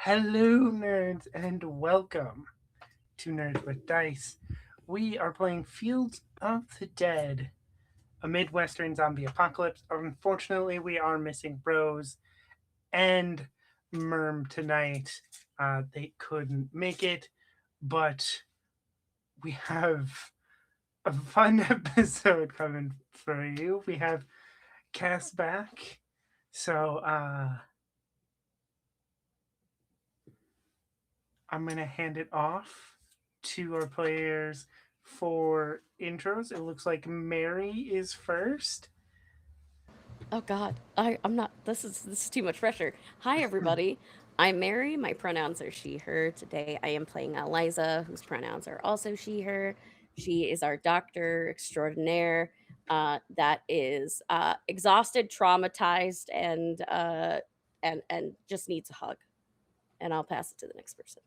Hello, nerds, and welcome to Nerds with Dice. We are playing Fields of the Dead, a Midwestern zombie apocalypse. Unfortunately, we are missing Rose and Merm tonight. They couldn't make it, but we have a fun episode coming for you. We have Cass back. So, I'm going to hand it off to our players for intros. It looks like Mary is first. Oh God, I'm not. This is too much pressure. Hi everybody, I'm Mary. My pronouns are she/her. Today I am playing Eliza, whose pronouns are also she/her. She is our doctor extraordinaire. That is exhausted, traumatized, and just needs a hug. And I'll pass it to the next person.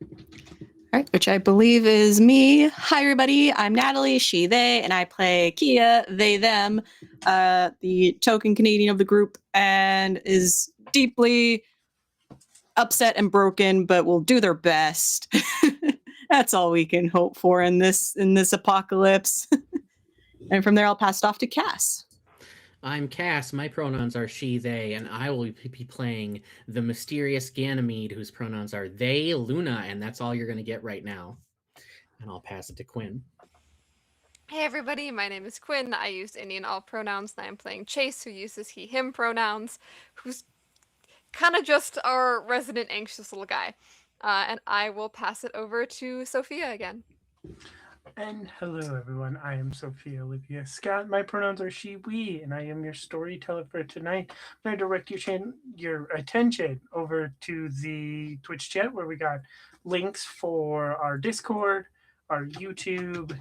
All right, which I believe is me. Hi, everybody. I'm Natalie, she, they, and I play Kia, they, them, the token Canadian of the group, and is deeply upset and broken, but will do their best. That's all we can hope for in this apocalypse. And from there, I'll pass it off to Cass. I'm Cass. My pronouns are she, they, and I will be playing the mysterious Ganymede, whose pronouns are they, Luna, and that's all you're going to get right now. And I'll pass it to Quinn. Hey everybody, my name is Quinn. I use any and all pronouns, and I'm playing Chase, who uses he, him pronouns, who's kind of just our resident anxious little guy. And I will pass it over to Sophia again. And hello, everyone. I am Sophia Olivia Scott. My pronouns are she, we, and I am your storyteller for tonight. I'm going to direct your attention over to the Twitch chat where we got links for our Discord, our YouTube,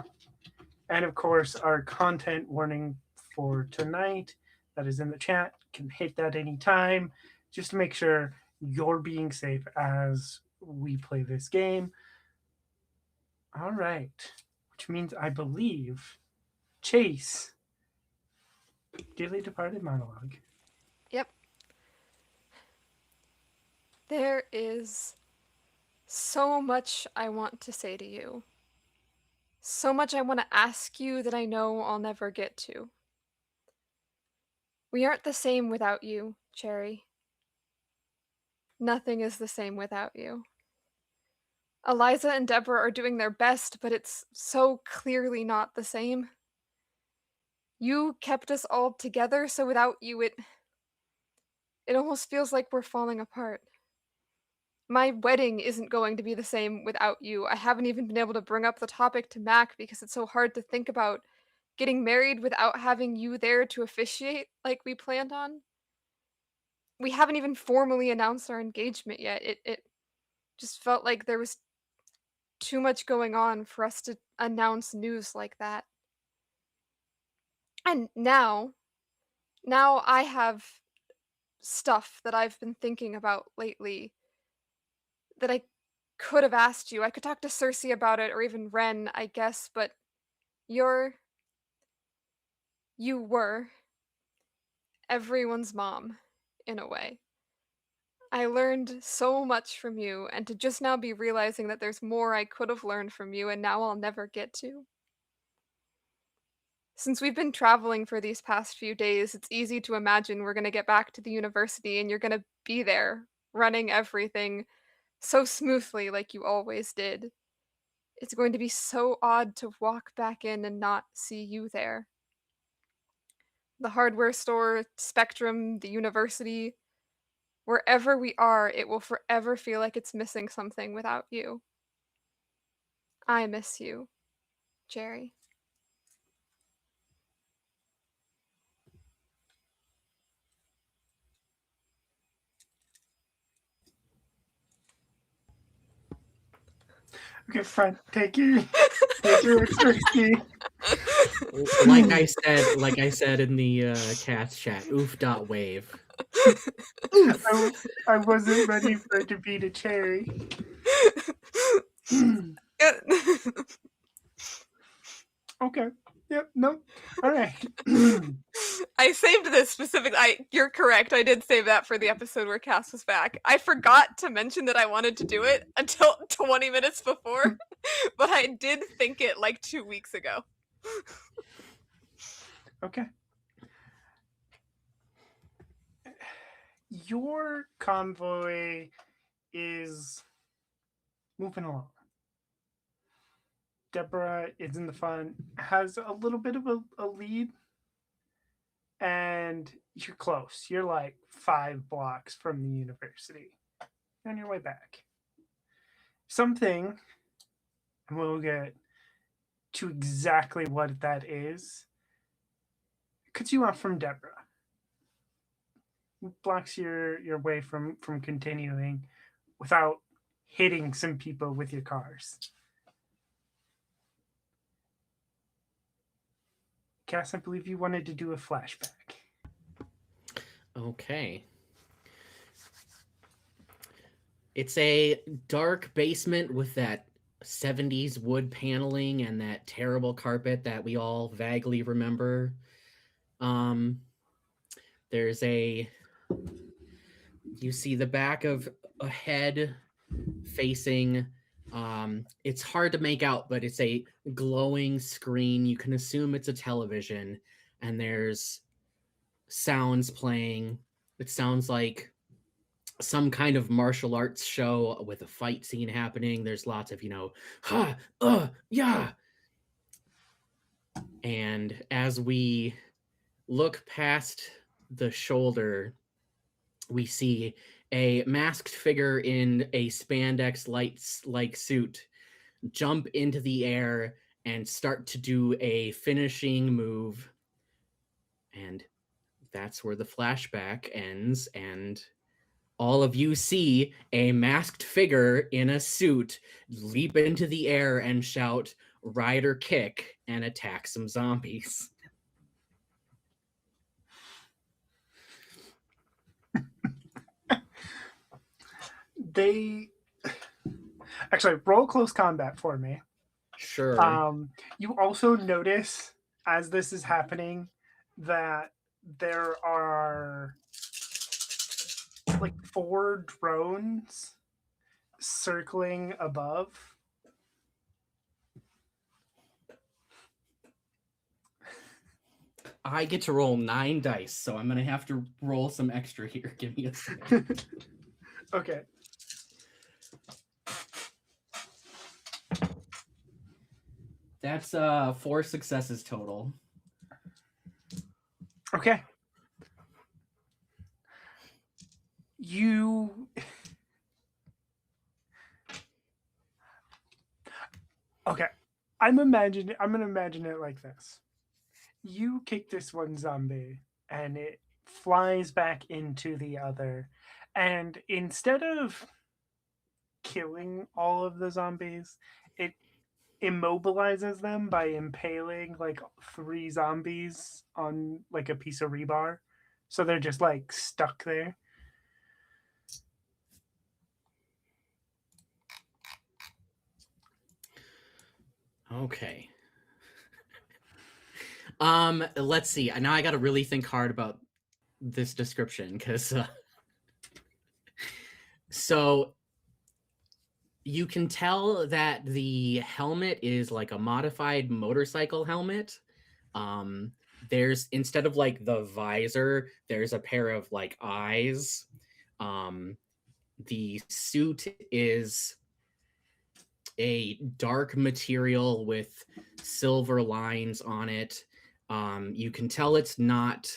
and of course, our content warning for tonight that is in the chat. You can hit that anytime just to make sure you're being safe as we play this game. All right. Which means I believe Chase, dearly departed monologue. Yep. There is so much I want to say to you. So much I want to ask you that I know I'll never get to. We aren't the same without you, Cherry. Nothing is the same without you. Eliza and Deborah are doing their best, but it's so clearly not the same. You kept us all together, so without you, it almost feels like we're falling apart. My wedding isn't going to be the same without you. I haven't even been able to bring up the topic to Mac because it's so hard to think about getting married without having you there to officiate like we planned on. We haven't even formally announced our engagement yet. It just felt like there was too much going on for us to announce news like that. And now I have stuff that I've been thinking about lately that I could have asked you. I could talk to Cersei about it or even Ren, I guess, but you were everyone's mom in a way. I learned so much from you, and to just now be realizing that there's more I could have learned from you and now I'll never get to. Since we've been traveling for these past few days, it's easy to imagine we're going to get back to the university and you're going to be there, running everything so smoothly like you always did. It's going to be so odd to walk back in and not see you there. The hardware store, Spectrum, the university, wherever we are, it will forever feel like it's missing something without you. I miss you, Jerry. Okay, fine. Take your Cersei. Like I said in the cast chat, oof.wave. I wasn't ready for it to be the cherry. Okay. Yep. No. All right. I saved this specifically. You're correct. I did save that for the episode where Cass was back. I forgot to mention that I wanted to do it until 20 minutes before, but I did think it like 2 weeks ago. Okay. Your convoy is moving along. Deborah is in the front, has a little bit of a lead, and you're close. You're like 5 blocks from the university. You're on your way back. Something, and we'll get to exactly what that is, cuts you off from Deborah. Blocks your way from continuing without hitting some people with your cars. Cass, I believe you wanted to do a flashback. Okay. It's a dark basement with that 70s wood paneling and that terrible carpet that we all vaguely remember. There's you see the back of a head facing, it's hard to make out, but it's a glowing screen. You can assume it's a television, and there's sounds playing. It sounds like some kind of martial arts show with a fight scene happening. There's lots of, yeah. And as we look past the shoulder, we see a masked figure in a spandex lights-like suit jump into the air and start to do a finishing move. And that's where the flashback ends, and all of you see a masked figure in a suit leap into the air and shout, "Rider kick," and attack some zombies. They actually roll close combat for me. Sure. You also notice as this is happening that there are like 4 drones circling above. I get to roll 9 dice, so I'm going to have to roll some extra here. Give me a second. Okay. That's 4 successes total. Okay. You... Okay. I'm going to imagine it like this. You kick this one zombie, and it flies back into the other. And instead of killing all of the zombies, it immobilizes them by impaling like 3 zombies on like a piece of rebar. So they're just like stuck there. Okay. Let's see. Now I got to really think hard about this description, because so you can tell that the helmet is like a modified motorcycle helmet. There's, instead of like the visor, there's a pair of like eyes. The suit is a dark material with silver lines on it. You can tell it's not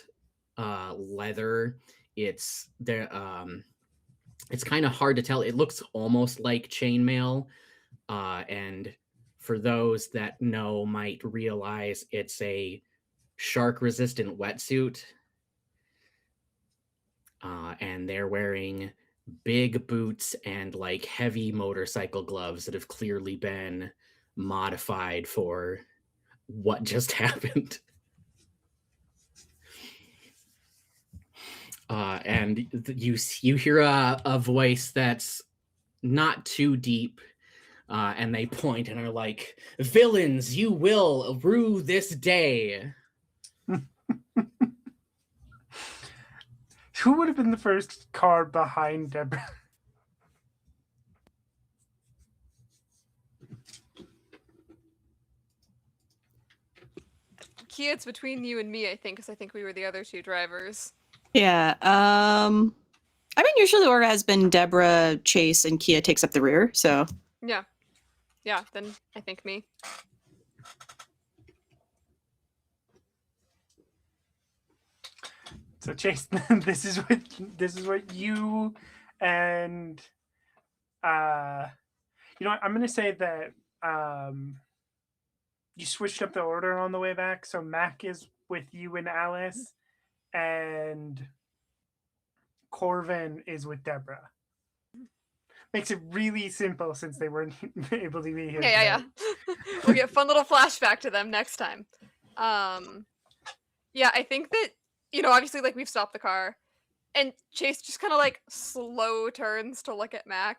leather. It's there. It's kind of hard to tell. It looks almost like chainmail. And for those that know, might realize it's a shark-resistant wetsuit. And they're wearing big boots and like heavy motorcycle gloves that have clearly been modified for what just happened. And you hear a voice that's not too deep, and they point and are like, "Villains, you will rue this day." Who would have been the first car behind Deborah? Kia, it's between you and me, I think, because I think we were the other two drivers. Yeah. I mean, usually the order has been Deborah, Chase, and Kia takes up the rear. So Yeah. Yeah, then I think me. So Chase, this is what you and you know what, I'm gonna say that you switched up the order on the way back. So Mac is with you and Alice, and Corvin is with Deborah. Makes it really simple since they weren't able to be here. Yeah. We'll get a fun little flashback to them next time. Yeah, I think that, obviously, like, we've stopped the car, and Chase just kind of, like, slow turns to look at Mac.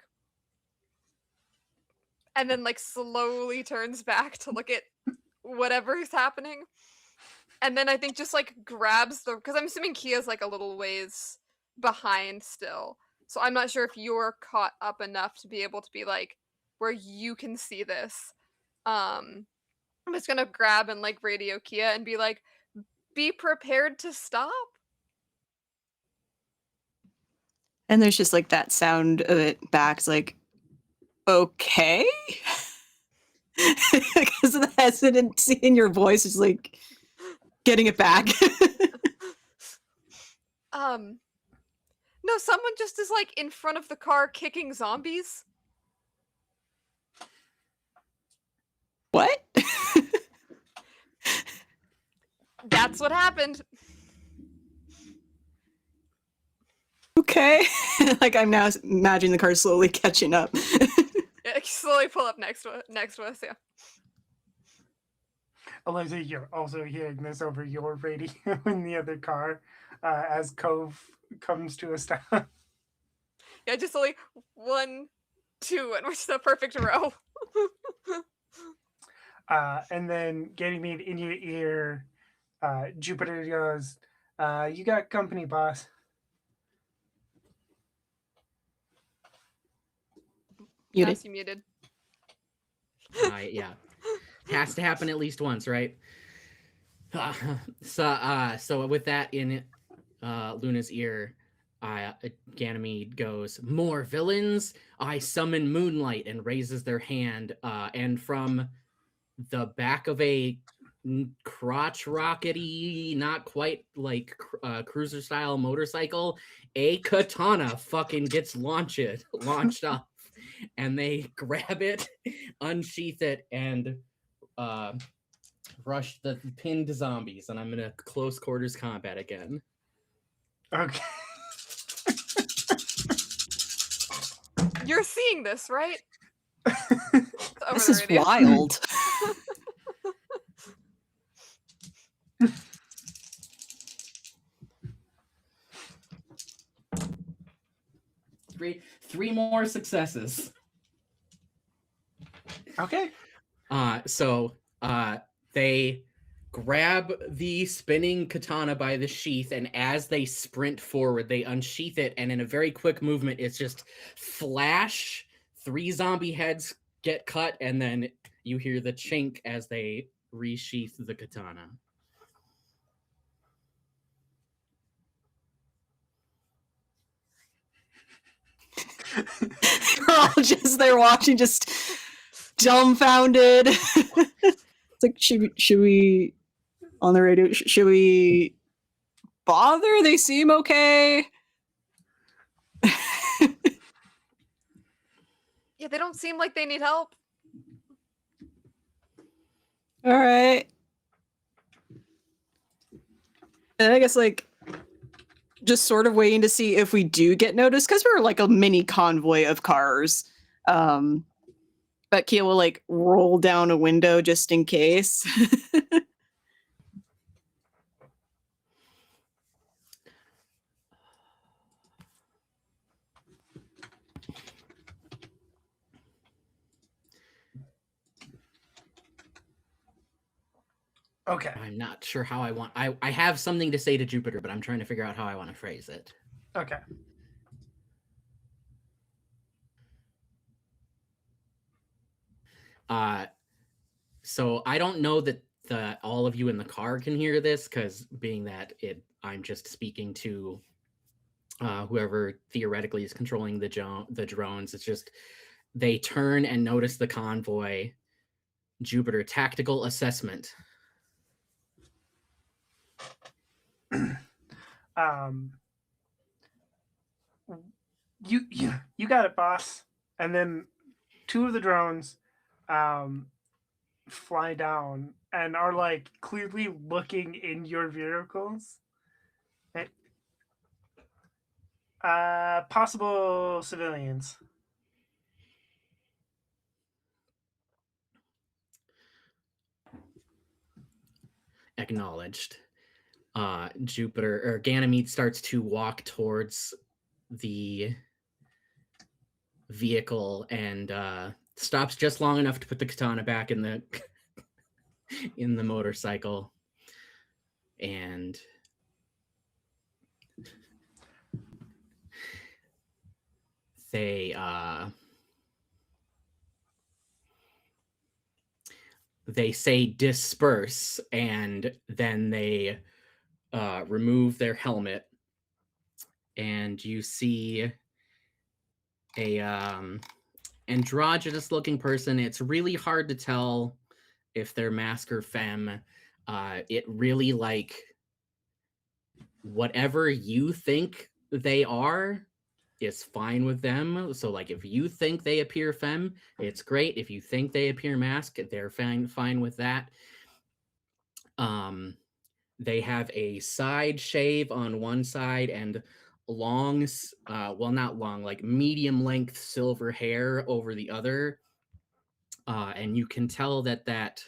And then, like, slowly turns back to look at whatever's happening. And then I think just, like, grabs because I'm assuming Kia's, like, a little ways behind still. So I'm not sure if you're caught up enough to be able to be, like, where you can see this. I'm just gonna grab and, like, radio Kia and be like, be prepared to stop. and there's just like that sound of it back. It's like, okay, because of the hesitancy in your voice is like getting it back. No, someone just is, like, in front of the car kicking zombies. What? That's what happened. Okay. Like I'm now imagining the car slowly catching up. Yeah, slowly pull up next to us, yeah. Eliza, you're also hearing this over your radio in the other car as Cove comes to a stop. Yeah, just like 1, 2, and we're just a perfect row. And then Ganymede in your ear, Jupiter goes, you got company, boss. Muted. Yes, you muted. Yeah. Has to happen at least once, right? So with that in Luna's ear, Ganymede goes, "More villains! I summon Moonlight," and raises their hand, and from the back of a crotch rockety, not quite like cruiser style motorcycle, a katana fucking gets launched off, and they grab it, unsheath it, and rush the pinned zombies. And I'm gonna close quarters combat again. Okay. You're seeing this, right? This is wild. Three more successes. Okay. So they grab the spinning katana by the sheath, and as they sprint forward, they unsheath it, and in a very quick movement, it's just flash, 3 zombie heads get cut, and then you hear the chink as they resheath the katana. They're all just there watching, just dumbfounded. It's like, should we on the radio? Should we bother? They seem okay. Yeah, they don't seem like they need help. All right. And I guess like just sort of waiting to see if we do get noticed, because we're like a mini convoy of cars. But Kia will like roll down a window just in case. Okay. I'm not sure how I have something to say to Jupiter, but I'm trying to figure out how I want to phrase it. Okay. So I don't know that all of you in the car can hear this, because being that I'm just speaking to whoever theoretically is controlling the drones. It's just they turn and notice the convoy. Jupiter, tactical assessment. You got it, boss. And then two of the drones fly down and are like clearly looking in your vehicles. Possible civilians. Acknowledged. Jupiter or Ganymede starts to walk towards the vehicle and stops just long enough to put the katana back in the in the motorcycle, and they say disperse, and then they remove their helmet, and you see a androgynous looking person. It's really hard to tell if they're masc or femme. It really, like, whatever you think they are is fine with them. So, like, if you think they appear femme, it's great. If you think they appear masc, they're fine with that. They have a side shave on one side and long, well, not long, like medium length silver hair over the other. And you can tell that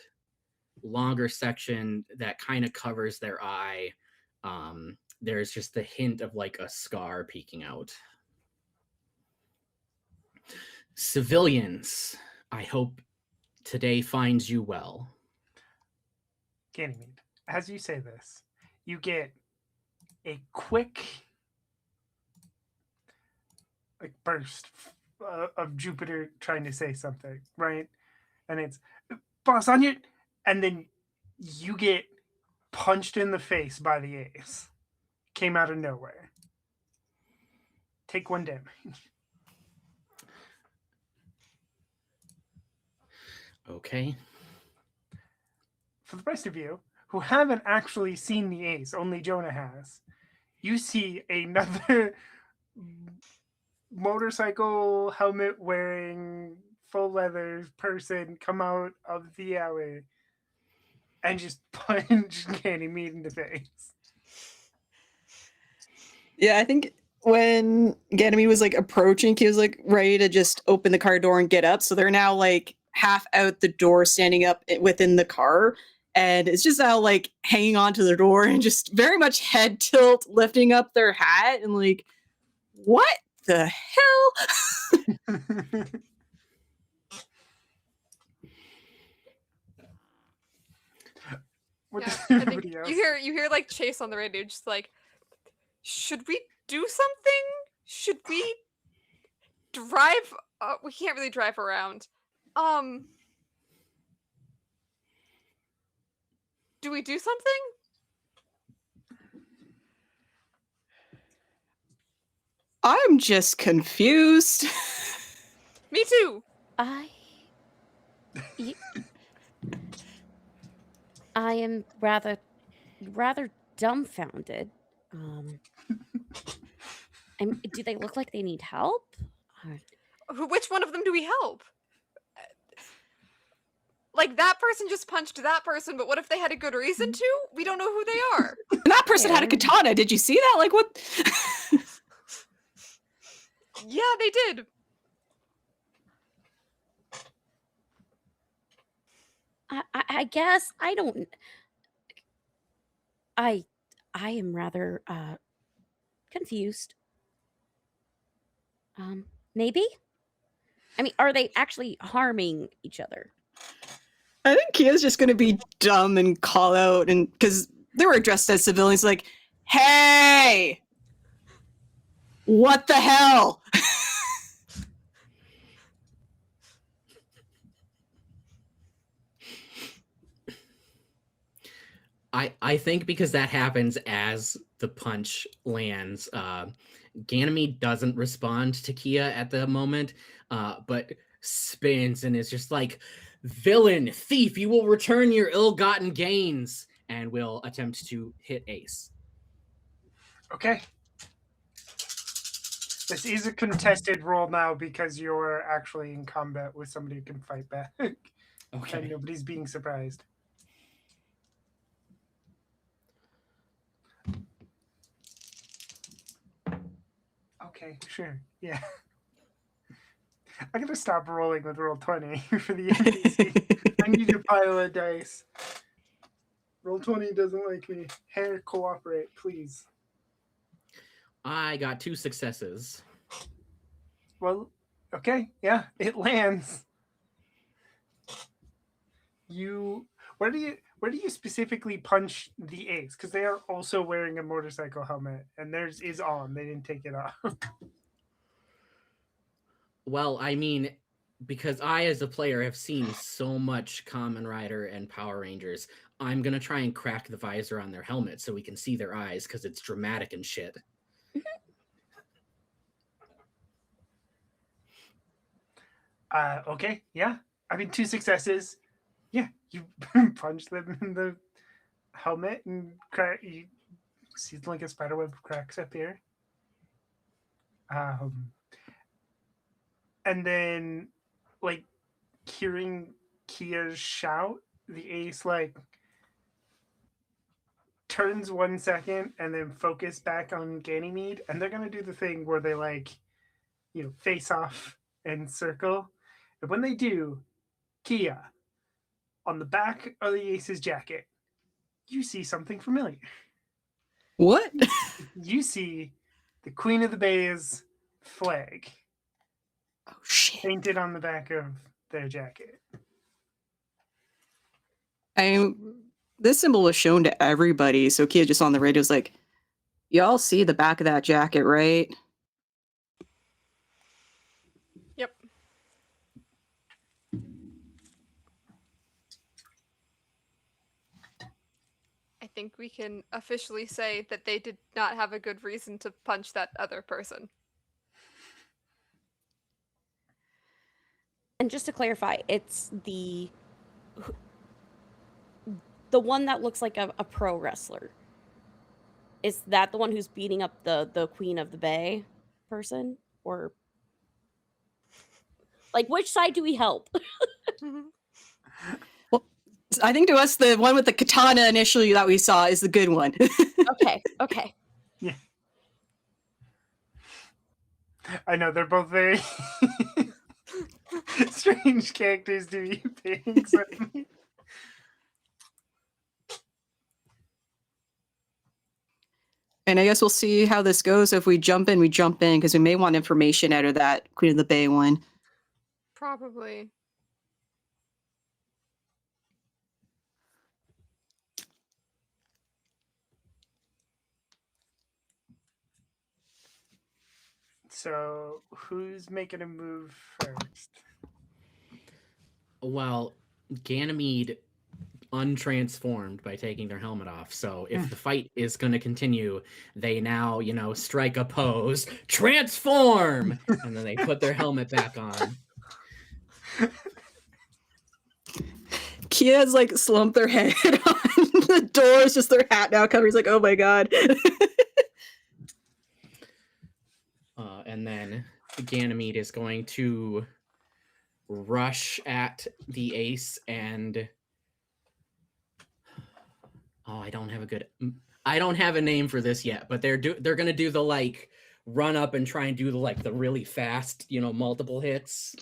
longer section that kind of covers their eye, there's just the hint of like a scar peeking out. Civilians, I hope today finds you well. Ganymede, as you say this, you get a quick like burst of Jupiter trying to say something, right? And it's boss on you, and then you get punched in the face by the ace. Came out of nowhere. Take 1 damage. Okay. For the rest of you who haven't actually seen the ace, only Jonah has, you see another motorcycle helmet wearing full leather person come out of the alley and just punch Ganymede in the face. Yeah, I think when Ganymede was like approaching, he was like ready to just open the car door and get up. So they're now like half out the door, standing up within the car. And it's just now like hanging onto the door and just very much head tilt, lifting up their hat and like, what the hell? What Yeah, does I think everybody else? you hear like Chase on the radio, just like, should we do something? Should we drive? We can't really drive around. Do we do something? I'm just confused. Me too. I am rather dumbfounded. Do they look like they need help? Which one of them do we help? Like, that person just punched that person, but what if they had a good reason to? We don't know who they are. And that person had a katana. Did you see that? Like, what? Yeah, they did. I guess I don't. I am rather confused. Maybe. I mean, are they actually harming each other? I think Kia's just going to be dumb and call out, and because they were dressed as civilians, like, hey, What the hell? I think because that happens as the punch lands, Ganymede doesn't respond to Kia at the moment, but spins and is just like, villain, thief, you will return your ill-gotten gains, and will attempt to hit Ace. Okay. This is a contested roll now because you're actually in combat with somebody who can fight back. And Okay. nobody's being surprised. Okay, sure. Yeah. I gotta stop rolling with roll 20 for the NPC. I need to pile of dice. Roll 20 doesn't like me. Hair, cooperate, please. I got 2 successes. Well, okay, yeah, it lands. Where do you specifically punch the Ace? Because they are also wearing a motorcycle helmet, and theirs is on. They didn't take it off. Well, I mean, because I, as a player, have seen so much Kamen Rider and Power Rangers, I'm gonna try and crack the visor on their helmet so we can see their eyes, because it's dramatic and shit. Okay, yeah. I mean, 2 successes. Yeah, you punch them in the helmet and crack. You see like a spiderweb cracks appear. And then, like, hearing Kia's shout, the Ace like turns 1 second and then focus back on Ganymede, and they're gonna do the thing where they like, face off and circle. And when they do, Kia, on the back of the Ace's jacket, you see something familiar. What? You see the Queen of the Bay's flag Oh shit. painted on the back of their jacket. This symbol was shown to everybody, so Kia just on the radio was like, y'all see the back of that jacket, right? Yep. I think we can officially say that they did not have a good reason to punch that other person. And just to clarify, it's the one that looks like a pro wrestler. Is that the one who's beating up the Queen of the Bay person? Or like, which side do we help? Well, I think to us, the one with the katana initially that we saw is the good one. Okay. Yeah. I know, they're both very strange characters to be paying suddenly. And I guess we'll see how this goes. If we jump in, because we may want information out of that Queen of the Bay one. Probably. So, who's making a move first? Well, Ganymede untransformed by taking their helmet off. So if the fight is going to continue, they now, strike a pose, transform, and then they put their helmet back on. Kia's like slumped their head on the door. It's just their hat now covered. He's like, oh my god. And then Ganymede is going to rush at the Ace and... Oh, I don't have a name for this yet, but they're gonna do the like run up and try and do the really fast, multiple hits.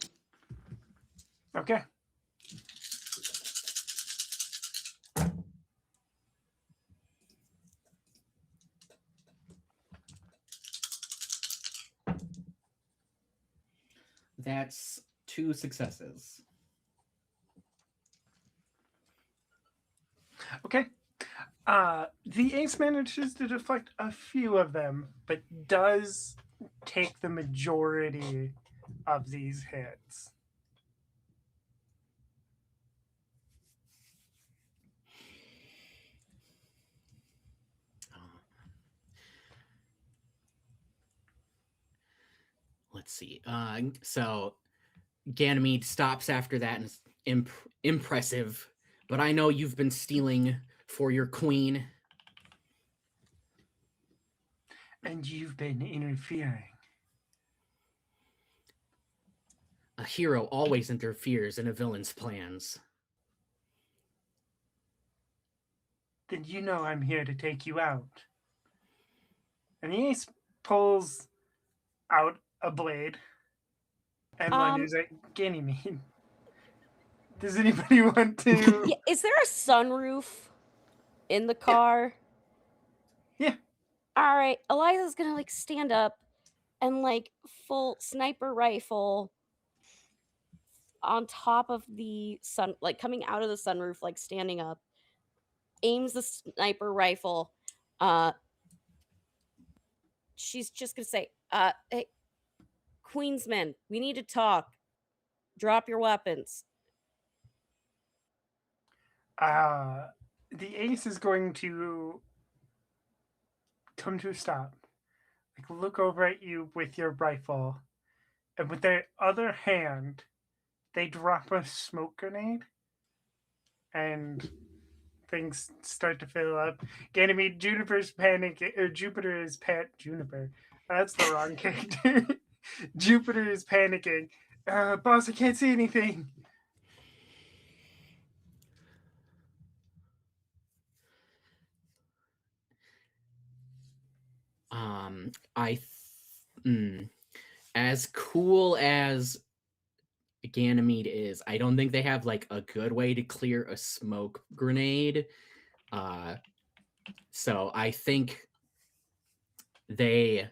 Okay. That's 2 successes. Okay. The Ace manages to deflect a few of them, but does take the majority of these hits. Let's see. So Ganymede stops after that and is impressive. But I know you've been stealing for your queen. And you've been interfering. A hero always interferes in a villain's plans. Then you know I'm here to take you out. And the ace pulls out a blade and wonders at Ganymede. Does anybody want to? Yeah, is there a sunroof in the car? Yeah. All right, Eliza's gonna like stand up and like full sniper rifle on top of the sun, like coming out of the sunroof, like standing up, aims the sniper rifle. She's just gonna say, hey, Queensmen, we need to talk. Drop your weapons. The ace is going to come to a stop, like look over at you with your rifle, and with their other hand, they drop a smoke grenade, and things start to fill up. Ganymede, Juniper's panicking, or Jupiter is Juniper. That's the wrong character. Jupiter is panicking. Boss, I can't see anything. As cool as Ganymede is, I don't think they have like a good way to clear a smoke grenade. So I think they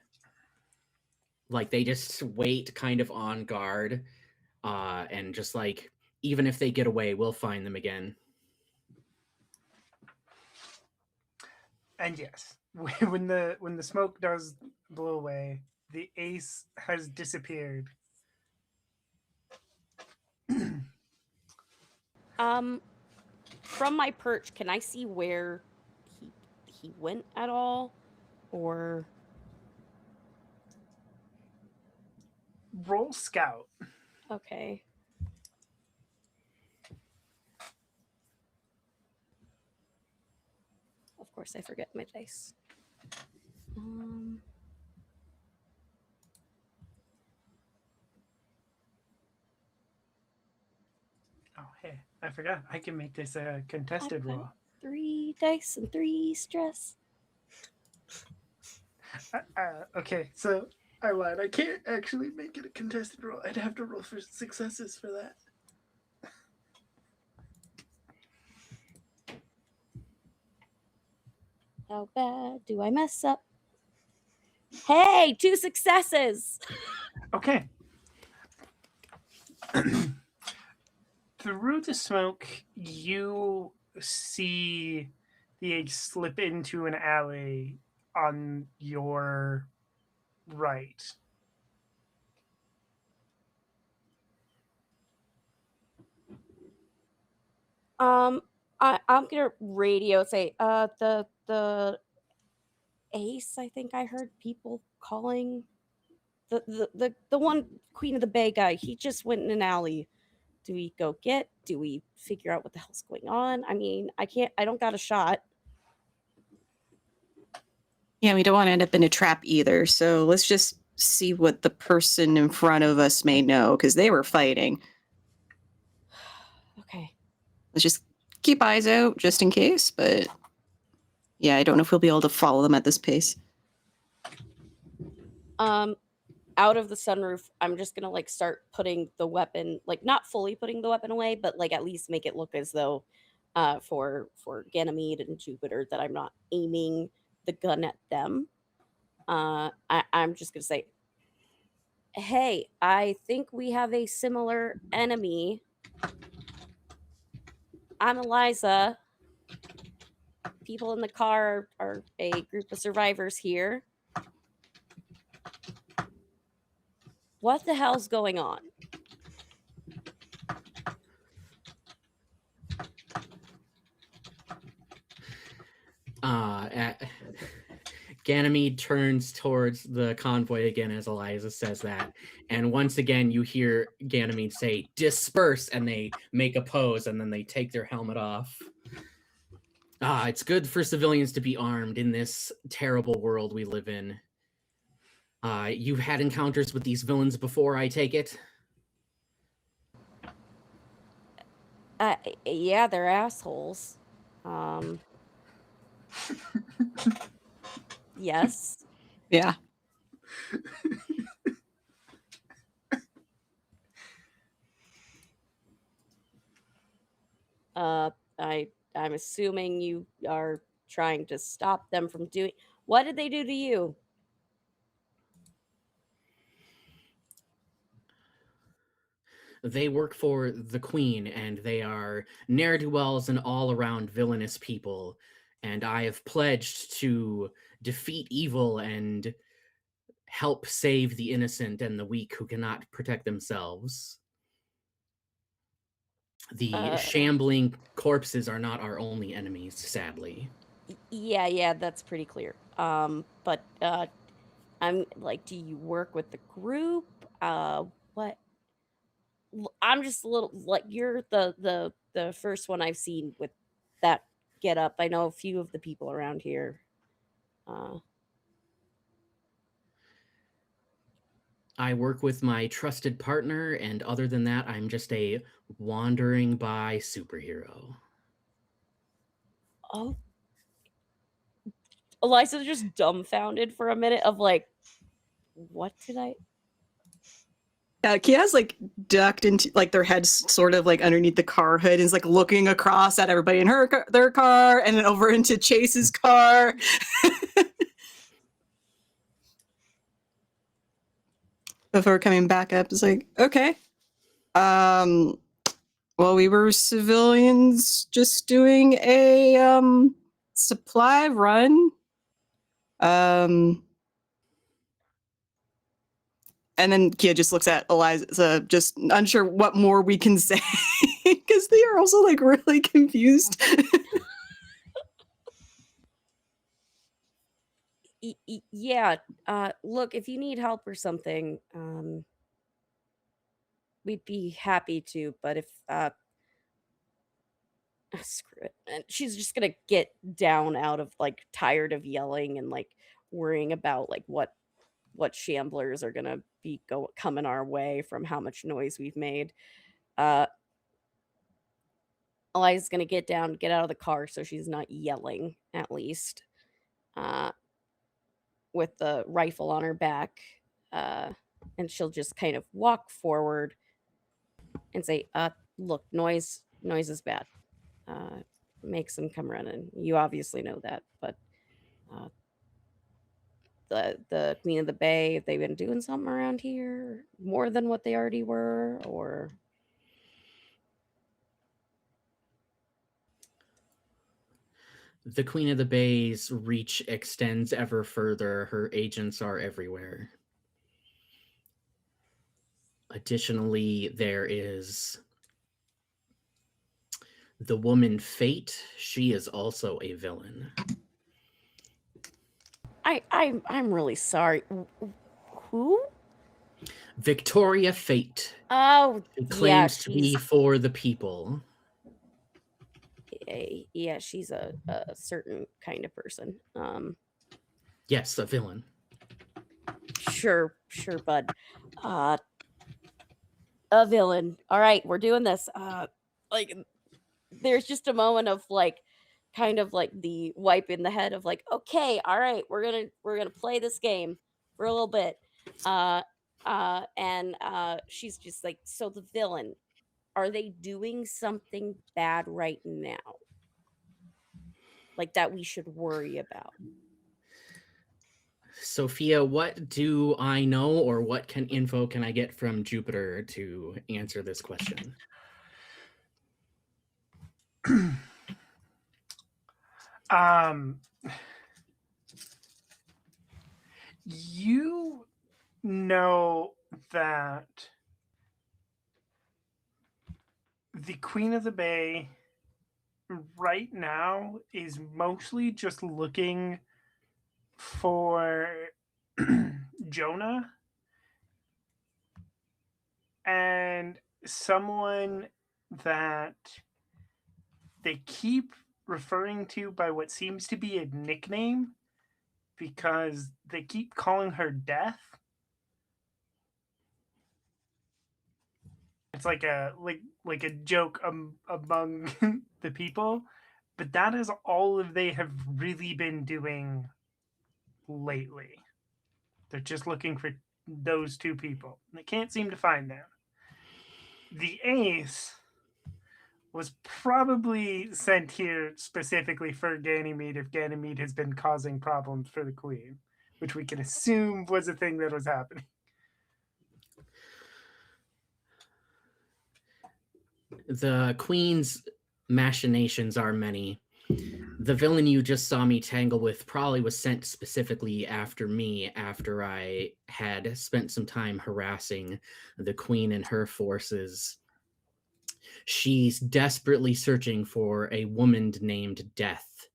just wait kind of on guard, and just like, even if they get away, we'll find them again. And yes, when the smoke does blow away, the ace has disappeared. From my perch, can I see where he went at all, or roll scout? Okay. Of course, I forget my dice. Oh, hey, I forgot. I can make this a contested roll. 3 dice and 3 stress. Okay, so I lied. I can't actually make it a contested roll. I'd have to roll for successes for that. How bad do I mess up? Hey, 2 successes! Okay. Through the smoke, you see the egg slip into an alley on your right. I'm gonna radio say, the ace, I think I heard people calling the one Queen of the Bay guy. He just went in an alley. Do we go get? Do we figure out what the hell's going on? I mean, I don't got a shot. Yeah, we don't want to end up in a trap either. So let's just see what the person in front of us may know, because they were fighting. Okay. Let's just keep eyes out just in case. But yeah, I don't know if we'll be able to follow them at this pace. Out of the sunroof, I'm just gonna like start putting the weapon, like not fully putting the weapon away, but like at least make it look as though for Ganymede and Jupiter that I'm not aiming the gun at them. I'm just gonna say, hey, I think we have a similar enemy. I'm Eliza. People in the car are a group of survivors here. What the hell's going on? Ganymede turns towards the convoy again as Eliza says that. And once again, you hear Ganymede say, disperse, and they make a pose, and then they take their helmet off. It's good for civilians to be armed in this terrible world we live in. You've had encounters with these villains before, I take it? Yeah, they're assholes. Yes. Yeah. I'm assuming you are trying to stop them from doing. What did they do to you? They work for the Queen, and they are ne'er-do-wells and all-around villainous people. And I have pledged to defeat evil and help save the innocent and the weak who cannot protect themselves. The shambling corpses are not our only enemies, sadly. Yeah, that's pretty clear. But I'm like, do you work with the group? What? I'm just a little like you're the first one I've seen with that get up. I know a few of the people around here. I work with my trusted partner, and other than that, I'm just a wandering by superhero. Oh. Eliza just dumbfounded for a minute of like, what did I? Kia's like ducked into like their heads sort of like underneath the car hood and is like looking across at everybody in their car and then over into Chase's car. Before coming back up, it's like, okay. Well, we were civilians just doing a supply run. And then Kia just looks at Eliza, just unsure what more we can say because they are also like really confused. Yeah. Look, if you need help or something, we'd be happy to. But if screw it, and she's just gonna get down out of like tired of yelling and like worrying about like what shamblers are gonna be coming our way from how much noise we've made. Eliza's gonna get down, get out of the car so she's not yelling, at least. With the rifle on her back. And she'll just kind of walk forward and say, look, noise is bad. Makes them come running. You obviously know that, but the Queen of the Bay, have they been doing something around here more than what they already were, or? The Queen of the Bay's reach extends ever further. Her agents are everywhere. Additionally, there is the woman Fate. She is also a villain. I'm really sorry. Who? Victoria Fate. Oh, who claims to be she's for the people. yeah, she's a certain kind of person. Yes, a villain. Sure, bud. A villain. All right, we're doing this. Like, there's just a moment of like, kind of like the wipe in the head of like, okay, all right, we're gonna play this game for a little bit. And she's just like, so the villain, are they doing something bad right now? Like that we should worry about? Sophia, what do I know, or what info can I get from Jupiter to answer this question? You know that the Queen of the Bay right now is mostly just looking for Jonah and someone that they keep referring to by what seems to be a nickname because they keep calling her Death. It's like a joke among the people, but that is all of they have really been doing lately. They're just looking for those two people. They can't seem to find them. The ace was probably sent here specifically for Ganymede if Ganymede has been causing problems for the queen, which we can assume was a thing that was happening. The queen's machinations are many. The villain you just saw me tangle with probably was sent specifically after me after I had spent some time harassing the queen and her forces. She's desperately searching for a woman named Death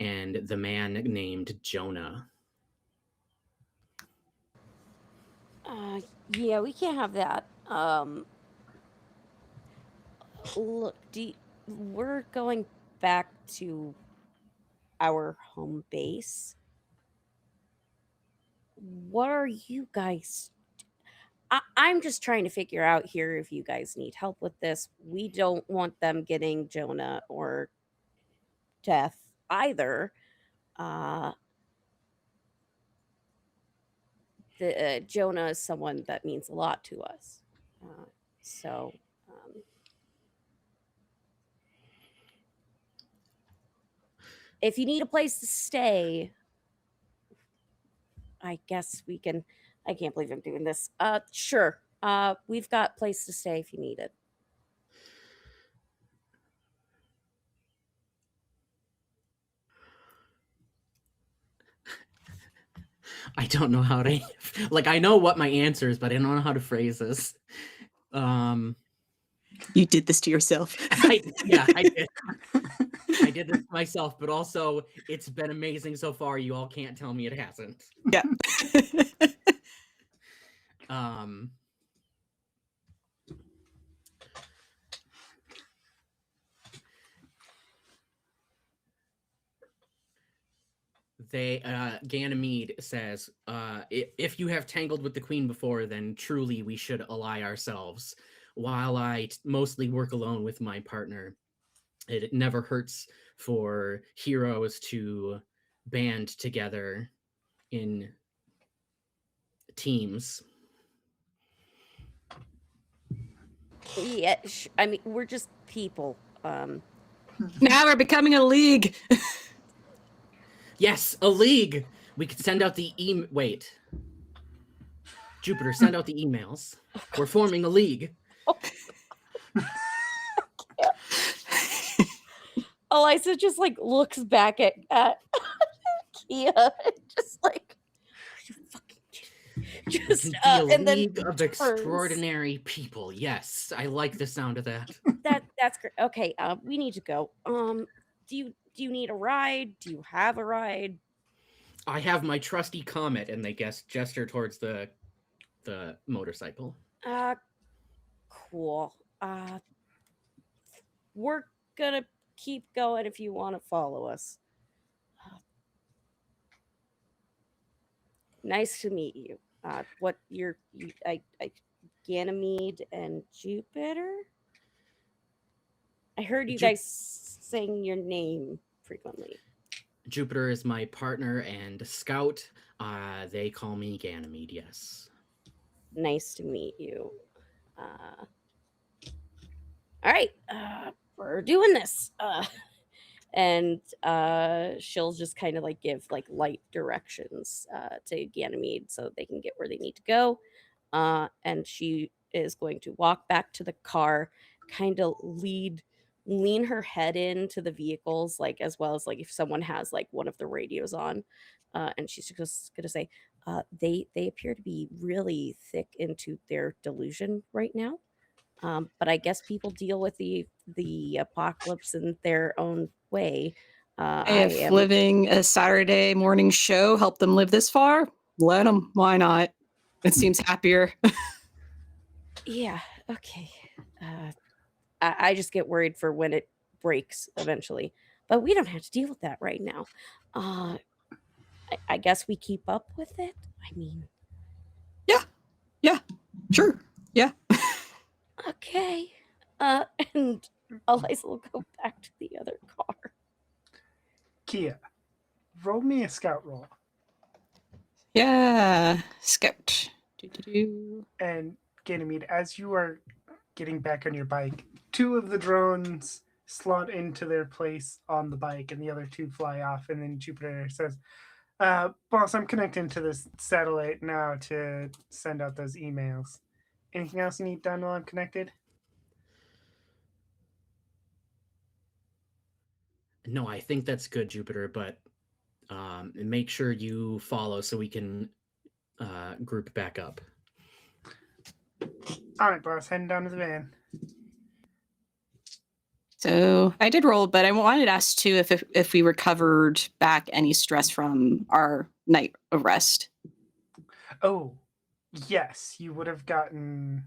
and the man named Jonah. Yeah, we can't have that. Look, we're going back to our home base. What are you guys? I'm just trying to figure out here if you guys need help with this. We don't want them getting Jonah or Death either. Jonah is someone that means a lot to us. So if you need a place to stay, I guess we can. I can't believe I'm doing this. Sure. We've got place to stay if you need it. I don't know how to I know what my answer is, but I don't know how to phrase this. You did this to yourself. I did. I did this myself, but also it's been amazing so far. You all can't tell me it hasn't. Yeah. Ganymede says, if you have tangled with the queen before, then truly we should ally ourselves. While I mostly work alone with my partner, it never hurts for heroes to band together in teams. Yeah, I mean, we're just people. Now we're becoming a league. Yes, a league. We could send out the wait. Jupiter, send out the emails. We're forming a league. Eliza just like looks back at Kia, just like just and then league of extraordinary people. Yes, I like the sound of that. That's great. Okay, we need to go. Do you need a ride? Do you have a ride? I have my trusty Comet, and they gesture towards the motorcycle. Cool. We're gonna keep going if you want to follow us. Nice to meet you. What I Ganymede and Jupiter? I heard you guys saying your name frequently. Jupiter is my partner and scout. They call me Ganymede, yes. Nice to meet you. All right, we're doing this. And she'll just kind of like give like light directions to Ganymede so they can get where they need to go. And she is going to walk back to the car, kind of lead lean her head into the vehicles, like as well as like if someone has like one of the radios on, and she's just gonna say, they appear to be really thick into their delusion right now. But I guess people deal with the apocalypse in their own way. I If am living a Saturday morning show helped them live this far, let them. Why not? It seems happier. yeah, okay. I just get worried for when it breaks eventually. But we don't have to deal with that right now. I guess we keep up with it. I mean, Yeah, sure. Yeah. okay. And Eliza will go back to the other car. Kia, roll me a scout roll. Yeah. Scout. Do-do-do. And Ganymede, as you are getting back on your bike, two of the drones slot into their place on the bike and the other two fly off. And then Jupiter says, boss, I'm connecting to this satellite now to send out those emails. Anything else you need done while I'm connected? No, I think that's good, Jupiter, but make sure you follow so we can group back up. All right, boss, heading down to the van. So I did roll, but I wanted to ask too if we recovered back any stress from our night of rest. Oh, yes, you would have gotten.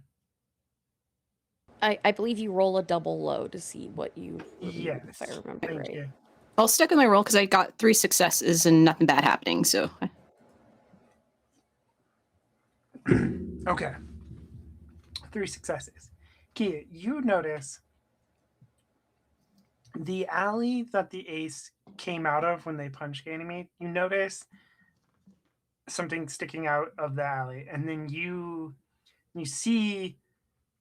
I believe you roll a double low to see what you Yes, if I remember thank right. you. I'll stick with my roll because I got 3 successes and nothing bad happening. So Okay. 3 successes. Kia, you notice the alley that the ace came out of when they punched Ganymede. You notice something sticking out of the alley, and then you see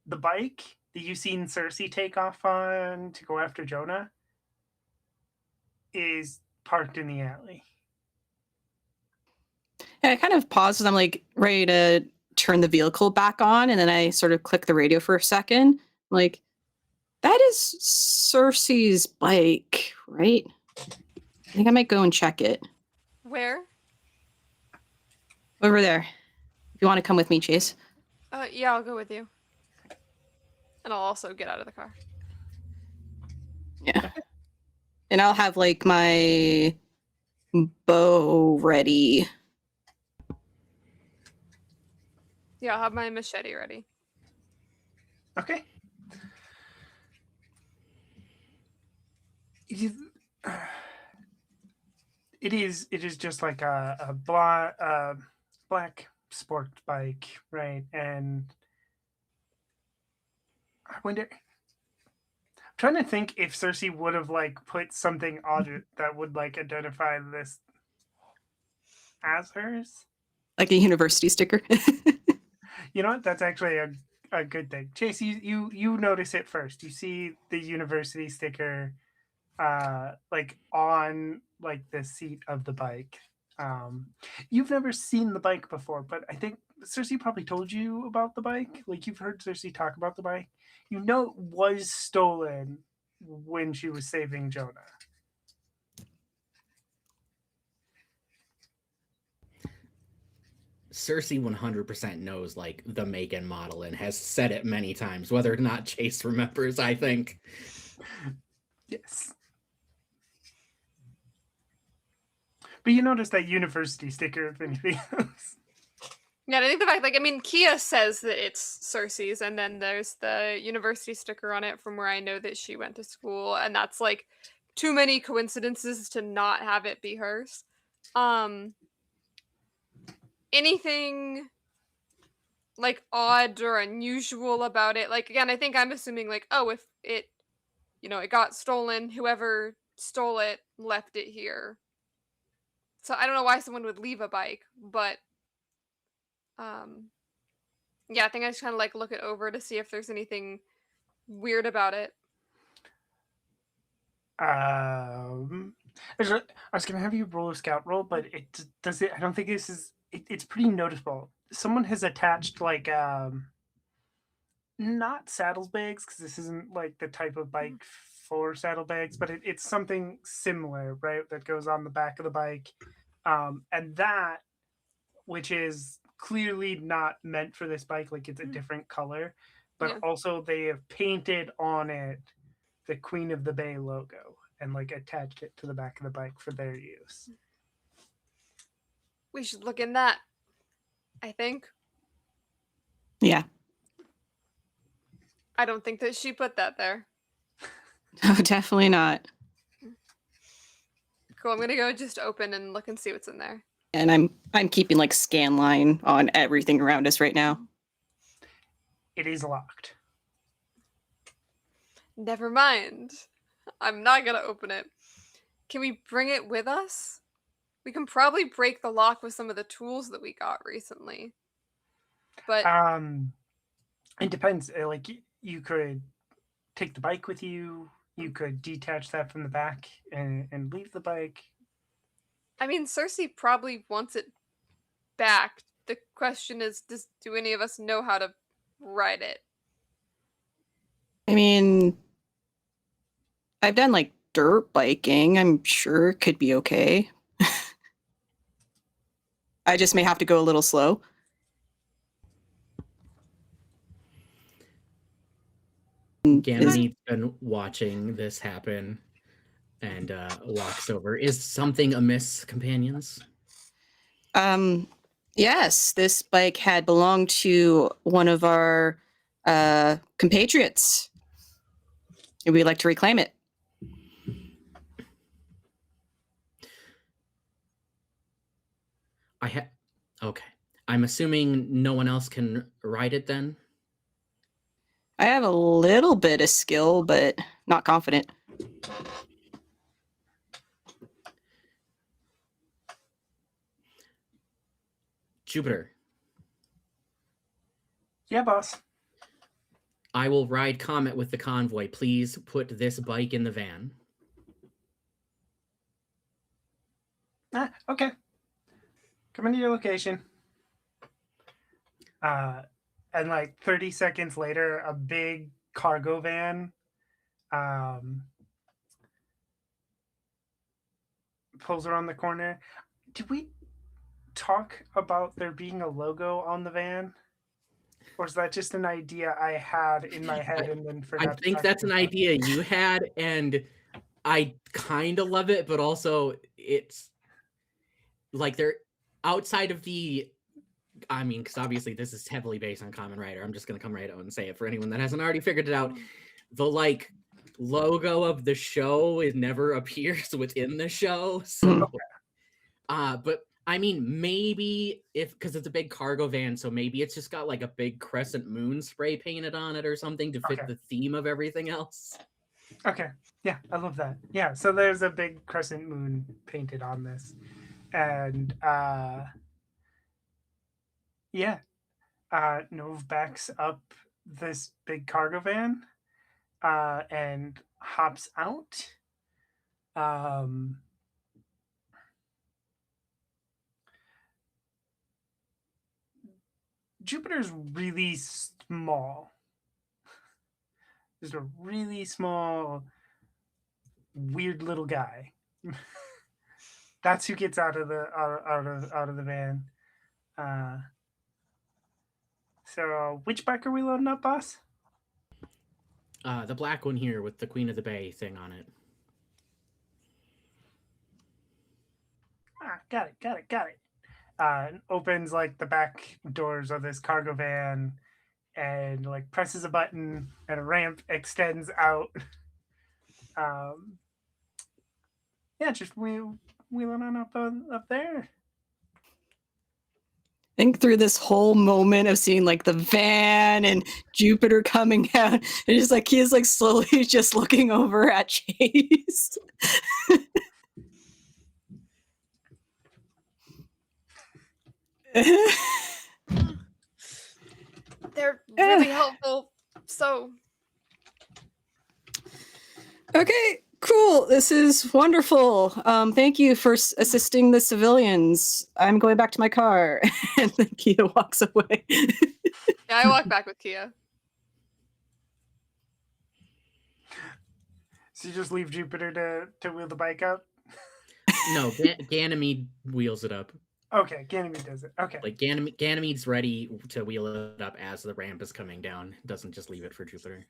the bike that you seen Cersei take off on to go after Jonah is parked in the alley. yeah, I kind of paused as I'm like ready to turn the vehicle back on, and then I sort of click the radio for a second. Like, that is Cersei's bike, right? I think I might go and check it. Where? Over there. If you want to come with me, Chase. Yeah, I'll go with you. And I'll also get out of the car. Yeah. And I'll have like my bow ready. Yeah, I'll have my machete ready. Okay. It is just like a black sport bike, right? And I wonder. I'm trying to think if Cersei would have like put something on it that would like identify this as hers. Like a university sticker. You know what? That's actually a good thing. Chase, you notice it first. You see the university sticker like on like the seat of the bike. You've never seen the bike before, but I think Cersei probably told you about the bike. Like you've heard Cersei talk about the bike. You know it was stolen when she was saving Jonah. Cersei 100% knows like the make and model and has said it many times, whether or not Chase remembers, I think. Yes. But you notice that university sticker, if anything else. Yeah, and I think the fact, like, I mean, Kia says that it's Cersei's, and then there's the university sticker on it from where I know that she went to school, and that's like too many coincidences to not have it be hers. Anything like odd or unusual about it? Like, again, I think I'm assuming like, oh, if it, it got stolen, whoever stole it left it here. So I don't know why someone would leave a bike, but yeah, I think I just kind of like look it over to see if there's anything weird about it. I was gonna have you roll a scout roll, but it does it. I don't think this is. It's pretty noticeable. Someone has attached like not saddlebags because this isn't like the type of bike 4 saddlebags, but it's something similar, right? That goes on the back of the bike, and that, which is clearly not meant for this bike, like it's a different color, but Yeah. also they have painted on it the Queen of the Bay logo and like attached it to the back of the bike for their use. We should look in that, I think. Yeah. I don't think that she put that there. No, definitely not. Cool, I'm gonna go just open and look and see what's in there. And I'm keeping like scan line on everything around us right now. It is locked. Never mind. I'm not gonna open it. Can we bring it with us? We can probably break the lock with some of the tools that we got recently. But It depends. Like you could take the bike with you. You could detach that from the back and leave the bike. I mean, Cersei probably wants it back. The question is, do any of us know how to ride it? I mean, I've done like dirt biking. I'm sure it could be okay. I just may have to go a little slow. Ganymede's been watching this happen and walks over. Is something amiss, companions? Yes, this bike had belonged to one of our compatriots. And we'd like to reclaim it. Okay. I'm assuming no one else can ride it then? I have a little bit of skill, but not confident. Jupiter, Yeah, boss. I will ride Comet with the convoy. Please put this bike in the van. Okay. Come into your location. And like 30 seconds later, a big cargo van pulls around the corner. Did we talk about there being a logo on the van? Or is that just an idea I had in my head and then forgot I to think talk that's an about? idea you had, and I kind of love it, but also it's like they're outside of the. I mean, because obviously this is heavily based on Common Writer. I'm just gonna come right out and say it for anyone that hasn't already figured it out. The like logo of the show it never appears within the show, so. But I mean, maybe because it's a big cargo van, so maybe it's just got like a big crescent moon spray painted on it or something to fit the theme of everything else. Okay. Yeah, I love that. Yeah, so there's a big crescent moon painted on this. And Nove backs up this big cargo van and hops out. Jupiter's really small. Just a really small, weird little guy. That's who gets out of the van. So which bike are we loading up, boss? The black one here with the Queen of the Bay thing on it. Got it. Opens like the back doors of this cargo van and like presses a button and a ramp extends out. Just wheeling on up there. I think through this whole moment of seeing like the van and Jupiter coming out, and just like he is like slowly just looking over at Chase. They're really helpful. So. Okay, cool. This is wonderful. Thank you for assisting the civilians. I'm going back to my car. And then Kia walks away. Yeah, I walk back with Kia. So you just leave Jupiter to wheel the bike up? No, Ganymede wheels it up. Okay, Ganymede does it. Okay. Like Ganymede's ready to wheel it up as the ramp is coming down. Doesn't just leave it for Jupiter.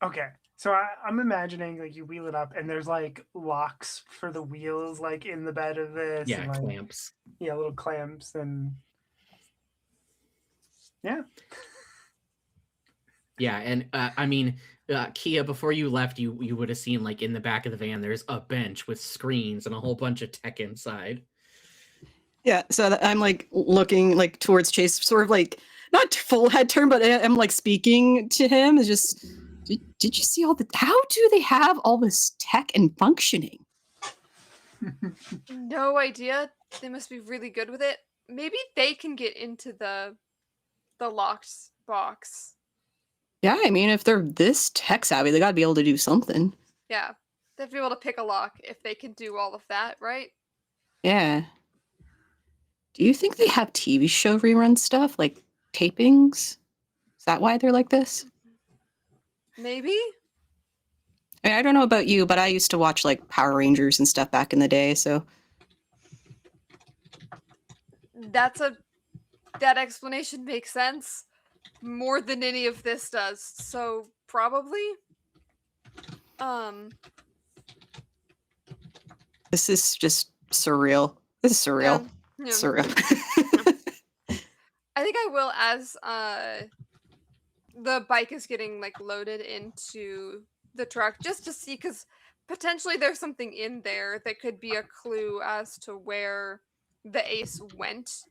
Okay. So I'm imagining like you wheel it up and there's like locks for the wheels like in the bed of this. Yeah, and, like, clamps. Yeah, little clamps and yeah. Yeah, and I mean, Kia, before you left, you would have seen like in the back of the van, there's a bench with screens and a whole bunch of tech inside. Yeah, so I'm like looking like towards Chase, sort of like not full head turn, but I'm like speaking to him. Is just, did you see all the? How do they have all this tech and functioning? No idea. They must be really good with it. Maybe they can get into the locked box. Yeah, I mean, if they're this tech savvy, they got to be able to do something. Yeah. They have to be able to pick a lock if they can do all of that, right? Yeah. Do you think they have TV show rerun stuff like tapings? Is that why they're like this? Maybe? I mean, I don't know about you, but I used to watch like Power Rangers and stuff back in the day, so That explanation makes sense more than any of this does. So probably this is just surreal. This is surreal. yeah. Surreal. I think I will, as the bike is getting like loaded into the truck, just to see, because potentially there's something in there that could be a clue as to where the ace went.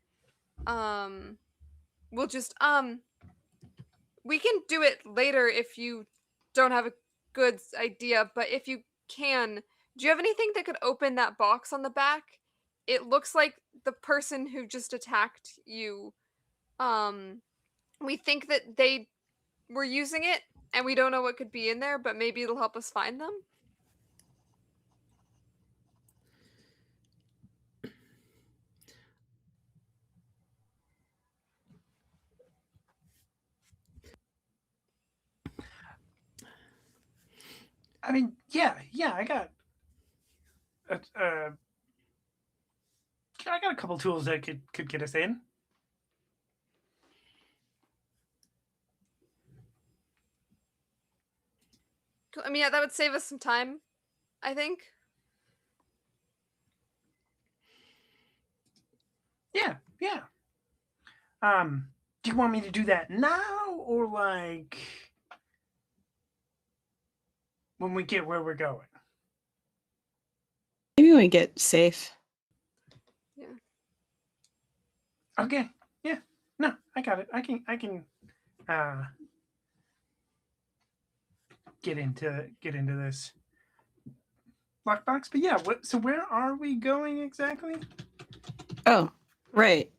We'll just we can do it later if you don't have a good idea, but if you can, do you have anything that could open that box on the back? It looks like the person who just attacked you, we think that they were using it and we don't know what could be in there, but maybe it'll help us find them. I mean, yeah, I got I got a couple tools that could get us in. Cool. I mean, yeah, that would save us some time, I think. Yeah. Do you want me to do that now or like when we get where we're going? Maybe when we get safe. Yeah. Okay. Yeah. No, I got it. I can get into this lockbox. But yeah, so where are we going exactly? Oh, right.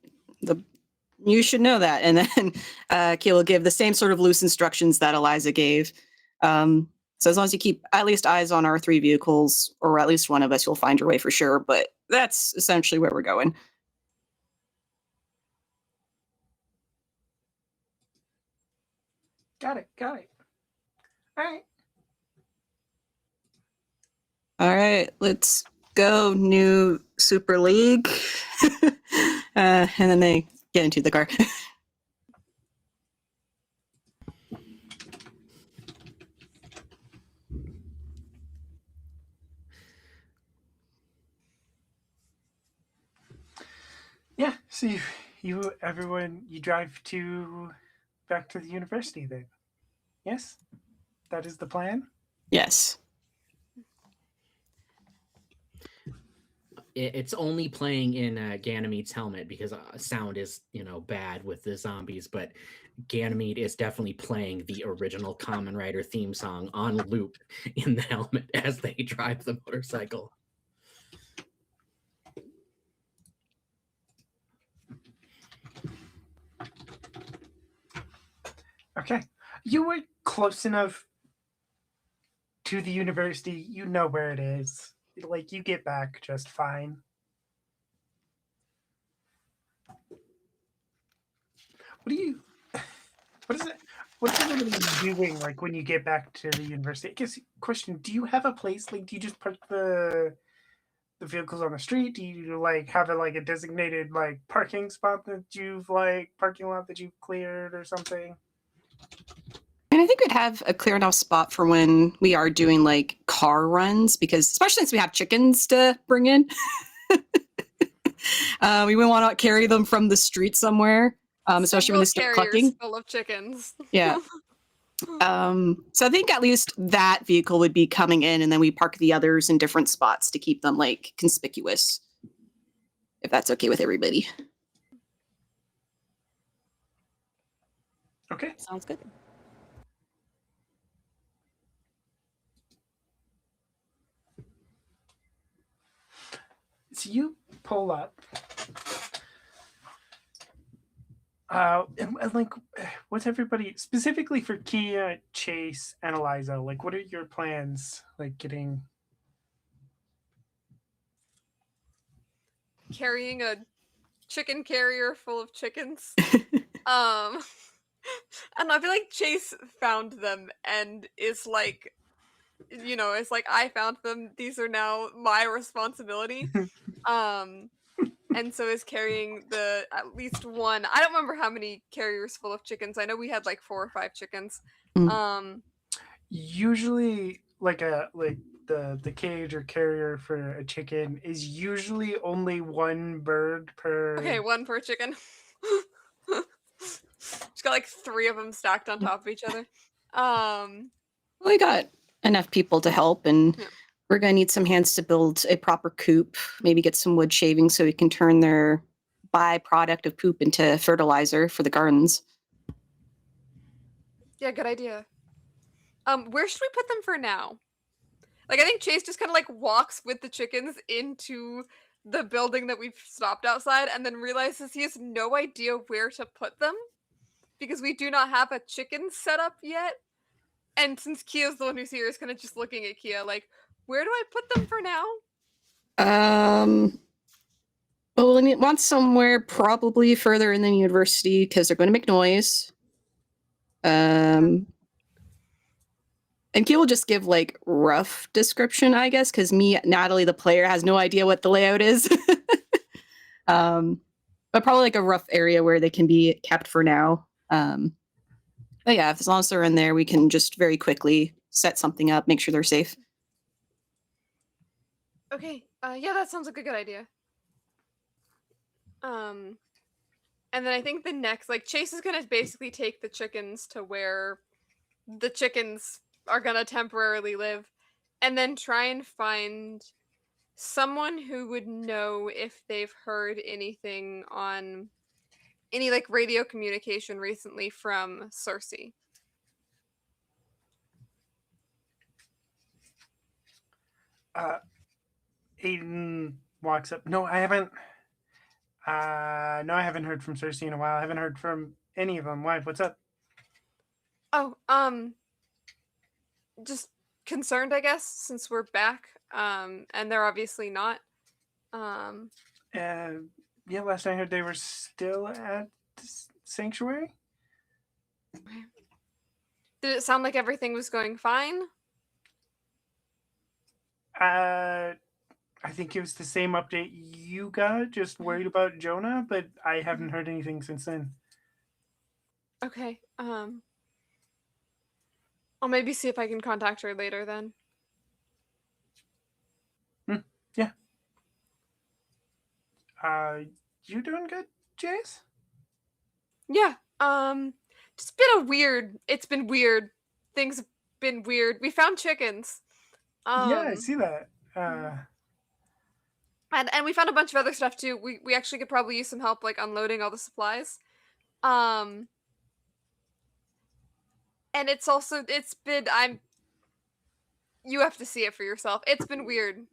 You should know that. And then Keel will give the same sort of loose instructions that Eliza gave. So as long as you keep at least eyes on our 3 vehicles, or at least one of us, you'll find your way for sure. But that's essentially where we're going. Got it. All right. All right, let's go, new Super League. And then they get into the car. Yeah. So you everyone you drive back to the university then. Yes? That is the plan? Yes. It's only playing in Ganymede's helmet because sound is, bad with the zombies, but Ganymede is definitely playing the original Kamen Rider theme song on loop in the helmet as they drive the motorcycle. Okay. You were close enough to the university. You know where it is. Like, you get back just fine. What is it? what's everybody doing like when you get back to the university? I guess question: do you have a place? Like, do you just park the vehicles on the street? Do you like have a designated like parking spot that you've like parking lot that you've cleared or something? And I think we'd have a clear enough spot for when we are doing like car runs, because especially since we have chickens to bring in, we wouldn't want to carry them from the street somewhere, especially when Several they start carriers clucking. full of chickens. Yeah. So I think at least that vehicle would be coming in, and then we park the others in different spots to keep them like conspicuous, if that's okay with everybody. Okay. Sounds good. So you pull up. And like, what's everybody specifically for Kia, Chase, and Eliza? Like, what are your plans? Like, getting Carrying a chicken carrier full of chickens. And I feel like Chase found them and is like, it's like, I found them. These are now my responsibility. And so is carrying at least one. I don't remember how many carriers full of chickens. I know we had like 4 or 5 chickens. Mm. Usually the cage or carrier for a chicken is usually only one bird per. Okay, 1 per chicken. She's got like 3 of them stacked on top of each other. We got enough people to help, and Yeah. we're going to need some hands to build a proper coop, maybe get some wood shavings so we can turn their byproduct of poop into fertilizer for the gardens. Yeah, good idea. Where should we put them for now? Like, I think Chase just kind of like walks with the chickens into the building that we've stopped outside, and then realizes he has no idea where to put them because we do not have a chicken setup yet. And since Kia's the one who's here, is kind of just looking at Kia like, where do I put them for now? Well, we want somewhere probably further in the university because they're going to make noise. And Kia will just give like rough description, I guess, because Natalie, the player, has no idea what the layout is. But probably like a rough area where they can be kept for now. But yeah, as long as they're in there, we can just very quickly set something up, make sure they're safe. Okay. Yeah, that sounds like a good idea. And then I think the next, like, Chase is gonna basically take the chickens to where the chickens are gonna temporarily live, and then try and find someone who would know if they've heard anything on any like radio communication recently from Cersei. Aiden walks up. No, I haven't. No, I haven't heard from Cersei in a while. I haven't heard from any of them. Why? What's up? Oh, just concerned, I guess, since we're back. And they're obviously not. Yeah, last I heard they were still at the sanctuary. Did it sound like everything was going fine? I think it was the same update you got, just worried about Jonah, but I haven't heard anything since then. Okay. I'll maybe see if I can contact her later then. Yeah. You doing good, Jace? Yeah. Just been it's been weird. Things have been weird. We found chickens. Yeah, I see that. And we found a bunch of other stuff too. We actually could probably use some help like unloading all the supplies. And it's been you have to see it for yourself. It's been weird.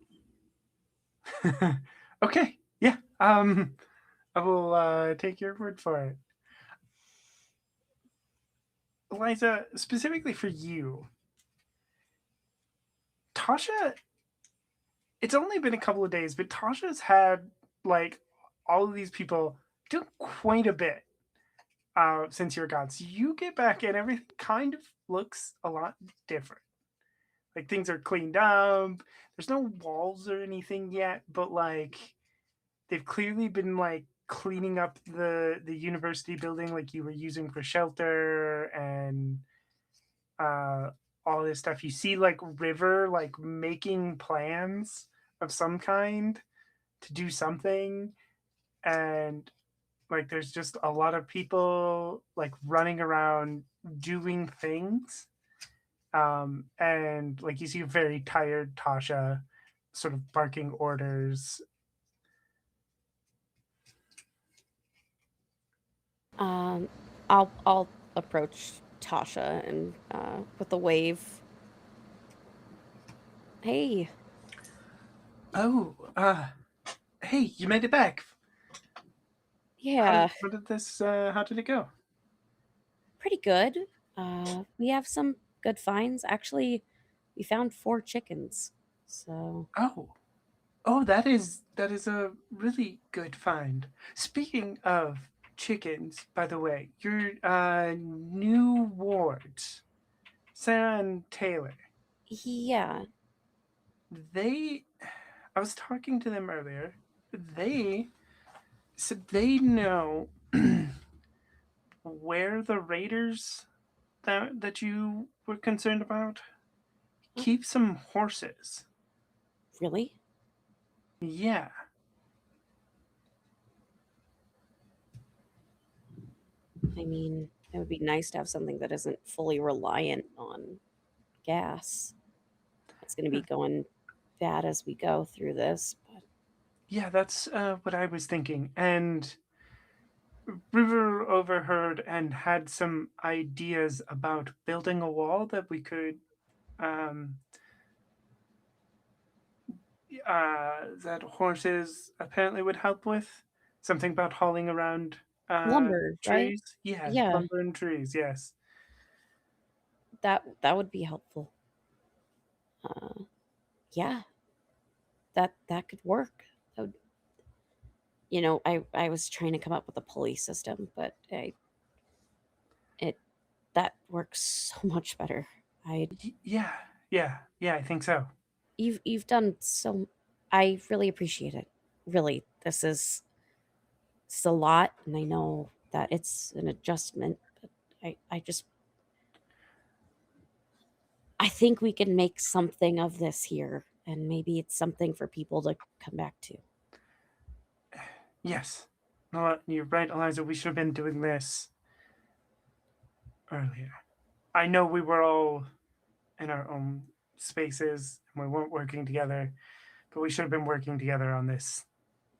Okay. Yeah. I will take your word for it. Eliza, specifically for you, Tasha, it's only been a couple of days, but Tasha's had like all of these people do quite a bit. since you're gone. So you get back and everything kind of looks a lot different. Like things are cleaned up. There's no walls or anything yet, but like they've clearly been like cleaning up the university building like you were using for shelter and uh all this stuff. You see like River like making plans of some kind to do something, and like there's just a lot of people like running around doing things. And like you see a very tired Tasha sort of barking orders. Um, I'll approach Tasha and with a wave. Hey, Oh, hey, you made it back. yeah, How did it go? pretty good. We have some good finds. Actually, we found 4 chickens. So, Oh, that is a really good find. Speaking of chickens, by the way, your new wards, Sarah and Taylor, yeah. they I was talking to them earlier. They said they know where the raiders that you were concerned about Oh, keep some horses. really? Yeah. I mean, it would be nice to have something that isn't fully reliant on gas. It's going to be going bad as we go through this, but Yeah, that's what I was thinking. And River overheard and had some ideas about building a wall that we could um, that horses apparently would help with. Something about hauling around lumber, right? trees. Yeah, Yeah, lumber and trees. Yes. that would be helpful. Yeah, that could work. That would, I was trying to come up with a pulley system, but it that works so much better. I Yeah. Yeah. Yeah. I think so. you've done so. I really appreciate it. Really, this is a lot, and I know that it's an adjustment, but I think we can make something of this here, and maybe it's something for people to come back to. Yes. No, you're right, Eliza. We should have been doing this earlier. I know we were all in our own spaces and we weren't working together, but we should have been working together on this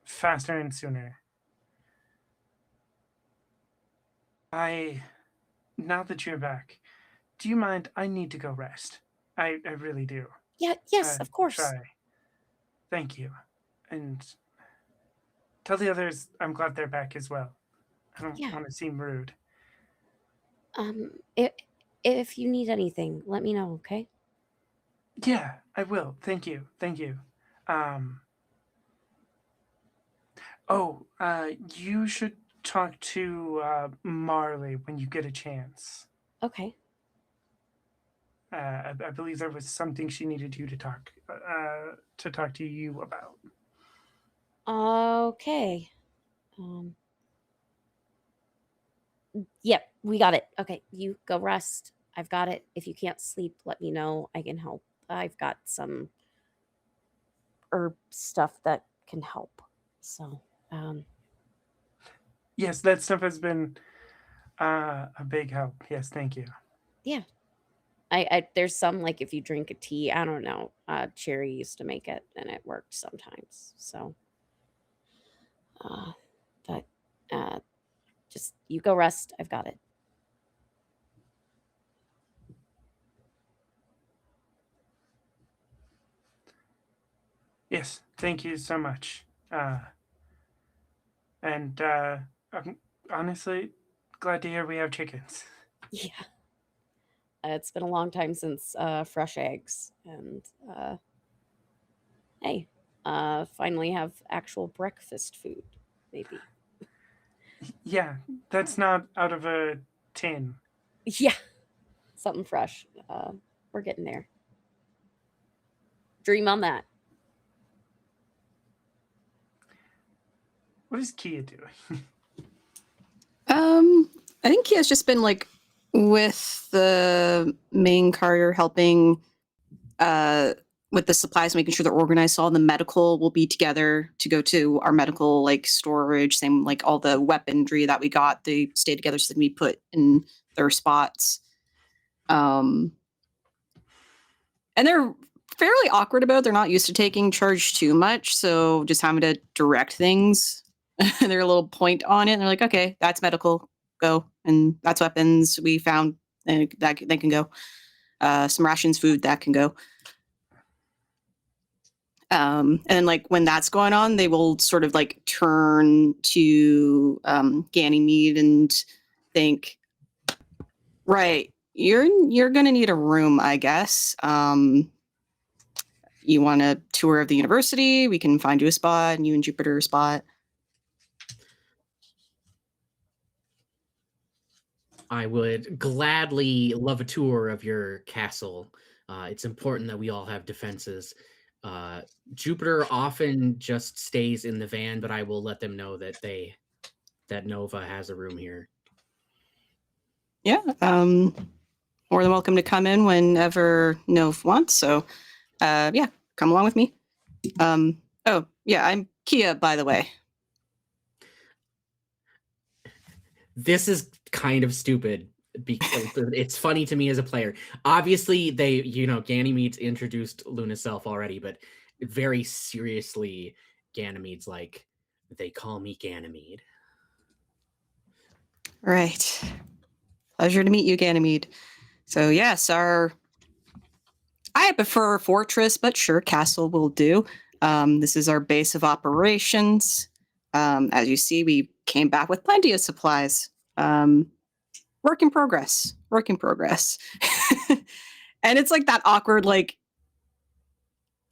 faster and sooner. I, now that you're back, do you mind? I need to go rest. I really do. Yeah, yes, of course. Try. Thank you. And tell the others I'm glad they're back as well. I don't Yeah. want to seem rude. If you need anything, let me know, okay? Yeah, I will. Thank you. Thank you. Um, oh, you should talk to Marley when you get a chance. Okay. I believe there was something she needed you to talk to you about. Okay. Um, yep, we got it. Okay, you go rest. I've got it. If you can't sleep, let me know. I can help. I've got some herb stuff that can help. So, Yes, that stuff has been a big help. Yes, thank you. yeah. I there's some like if you drink a tea, I don't know. Cherry used to make it and it worked sometimes. So, uh, but uh, just you go rest. I've got it. Yes, thank you so much. And I'm honestly glad to hear we have chickens. Yeah. It's been a long time since fresh eggs, and hey, finally have actual breakfast food, maybe. Yeah, that's not out of a tin. Yeah, something fresh. We're getting there. Dream on that. What is Kia doing? I think Kia's just been like with the main carrier helping with the supplies, making sure they're organized. So all the medical will be together to go to our medical like storage. Same like all the weaponry that we got, they stay together so they can be put in their spots. And they're fairly awkward about it. They're not used to taking charge too much, so just having to direct things. They're a little point on it. And they're like, okay, that's medical, go, and that's weapons we found, and that they can go. Some rations, food that can go. And like when that's going on, they will sort of like turn to Ganymede and think, right, you're gonna need a room, I guess. You want a tour of the university? We can find you a spot, and you and Jupiter a spot. I would gladly love a tour of your castle. It's important that we all have defenses. Jupiter often just stays in the van, but I will let them know that that Nova has a room here. Yeah, more than welcome to come in whenever Nov wants. So, yeah, come along with me. Oh, yeah, I'm Kia, by the way. This is kind of stupid because it's funny to me as a player. Obviously, Ganymede's introduced Luna's self already, but very seriously, Ganymede's like, they call me Ganymede. Right. Pleasure to meet you, Ganymede. So, yes, I prefer fortress, but sure, castle will do. This is our base of operations. As you see, we came back with plenty of supplies. Work in progress. Work in progress. And it's like that awkward, like,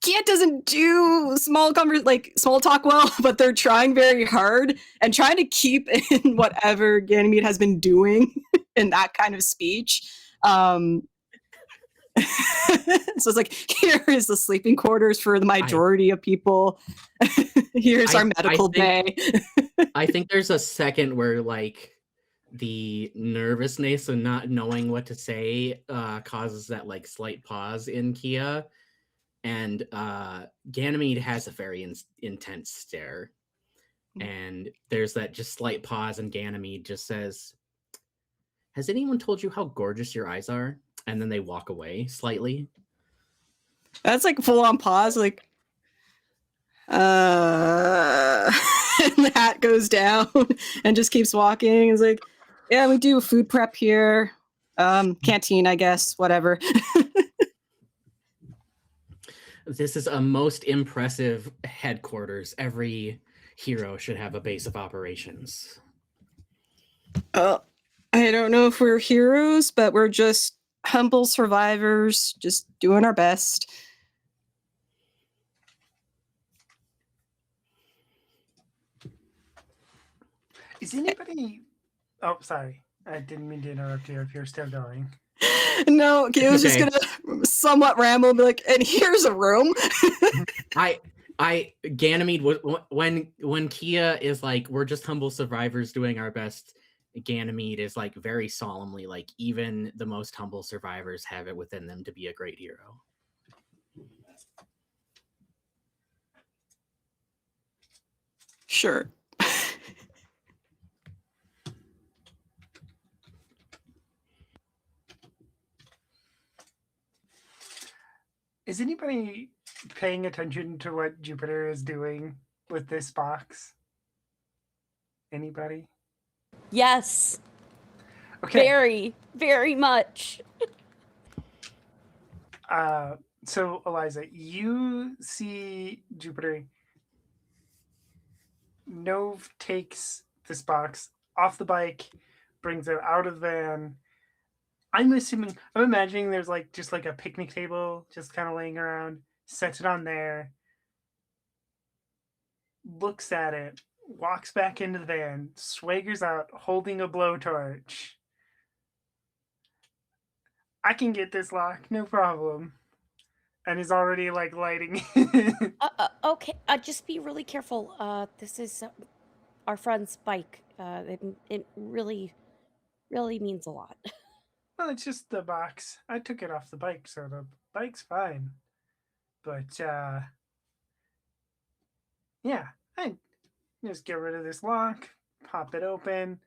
Kia doesn't do small talk well, but they're trying very hard and trying to keep in whatever Ganymede has been doing in that kind of speech. So it's like, here is the sleeping quarters for the majority of people. Here's our medical bay. I think there's a second where like the nervousness and not knowing what to say causes that like slight pause in Kia. And Ganymede has a very intense stare. And there's that just slight pause, and Ganymede just says, has anyone told you how gorgeous your eyes are? And then they walk away slightly. That's like full on pause, like, and the hat goes down and just keeps walking. It's like, yeah, we do food prep here. Canteen, I guess, whatever. This is a most impressive headquarters. Every hero should have a base of operations. I don't know if we're heroes, but we're just humble survivors, just doing our best. Is anybody... Oh, sorry. I didn't mean to interrupt you if you're still going. No, it was just gonna somewhat ramble and be like, and here's a room. Ganymede, when Kia is like, we're just humble survivors doing our best, Ganymede is like very solemnly like, even the most humble survivors have it within them to be a great hero. Sure. Is anybody paying attention to what Jupiter is doing with this box? Anybody? Yes. Okay. Very, very much. So, Eliza, you see Jupiter. Nove takes this box off the bike, brings it out of the van. I'm imagining there's like just like a picnic table just kind of laying around, sets it on there, looks at it, walks back into the van, swaggers out holding a blowtorch. I can get this lock, no problem. And is already like lighting it. Okay. Just be really careful. This is our friend's bike. It really, really means a lot. Well, it's just the box. I took it off the bike, so the bike's fine. But yeah, I just get rid of this lock, pop it open.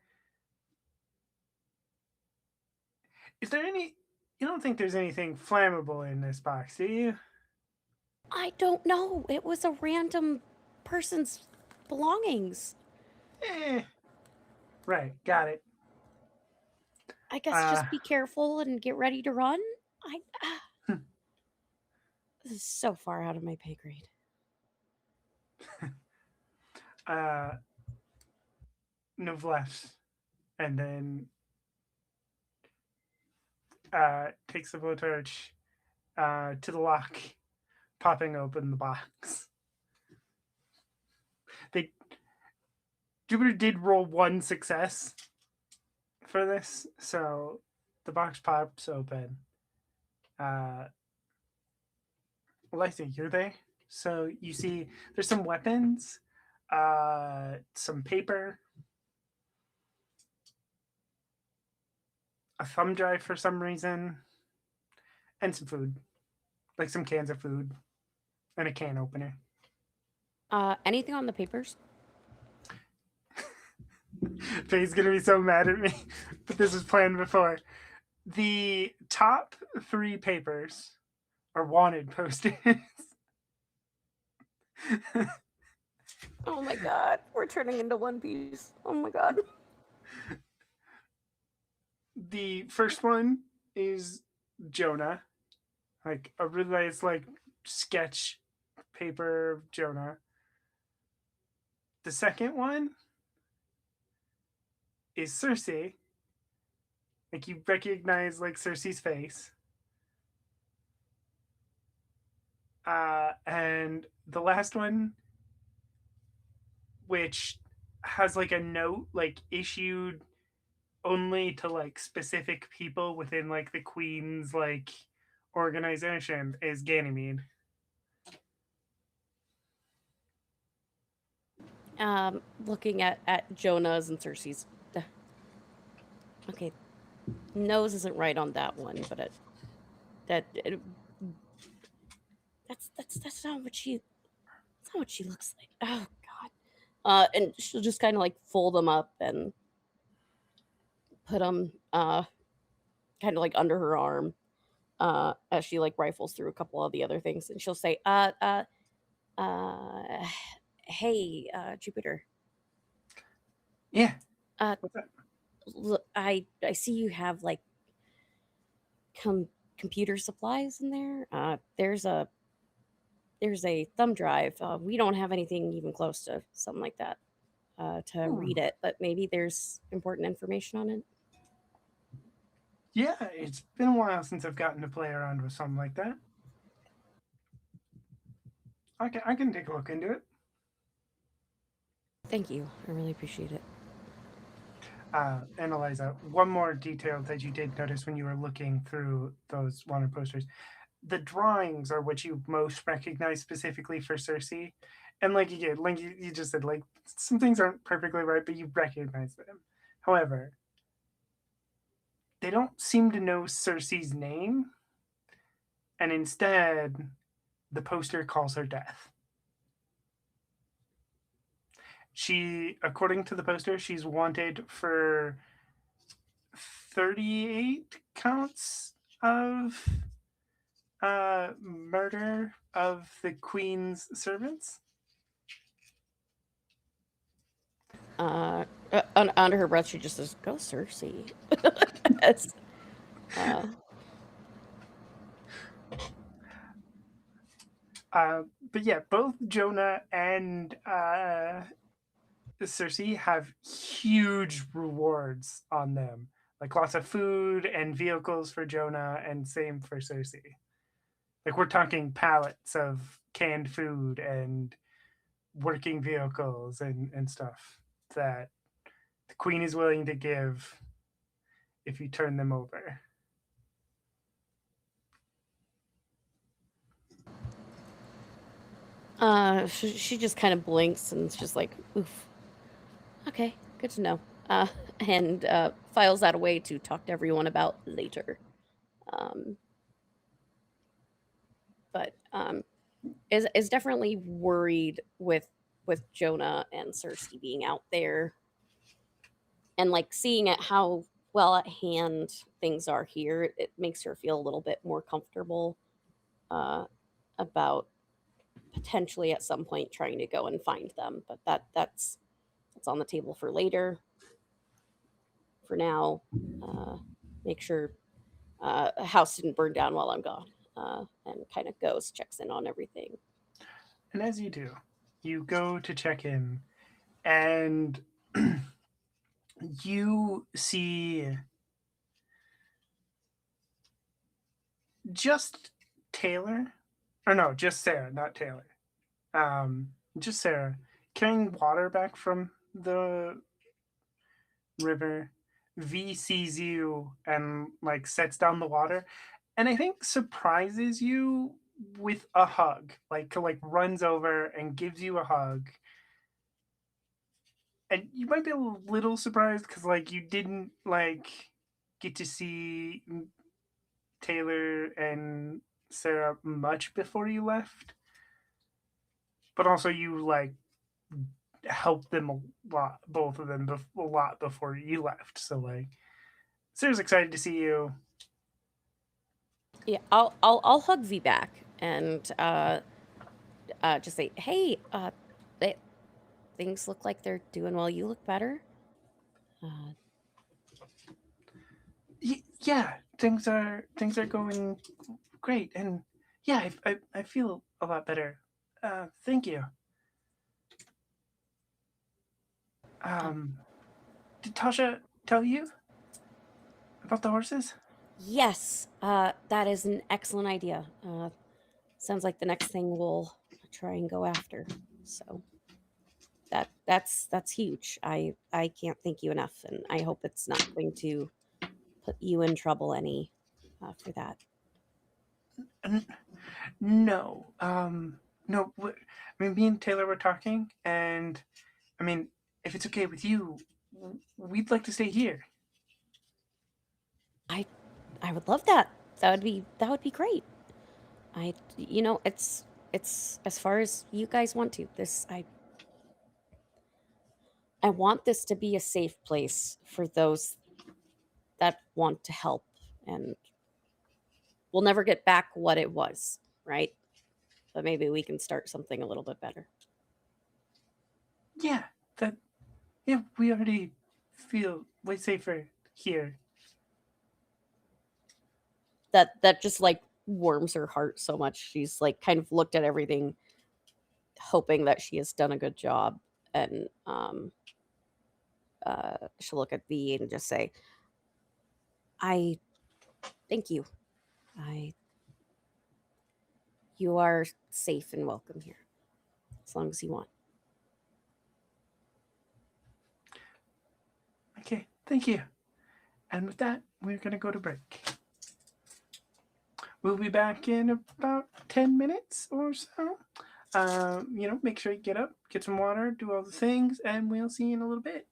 Is there any? You don't think there's anything flammable in this box, do you? I don't know. It was a random person's belongings. Eh. Right, got it. I guess just be careful and get ready to run. This is so far out of my pay grade. Novlesh, and then takes the blowtorch to the lock, popping open the box. Jupiter did roll one success for this, so the box pops open. Lisa, you're there. So you see there's some weapons, some paper, a thumb drive for some reason, and some food, like some cans of food, and a can opener. Anything on the papers? Faye's gonna be so mad at me, but this was planned before. The top three papers are wanted posters. Oh my god, we're turning into One Piece. Oh my god. The first one is Jonah, like a really nice like sketch paper of Jonah. The second one is Cersei. Like you recognize like Cersei's face. And the last one, which has like a note like issued only to like specific people within like the Queen's like organization, is Ganymede. Looking at Jonah's and Cersei's. Okay, nose isn't right on that one, but that's not what she. That's not what she looks like. Oh god. And she'll just kind of like fold them up and put them kind of like under her arm as she like rifles through a couple of the other things, and she'll say hey Jupiter, Yeah. What's that? Look, I see you have like computer supplies in there. There's a thumb drive. We don't have anything even close to something like that to read it, but maybe there's important information on it. Yeah, it's been a while since I've gotten to play around with something like that. I can take a look into it. Thank you. I really appreciate it. And Eliza, one more detail that you did notice when you were looking through those wanted posters. The drawings are what you most recognize specifically for Cersei. And like again, like you just said, like some things aren't perfectly right, but you recognize them. However, they don't seem to know Cersei's name. And instead, the poster calls her Death. She, according to the poster, she's wanted for 38 counts of murder of the Queen's servants. Under her breath, she just says, "Go, Cersei." But yeah, both Jonah and Cersei have huge rewards on them, like lots of food and vehicles for Jonah, and same for Cersei. Like we're talking pallets of canned food and working vehicles and stuff that the queen is willing to give if you turn them over. She just kind of blinks and it's just like, oof. Okay, good to know. And files that away to talk to everyone about later. But is definitely worried with Jonah and Cersei being out there, and like seeing at how well at hand things are here. It makes her feel a little bit more comfortable about potentially at some point trying to go and find them. But that's on the table for later. For now, make sure a house didn't burn down while I'm gone, and kind of goes, checks in on everything. And as you do, you go to check in, and you see just Taylor, or no, just Sarah, not Taylor. Just Sarah carrying water back from the river. V sees you and like sets down the water, and I think surprises you with a hug. Like runs over and gives you a hug, and you might be a little surprised because like you didn't like get to see Taylor and Sarah much before you left, but also you like helped them a lot, both of them a lot before you left. So like, Sarah's excited to see you. Yeah, I'll hug V back and just say, hey, things look like they're doing well. You look better. Yeah, things are going great, and yeah, I feel a lot better. Thank you. Did Tasha tell you about the horses? Yes, that is an excellent idea. Sounds like the next thing we'll try and go after. So that's huge. I can't thank you enough, and I hope it's not going to put you in trouble any for that. No, no. I mean, me and Taylor were talking, and I mean, if it's okay with you, we'd like to stay here. I would love that. That would be great. It's as far as you guys want to. I want this to be a safe place for those that want to help, and we'll never get back what it was, right? But maybe we can start something a little bit better. Yeah, that. Yeah, we already feel way safer here. That just like warms her heart so much. She's like kind of looked at everything, hoping that she has done a good job, and she'll look at V and just say, I thank you. You are safe and welcome here as long as you want. Okay, thank you. And with that, we're gonna go to break. We'll be back in about 10 minutes or so. Make sure you get up, get some water, do all the things, and we'll see you in a little bit.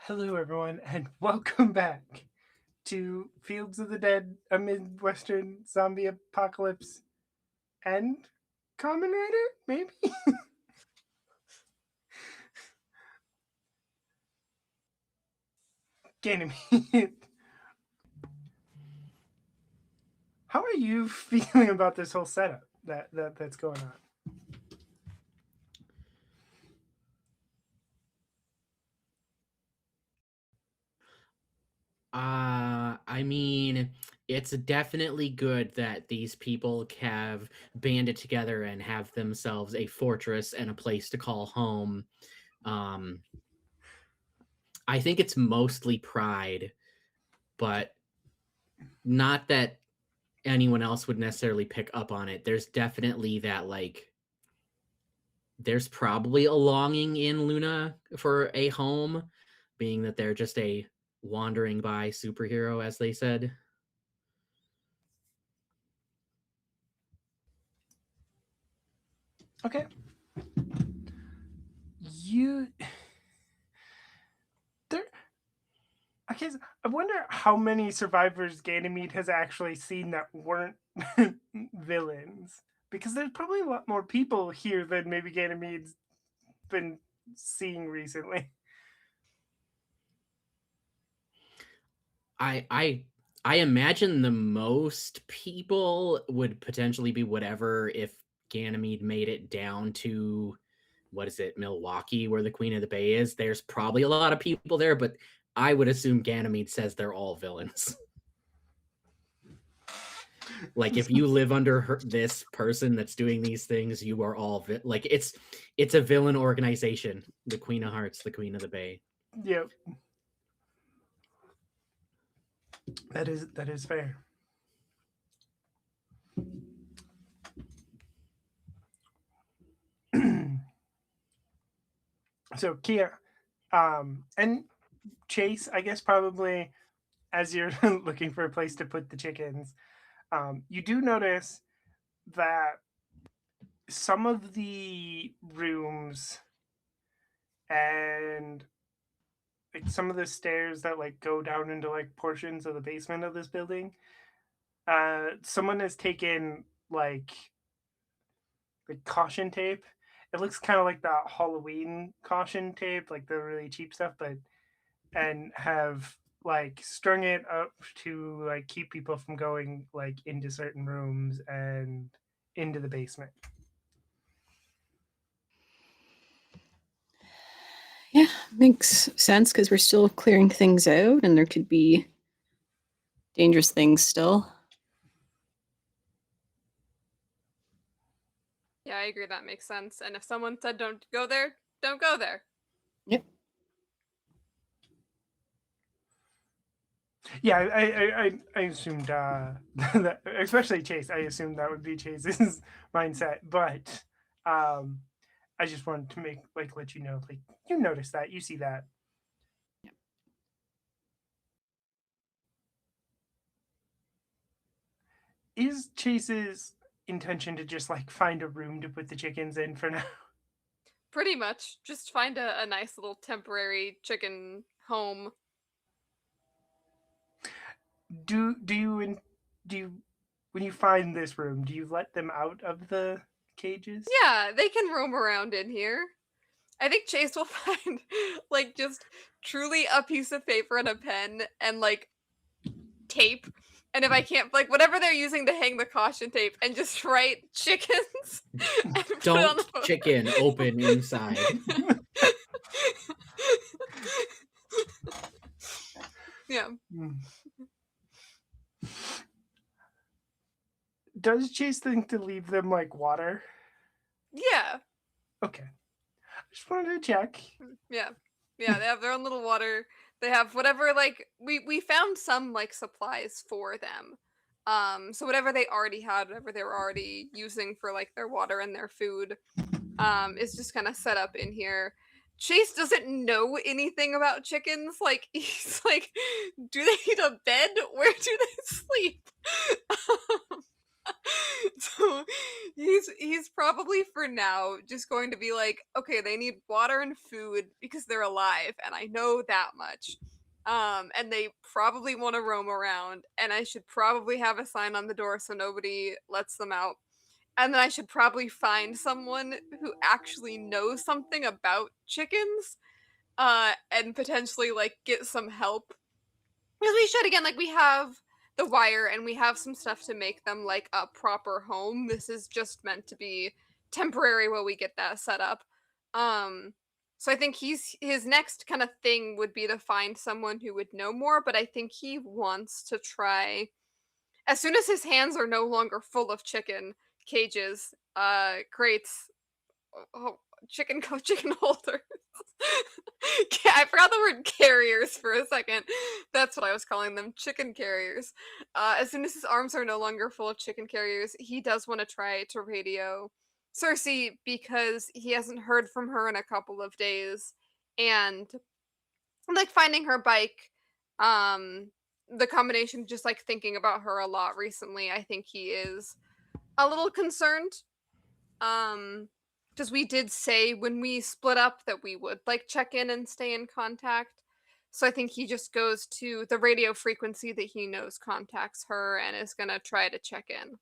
Hello, everyone, and welcome back to Fields of the Dead, a Midwestern zombie apocalypse and Common Rider, maybe? Ganymede. How are you feeling about this whole setup that's going on? I mean, it's definitely good that these people have banded together and have themselves a fortress and a place to call home. I think it's mostly pride, but not that anyone else would necessarily pick up on it. There's definitely that, like, there's probably a longing in Luna for a home, being that they're just a wandering by superhero, as they said. Okay. You. There. I guess I wonder how many survivors Ganymede has actually seen that weren't villains. Because there's probably a lot more people here than maybe Ganymede's been seeing recently. I imagine the most people would potentially be whatever if Ganymede made it down to, what is it, Milwaukee, where the Queen of the Bay is. There's probably a lot of people there, but I would assume Ganymede says they're all villains. Like, if you live under this person that's doing these things, you are all like, it's a villain organization. The Queen of Hearts, the Queen of the Bay. Yep. That is fair. So Kia, and Chase, I guess probably as you're looking for a place to put the chickens, you do notice that some of the rooms and like some of the stairs that like go down into like portions of the basement of this building, someone has taken like caution tape. It looks kind of like the Halloween caution tape, like the really cheap stuff, but and have like strung it up to like keep people from going like into certain rooms and into the basement. Yeah, makes sense because we're still clearing things out and there could be dangerous things still. Yeah, I agree. That makes sense. And if someone said don't go there, don't go there. Yep. Yeah, I assumed that, especially Chase. I assumed that would be Chase's mindset, but I just wanted to make like let you know, like you notice that, you see that. Yep. Is Chase's intention to just like find a room to put the chickens in for now? Pretty much. Just find a nice little temporary chicken home. Do you when you find this room, do you let them out of the cages? Yeah, they can roam around in here. I think Chase will find like just truly a piece of paper and a pen and like tape. And if I can't, like whatever they're using to hang the caution tape, and just write chickens and put it on the Don't chicken open inside. Yeah. Does Chase think to leave them like water? Yeah. Okay. I just wanted to check. Yeah. Yeah, they have their own little water. They have whatever like we found some like supplies for them. So whatever they already had, whatever they were already using for like their water and their food, is just kind of set up in here. Chase doesn't know anything about chickens. Like he's like, do they need a bed? Where do they sleep? So he's probably for now just going to be like, okay, they need water and food because they're alive, and I know that much. And they probably want to roam around, and I should probably have a sign on the door so nobody lets them out. And then I should probably find someone who actually knows something about chickens, and potentially like get some help. Because we should again, like we have the wire and we have some stuff to make them like a proper home. This is just meant to be temporary while we get that set up. Um, so I think his next kind of thing would be to find someone who would know more, but I think he wants to try as soon as his hands are no longer full of chicken cages, crates, oh, chicken holders. I forgot the word carriers for a second. That's what I was calling them, chicken carriers. As soon as his arms are no longer full of chicken carriers, he does want to try to radio Cersei because he hasn't heard from her in a couple of days, and like finding her bike, um, the combination just like thinking about her a lot recently. I think he is a little concerned. Um, because we did say when we split up that we would like check in and stay in contact. So I think he just goes to the radio frequency that he knows contacts her and is gonna try to check in.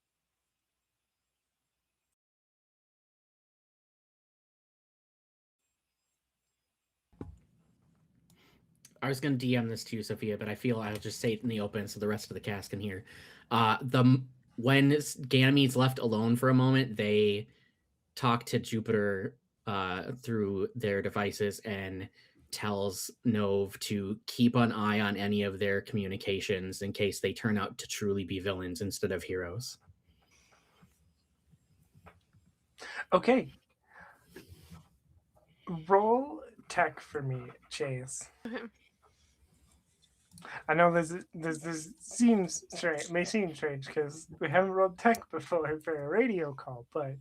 I was going to DM this to you, Sophia, but I feel I'll just say it in the open so the rest of the cast can hear. When Ganymede's left alone for a moment, they talk to Jupiter through their devices and tells Nove to keep an eye on any of their communications in case they turn out to truly be villains instead of heroes. Okay. Roll tech for me, Chase. I know this seems strange. May seem strange because we haven't rolled tech before for a radio call, but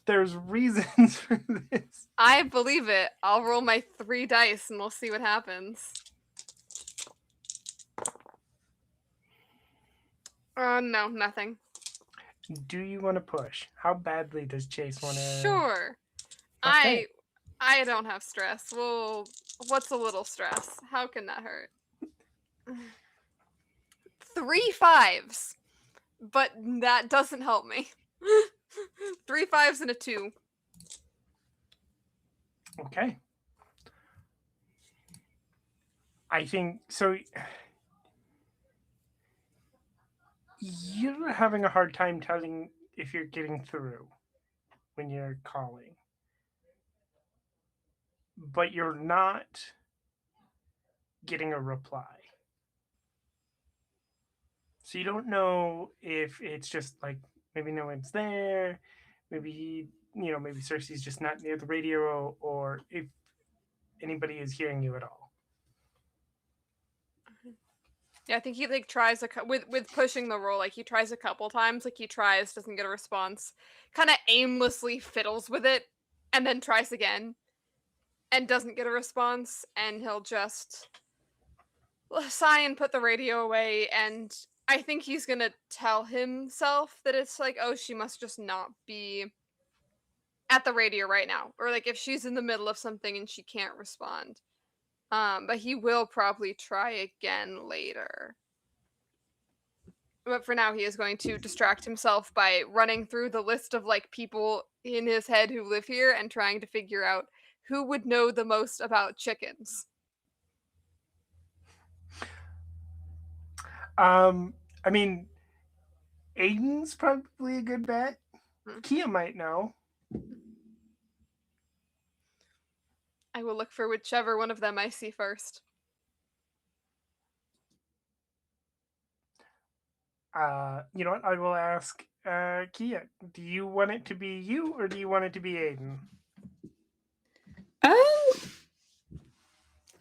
there's reasons for this. I believe it. I'll roll my 3 dice and we'll see what happens. No, nothing. Do you want to push? How badly does Chase want to? Sure. Okay. I don't have stress. Well, what's a little stress? How can that hurt? 3 5s, but that doesn't help me. 3 5s and a 2. Okay. I think so. You're having a hard time telling if you're getting through when you're calling, but you're not getting a reply. So you don't know if it's just like maybe no one's there, maybe maybe Cersei's just not near the radio, or if anybody is hearing you at all. Yeah, I think he like tries with pushing the roll. Like he tries a couple times. Like he tries, doesn't get a response. Kind of aimlessly fiddles with it, and then tries again, and doesn't get a response. And he'll just sigh and put the radio away. And I think he's gonna tell himself that it's like, oh, she must just not be at the radio right now, or like if she's in the middle of something and she can't respond. But he will probably try again later. But for now, he is going to distract himself by running through the list of like people in his head who live here and trying to figure out who would know the most about chickens. I mean, Aiden's probably a good bet. Hmm. Kia might know. I will look for whichever one of them I see first. You know what? I will ask Kia. Do you want it to be you, or do you want it to be Aiden? Um,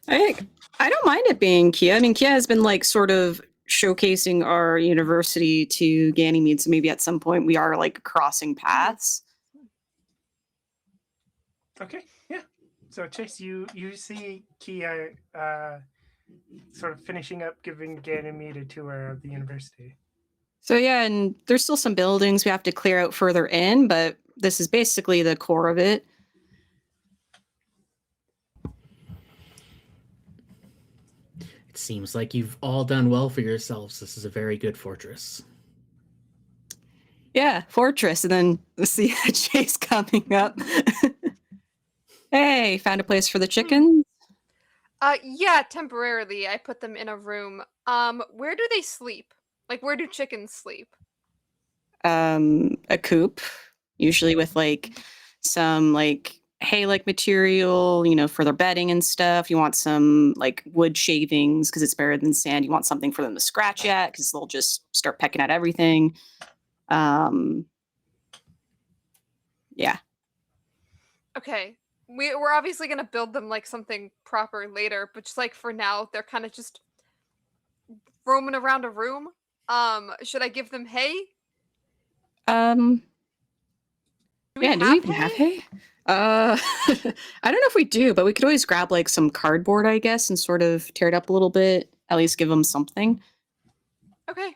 I don't mind it being Kia. I mean, Kia has been like sort of showcasing our university to Ganymede, so maybe at some point we are like crossing paths. Okay, yeah. So Chase, you see Kia sort of finishing up giving Ganymede a tour of the university. So yeah, and there's still some buildings we have to clear out further in, but this is basically the core of it. It seems like you've all done well for yourselves. This is a very good fortress. Yeah, fortress, and then see Chase coming up. Hey, found a place for the chickens? Yeah, temporarily. I put them in a room. Where do they sleep? Like, where do chickens sleep? A coop, usually with like some like hay-like material, for their bedding and stuff. You want some like wood shavings because it's better than sand. You want something for them to scratch at because they'll just start pecking at everything. Yeah. Okay. We're obviously gonna build them like something proper later, but just like for now, they're kind of just roaming around a room. Should I give them hay? Um, Do we yeah, do we have even have hay? hay? I don't know if we do, but we could always grab like some cardboard, I guess, and sort of tear it up a little bit. At least give them something. Okay.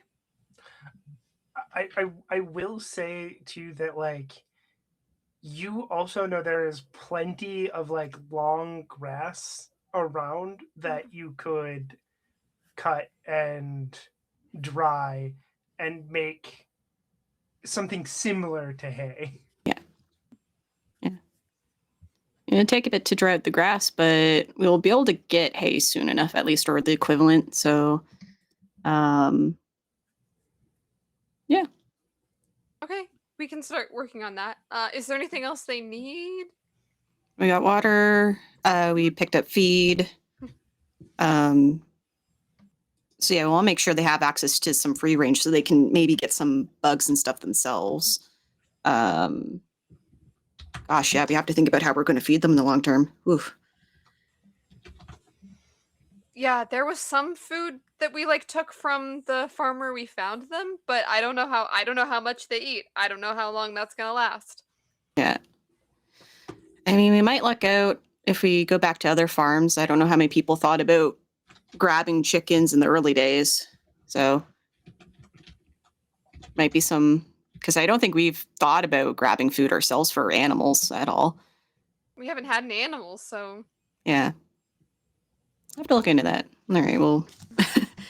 I will say too that like you also know there is plenty of like long grass around that you could cut and dry and make something similar to hay. It'll take a bit to dry out the grass, but we'll be able to get hay soon enough, at least, or the equivalent. So, yeah. Okay. We can start working on that. Is there anything else they need? We got water. We picked up feed. So yeah, we'll make sure they have access to some free range so they can maybe get some bugs and stuff themselves. Gosh, yeah, we have to think about how we're going to feed them in the long term. Oof. Yeah, there was some food that we like took from the farmer we found them, but I don't know how much they eat. I don't know how long that's gonna last. Yeah. I mean, we might luck out if we go back to other farms. I don't know how many people thought about grabbing chickens in the early days. So might be some, because I don't think we've thought about grabbing food ourselves for animals at all. We haven't had any animals, so Yeah. I have to look into that. All right, well,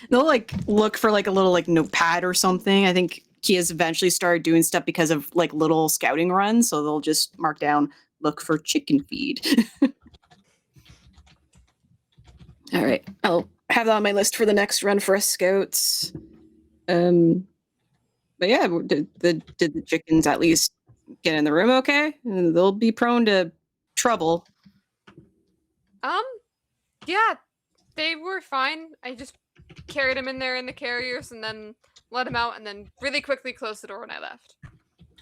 they'll like look for like a little like notepad or something. I think Kia's eventually started doing stuff because of like little scouting runs. So they'll just mark down, look for chicken feed. All right, I'll have that on my list for the next run for us scouts. But yeah, did the chickens at least get in the room okay? They'll be prone to trouble. yeah, they were fine. I just carried them in there in the carriers and then let them out and then really quickly closed the door when I left.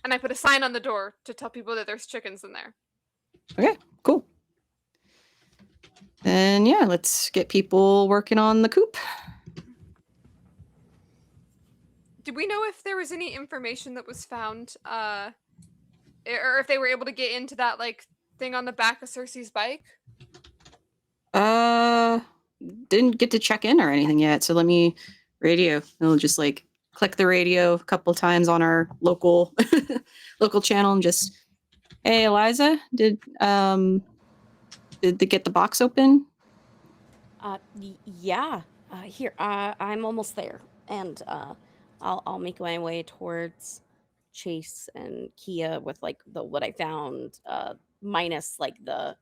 And I put a sign on the door to tell people that there's chickens in there. Okay, cool. Then yeah, let's get people working on the coop. Did we know if there was any information that was found, or if they were able to get into that like thing on the back of Cersei's bike? Didn't get to check in or anything yet, so let me radio. I'll just like click the radio a couple times on our local local channel and just, hey Eliza, did they get the box open? Yeah. Here, I'm almost there, and I'll make my way towards Chase and Kia with like the what I found, minus like the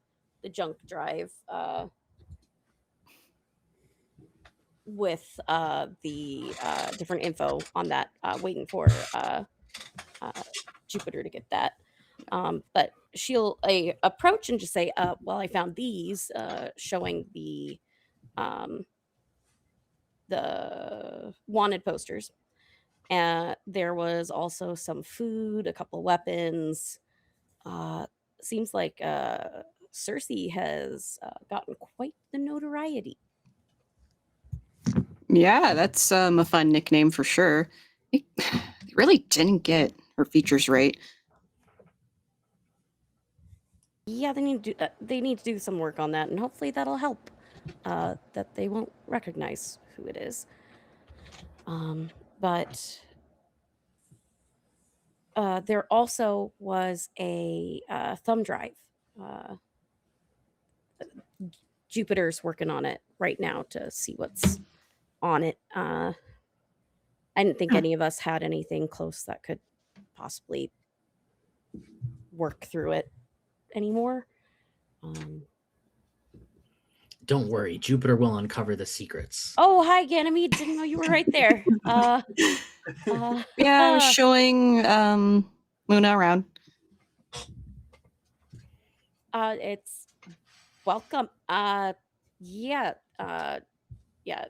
junk drive, with the different info on that, waiting for Jupiter to get that. But she'll approach and just say, well, I found these, showing um, the wanted posters. There was also some food, a couple weapons. Seems like Cersei has gotten quite the notoriety. Yeah, that's a fun nickname for sure. They really didn't get her features right. Yeah, they need to do some work on that, and hopefully that'll help. That they won't recognize who it is. But there also was a thumb drive. Jupiter's working on it right now to see what's on it. I didn't think Huh. any of us had anything close that could possibly work through it anymore. Don't worry, Jupiter will uncover the secrets. Oh, hi, Ganymede. Didn't know you were right there. Yeah, I was showing Luna around. It's welcome. Yeah. Yeah.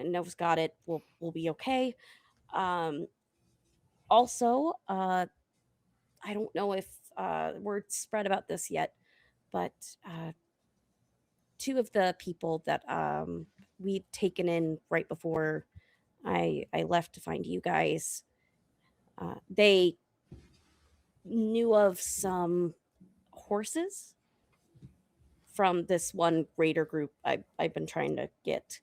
Nova's got it. We'll be okay. Also, I don't know if word spread about this yet, but two of the people that we'd taken in right before I left to find you guys, they knew of some horses from this one raider group I've been trying to get.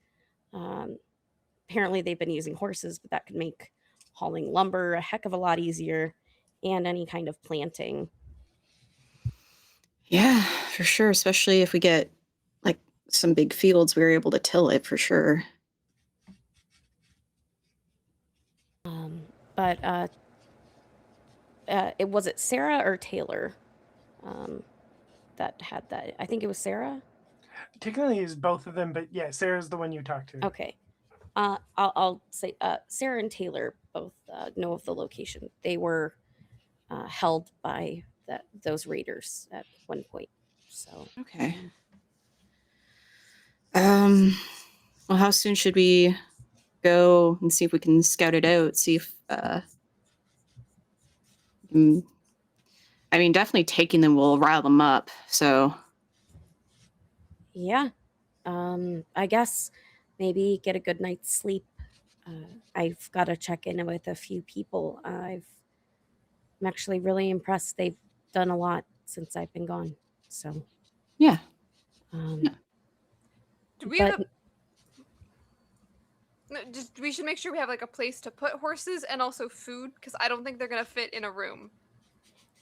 Apparently, they've been using horses, but that could make hauling lumber a heck of a lot easier and any kind of planting. Yeah, for sure. Especially if we get like some big fields, we were able to till it for sure. But it was it Sarah or Taylor that had that? I think it was Sarah. Technically, it's both of them, but yeah, Sarah's the one you talked to. Okay. I'll say Sarah and Taylor both know of the location. They were held by those raiders at one point. So Okay. Well, how soon should we go and see if we can scout it out? See if I mean, definitely taking them will rile them up. So yeah, I guess maybe get a good night's sleep. I've got to check in with a few people. I'm actually really impressed. They've done a lot since I've been gone. So yeah. Do we but have we should make sure we have like a place to put horses and also food because I don't think they're gonna fit in a room.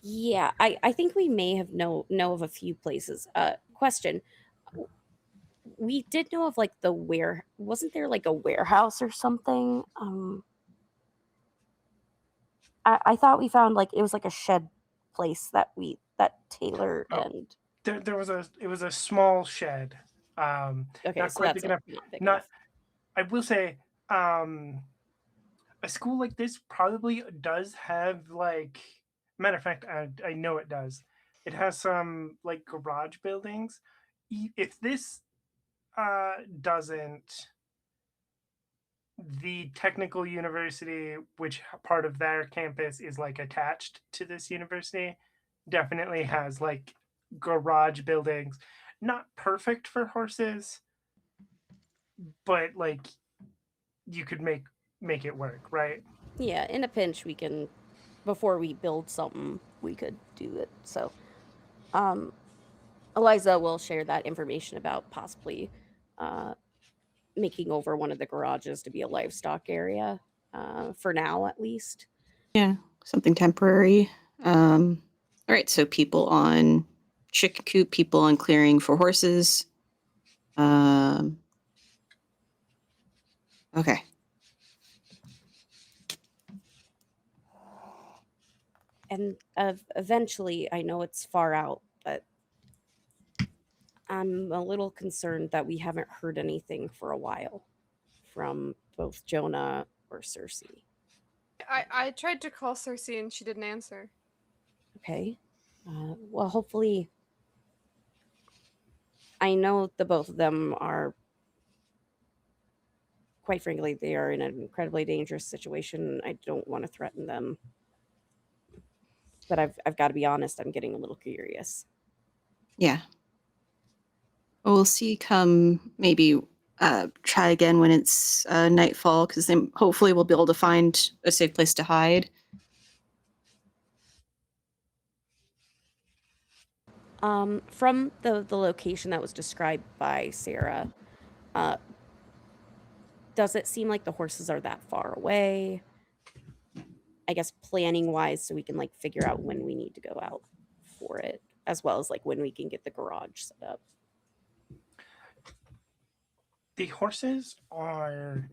yeah, I think we may have know of a few places. Question. We did know of like wasn't there like a warehouse or something? I thought we found like it was like a shed place that Taylor Oh. and There was it was a small shed. okay, Not so quite that's big enough. not big Not enough. I will say, a school like this probably does have like. Matter of fact, I know it does. It has some like garage buildings. If this doesn't, the technical university, which part of their campus is like attached to this university, definitely has like garage buildings. Not perfect for horses, but like you could make it work, right? Yeah, in a pinch we can before we build something we could do it. So Eliza will share that information about possibly making over one of the garages to be a livestock area for now at least. Yeah, something temporary. All right, so people on chicken coop, people on clearing for horses. Okay. And eventually, I know it's far out, but I'm a little concerned that we haven't heard anything for a while from both Jonah or Cersei. I tried to call Cersei and she didn't answer. Okay. Well, hopefully, I know the both of them are quite frankly, they are in an incredibly dangerous situation. I don't want to threaten them. But I've got to be honest, I'm getting a little curious. Yeah. We'll see come maybe try again when it's nightfall, because then hopefully we'll be able to find a safe place to hide. From the location that was described by Sarah, does it seem like the horses are that far away? I guess planning wise, so we can like figure out when we need to go out for it, as well as like when we can get the garage set up. The horses are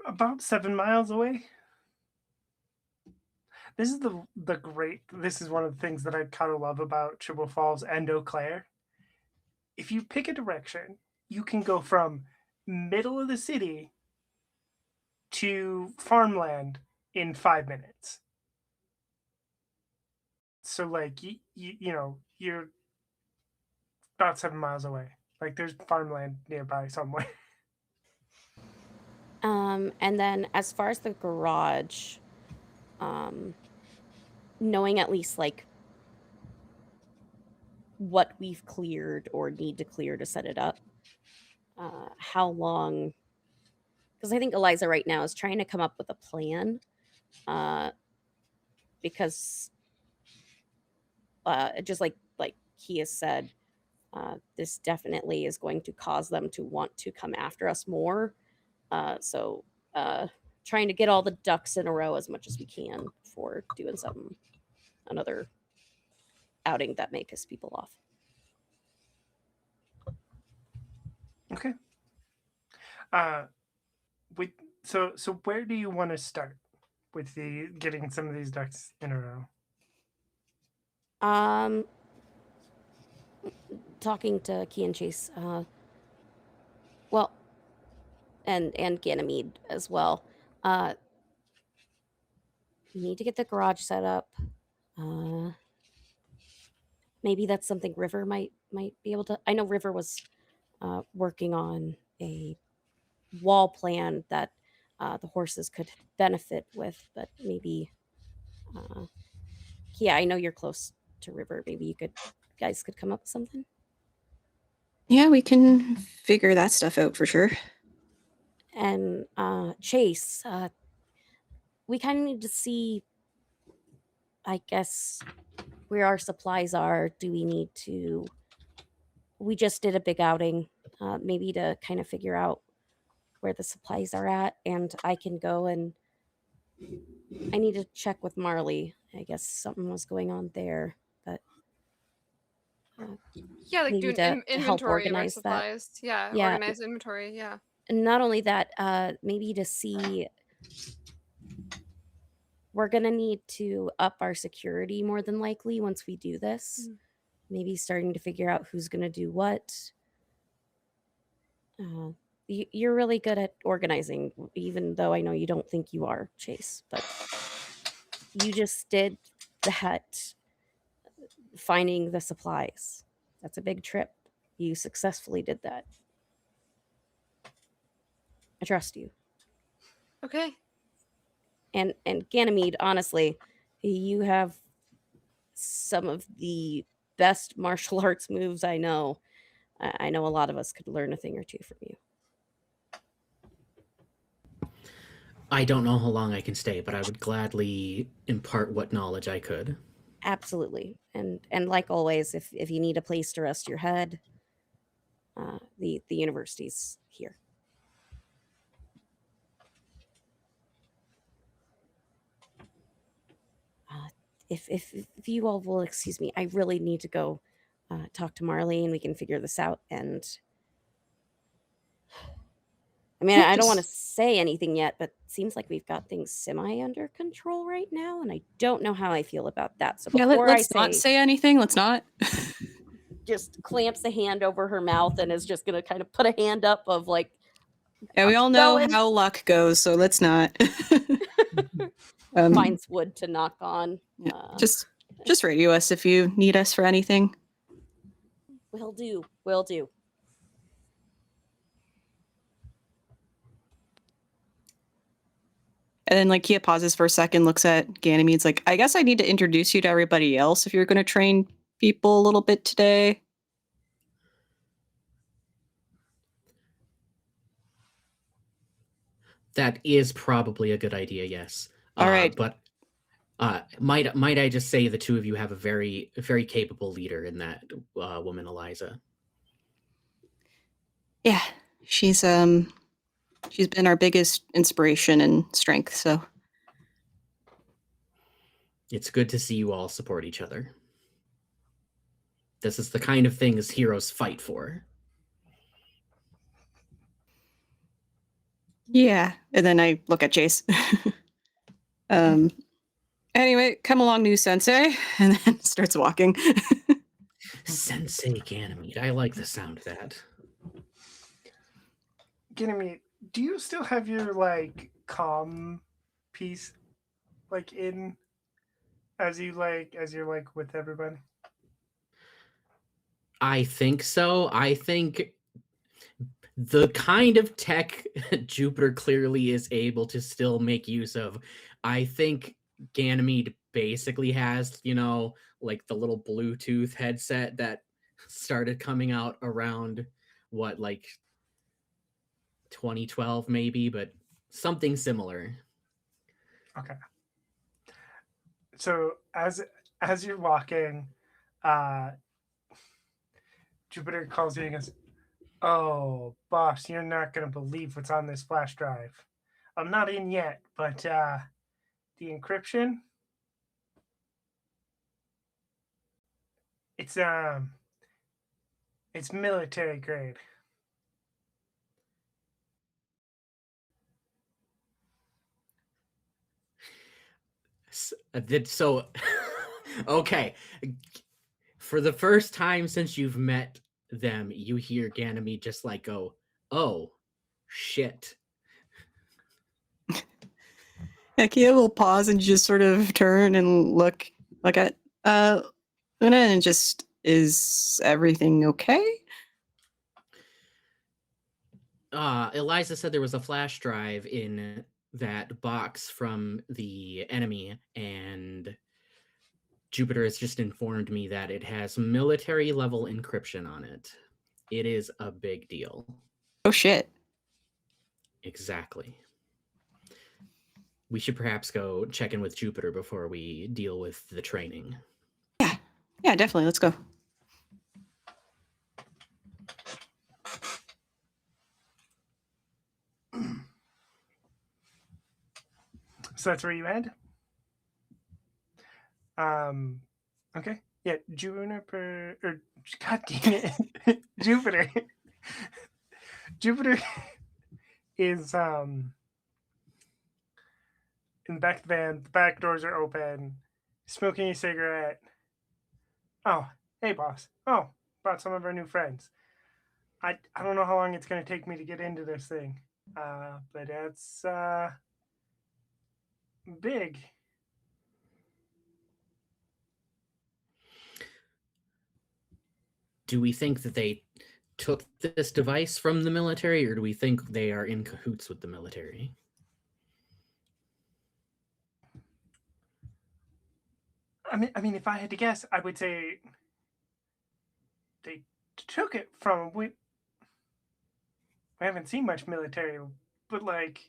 about 7 miles away. This is this is one of the things that I kind of love about Chippewa Falls and Eau Claire. If you pick a direction, you can go from middle of the city to farmland in 5 minutes. So like you're about 7 miles away. Like there's farmland nearby somewhere. And then as far as the garage, knowing at least like what we've cleared or need to clear to set it up, how long? Because I think Eliza right now is trying to come up with a plan, because just like Kia said, this definitely is going to cause them to want to come after us more. So trying to get all the ducks in a row as much as we can for doing another outing that may piss people off. Okay. So where do you want to start with the getting some of these ducks in a row? Talking to Key and Chase, well, and Ganymede as well. We need to get the garage set up. Maybe that's something River might be able to. I know River was working on a wall plan that the horses could benefit with, but maybe, yeah, I know you're close to River. Maybe you guys could come up with something. Yeah, we can figure that stuff out for sure. And Chase, we kind of need to see, I guess, where our supplies are. Do we need to? We just did a big outing, maybe to kind of figure out where the supplies are at, and I can go and I need to check with Marley. I guess something was going on there, but Yeah, like maybe do an to help inventory of our organize that. supplies. Yeah, Yeah, organize inventory. Yeah. and not only that, maybe to see. We're gonna need to up our security more than likely once we do this. Maybe starting to figure out who's gonna do what. You're really good at organizing, even though I know you don't think you are, Chase. But you just did that, finding the supplies. That's a big trip. You successfully did that. I trust you. Okay. And Ganymede, honestly, you have some of the best martial arts moves I know. I know a lot of us could learn a thing or two from you. I don't know how long I can stay, but I would gladly impart what knowledge I could. Absolutely. And like always, if you need a place to rest your head, the university's here. If you all will excuse me, I really need to go talk to Marley, and we can figure this out. And I mean, I don't want to say anything yet, but it seems like we've got things semi under control right now, and I don't know how I feel about that. So Yeah, before let's not say anything. Let's not. Just clamps a hand over her mouth and is just gonna kind of put a hand up of like. Yeah, we all know how luck goes, so let's not. Finds wood to knock on. Yeah, just radio us if you need us for anything. Will do. And then like Kia pauses for a second, looks at Ganymede's like, I guess I need to introduce you to everybody else if you're going to train people a little bit today. That is probably a good idea, yes. All right. But might I just say the two of you have a very capable leader in that woman, Eliza. Yeah, she's been our biggest inspiration and strength. So It's good to see you all support each other. This is the kind of things heroes fight for. yeah. And then I look at Jace. Anyway, come along, new sensei, and then starts walking. Sensei Ganymede. I like the sound of that. Ganymede, do you still have your like calm piece like in as you're like with everybody? I think so. I think the kind of tech Jupiter clearly is able to still make use of. I think Ganymede basically has, like the little Bluetooth headset that started coming out around like 2012 maybe, but something similar. Okay. So as you're walking, Jupiter calls you and goes, "Oh, boss, you're not gonna believe what's on this flash drive. I'm not in yet, but the encryption, it's military grade." So okay, for the first time since you've met them, you hear Ganymede just like go, "Oh, shit." Kia will pause and just sort of turn and look at Luna and just, is everything okay? Eliza said there was a flash drive in that box from the enemy, and Jupiter has just informed me that it has military level encryption on it. It is a big deal. Oh shit. Exactly. We should perhaps go check in with Jupiter before we deal with the training. Yeah, definitely. Let's go. So that's where you head. Okay. Yeah, Juniper or God dang it, Jupiter. Jupiter is in the back of the van. The back doors are open. Smoking a cigarette. Oh, hey, boss. Oh, brought some of our new friends. I don't know how long it's going to take me to get into this thing, but it's big. Do we think that they took this device from the military, or do we think they are in cahoots with the military? I mean, if I had to guess, I would say they took it from. We haven't seen much military, but like,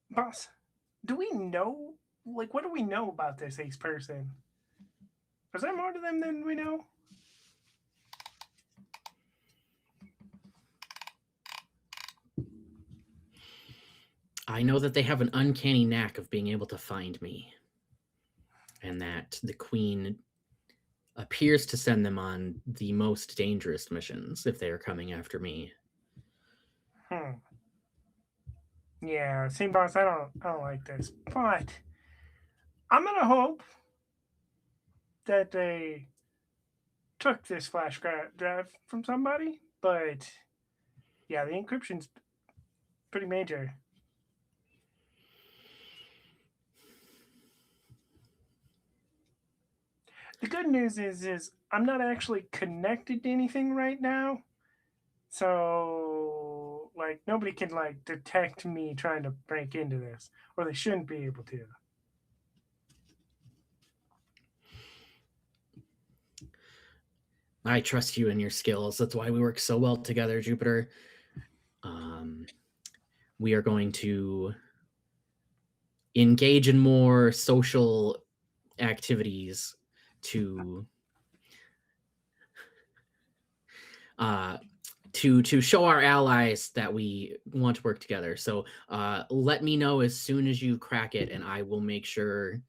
boss, do we know? Like, what do we know about this ace person? Is there more to them than we know? I know that they have an uncanny knack of being able to find me, and that the Queen appears to send them on the most dangerous missions if they are coming after me. Yeah, see, boss, I don't like this, but I'm gonna hope that they took this flash drive from somebody. But yeah, the encryption's pretty major. The good news is I'm not actually connected to anything right now, so Like nobody can like detect me trying to break into this, or they shouldn't be able to. I trust you and your skills. That's why we work so well together, Jupiter. We are going to engage in more social activities to show our allies that we want to work together. So let me know as soon as you crack it, and I will make sure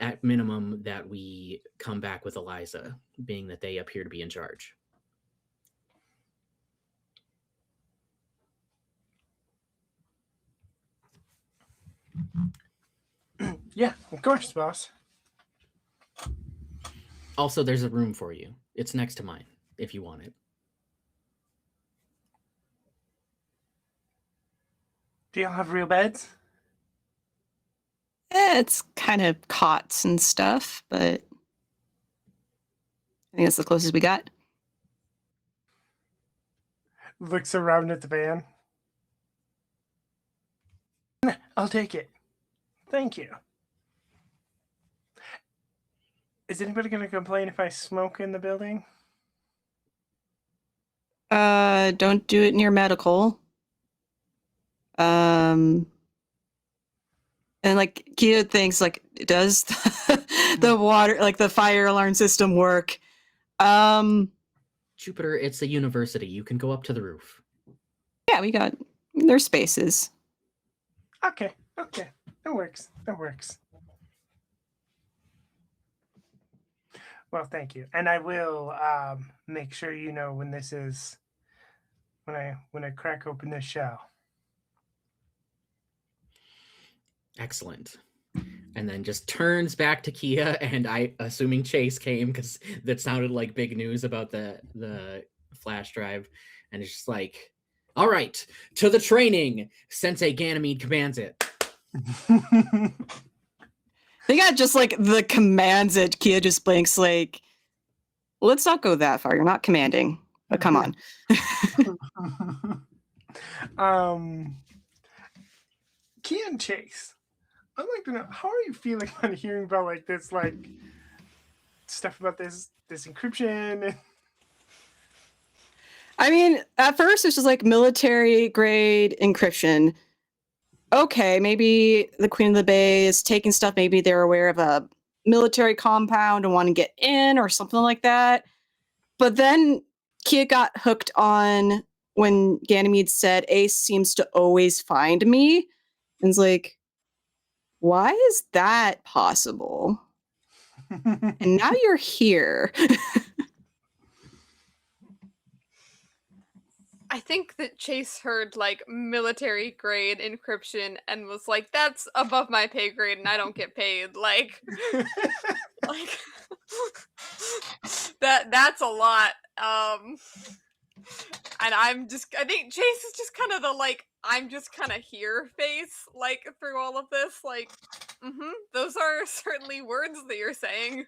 at minimum that we come back with Eliza, being that they appear to be in charge. Yeah, of course, boss. Also, there's a room for you. It's next to mine, if you want it. Do y'all have real beds? It's kind of cots and stuff, but I think that's the closest we got. Looks around at the van. I'll take it. Thank you. Is anybody going to complain if I smoke in the building? Don't do it near medical. And like Kia thinks like, does the water, like the fire alarm system work? Jupiter, it's a university. You can go up to the roof. Yeah, there's spaces. Okay. That works. Well, thank you. And I will make sure you know when this is when I crack open this shell. Excellent. And then just turns back to Kia, and assuming Chase came, because that sounded like big news about the flash drive, and it's just like, all right, to the training. Sensei Ganymede commands it. They got just like the commands it. Kia just blinks like, let's not go that far. You're not commanding, but come on. Kia and Chase, I'd like to know, how are you feeling on hearing about like this like stuff about this encryption? I mean, at first it's just like military grade encryption. Okay, maybe the Queen of the Bay is taking stuff. Maybe they're aware of a military compound and want to get in or something like that. But then Kia got hooked on when Ganymede said Ace seems to always find me. And it's like, why is that possible? And now you're here. I think that Chase heard like military grade encryption and was like, "That's above my pay grade, and I don't get paid." Like that's a lot. And I think Chase is just kind of the like, I'm just kind of here face like through all of this. Like, those are certainly words that you're saying.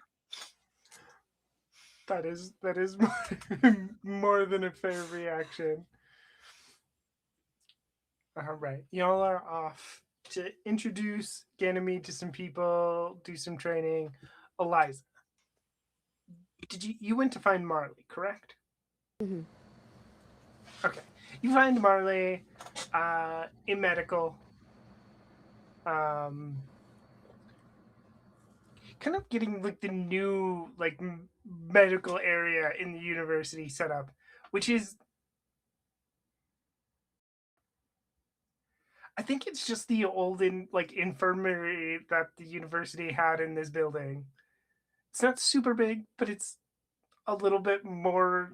That is more than a fair reaction. All right, y'all are off to introduce Ganymede to some people, do some training. Eliza, you went to find Marley, correct? Mm-hmm. Okay, you find Marley in medical. Kind of getting like the new like medical area in the university set up, which is, I think it's just the old infirmary that the university had in this building. It's not super big, but it's a little bit more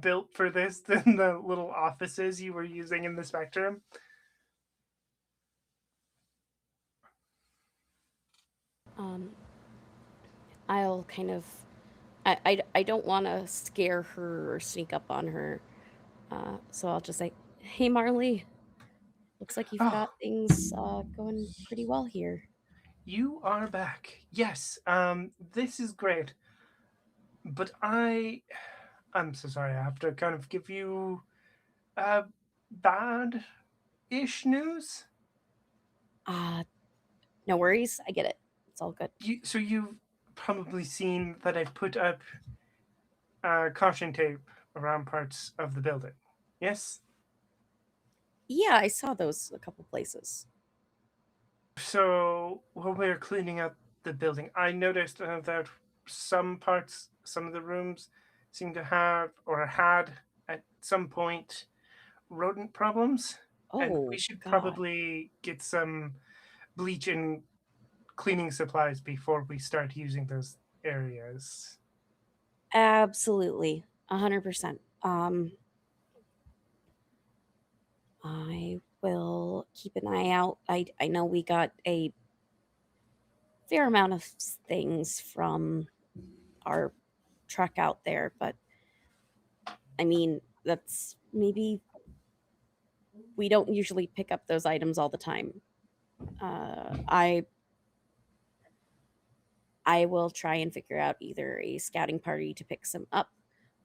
built for this than the little offices you were using in the Spectrum. I'll kind of, I don't want to scare her or sneak up on her, so I'll just say, "Hey, Marley, looks like you've got things going pretty well here." You are back. Yes, this is great. But I'm so sorry. I have to kind of give you bad-ish news. No worries. I get it. It's all good. So you've probably seen that I've put up caution tape around parts of the building. Yes. Yeah, I saw those a couple places. So while we were cleaning up the building, I noticed that some of the rooms seem to have or had at some point rodent problems, and we Oh should God. probably get some bleach and cleaning supplies before we start using those areas. Absolutely. 100%. I will keep an eye out. I know we got a fair amount of things from our truck out there, but I mean, that's maybe we don't usually pick up those items all the time. I will try and figure out either a scouting party to pick some up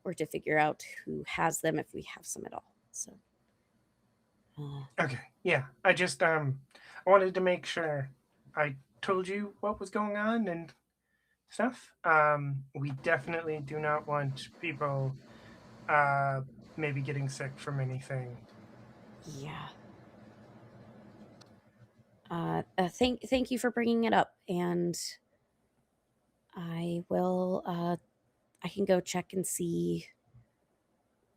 or to figure out who has them if we have some at all. So Okay, yeah. I just I wanted to make sure I told you what was going on and stuff. We definitely do not want people uh maybe getting sick from anything. yeah. Thank you for bringing it up, and I will. I can go check and see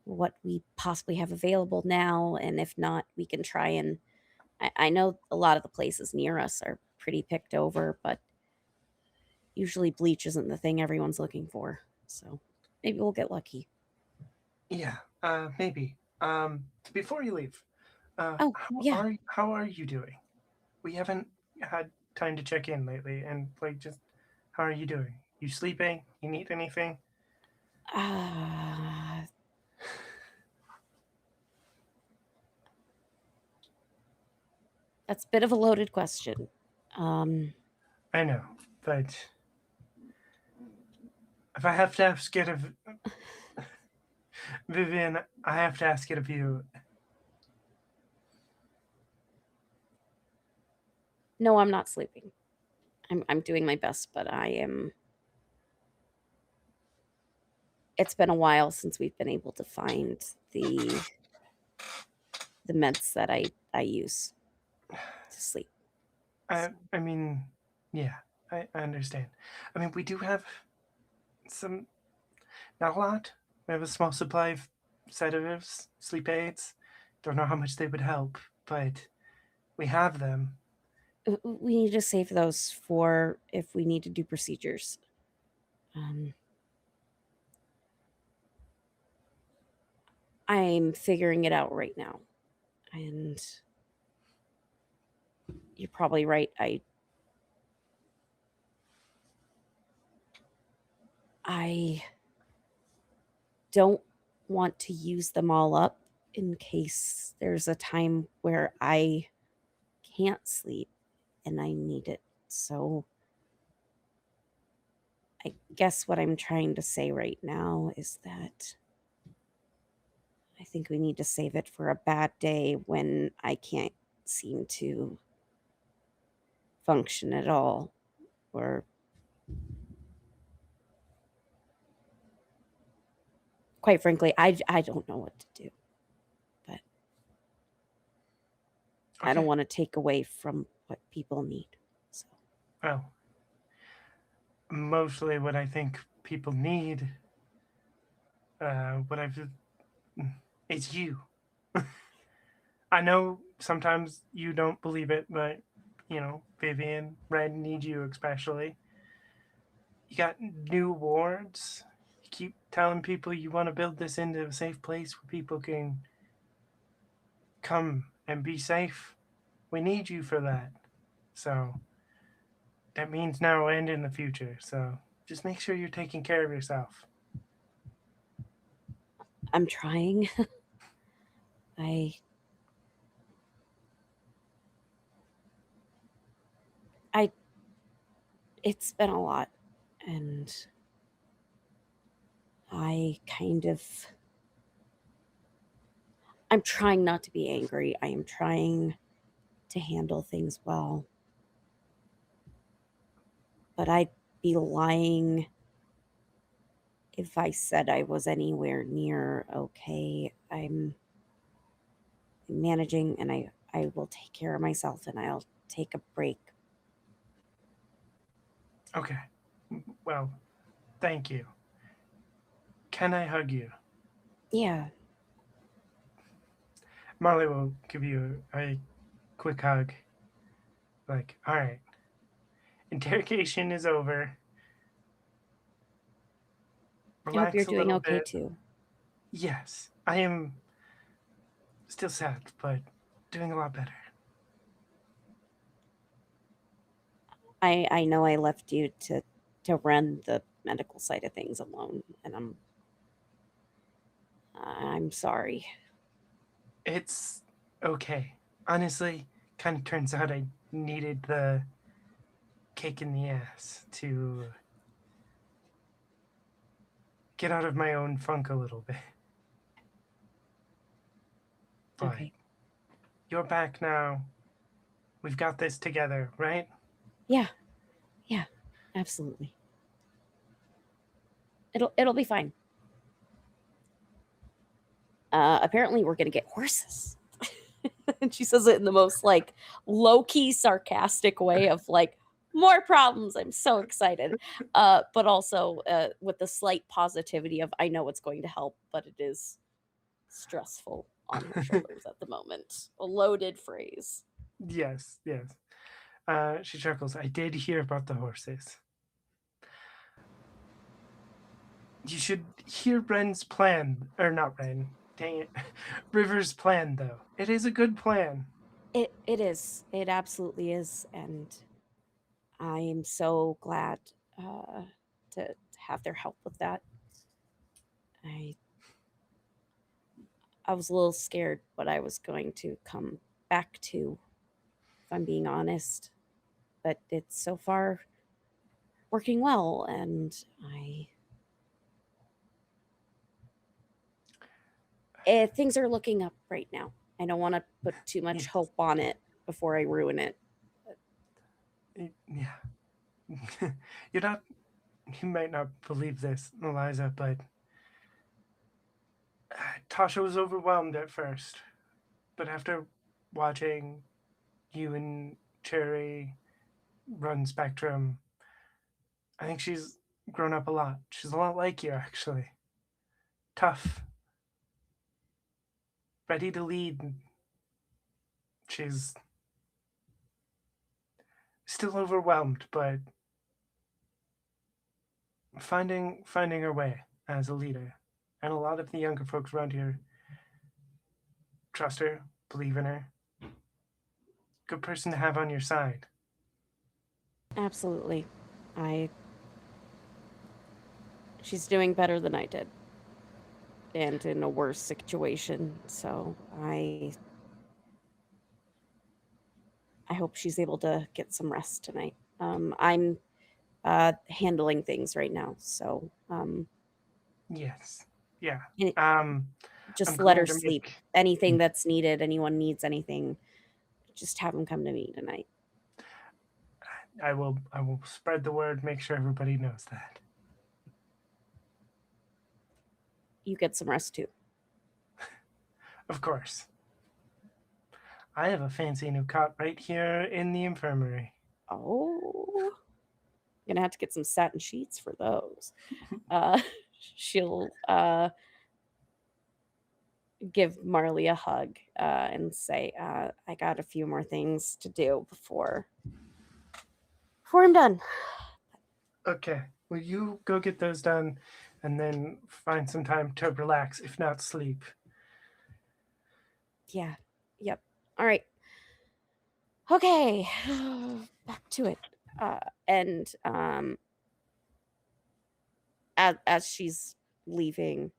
what we possibly have available now, and if not, we can try and. I know a lot of the places near us are pretty picked over, but usually bleach isn't the thing everyone's looking for. So maybe we'll get lucky. Yeah, maybe. Before you leave, Oh yeah. how are you doing? We haven't had time to check in lately, and like, just how are you doing? You sleeping? You need anything? Uh, that's a bit of a loaded question. Um, I know, but if I have to ask it of Vivian, I have to ask it of you. no, I'm not sleeping. I'm doing my best, but I am. It's been a while since we've been able to find the meds that I use to sleep. So, I mean, yeah, I understand. I mean, we do have some, not a lot. We have a small supply of sedatives, sleep aids. Don't know how much they would help, but we have them. we need to save those for if we need to do procedures. Um, I'm figuring it out right now, and you're probably right. I don't want to use them all up in case there's a time where I can't sleep and I need it. So I guess what I'm trying to say right now is that I think we need to save it for a bad day when I can't seem to function at all, or quite frankly, I don't know what to do, but I don't Okay. want to take away from what people need. So Well, mostly what I think people need, what I've, it's you. I know sometimes you don't believe it, but Vivian, Red need you especially. You got new wards. You keep telling people you want to build this into a safe place where people can come and be safe. We need you for that. So that means now and in the future. So just make sure you're taking care of yourself. I'm trying. I I it's been a lot, and I kind of I'm trying not to be angry. I am trying to handle things well. But I'd be lying if I said I was anywhere near okay. I'm managing, and I will take care of myself, and I'll take a break. Okay. Well, thank you. Can I hug you? Yeah. Marley will give you a quick hug. Like, all right, interrogation is over. I hope you're Relax a doing little okay bit. too. Yes, I am still sad, but doing a lot better. I know I left you to run the medical side of things alone, and I'm sorry. It's okay. Honestly, kind of turns out I needed the kick in the ass to get out of my own funk a little bit. But Okay. you're back now. We've got this together, right? Yeah. Yeah. Absolutely. It'll be fine. Apparently we're gonna get horses. And she says it in the most like low-key sarcastic way of like more problems. I'm so excited. But also with the slight positivity of I know it's going to help, but it is stressful on her shoulders at the moment. A loaded phrase. Yes, yes. She chuckles. I did hear about the horses. You should hear Ren's plan. Or not Ren. Dang it. River's plan, though. It is a good plan. It is. It absolutely is, and I am so glad to have their help with that. I I was a little scared what I was going to come back to, if I'm being honest. But it's so far working well, and things are looking up right now. I don't want to put too much Yes. hope on it before I ruin it. Yeah. You're not. You might not believe this, Eliza, but Tasha was overwhelmed at first. But after watching you and Cherry run Spectrum, I think she's grown up a lot. She's a lot like you, actually. Tough, ready to lead. She's still overwhelmed, but finding her way as a leader. And a lot of the younger folks around here trust her, believe in her. Good person to have on your side. Absolutely. She's doing better than I did. And in a worse situation. So I hope she's able to get some rest tonight. I'm handling things right now, so Yes. Yeah. and I'm just let her going to sleep. make. Anything that's needed, anyone needs anything, just have them come to me tonight. I will spread the word, make sure everybody knows that. You get some rest too. Of course. I have a fancy new cot right here in the infirmary. Oh, gonna have to get some satin sheets for those. She'll give Marley a hug and say, "I got a few more things to do before I'm done." Okay. Well, you go get those done and then find some time to relax, if not sleep. Yeah. Yep. All right. Okay. Back to it. And as she's leaving,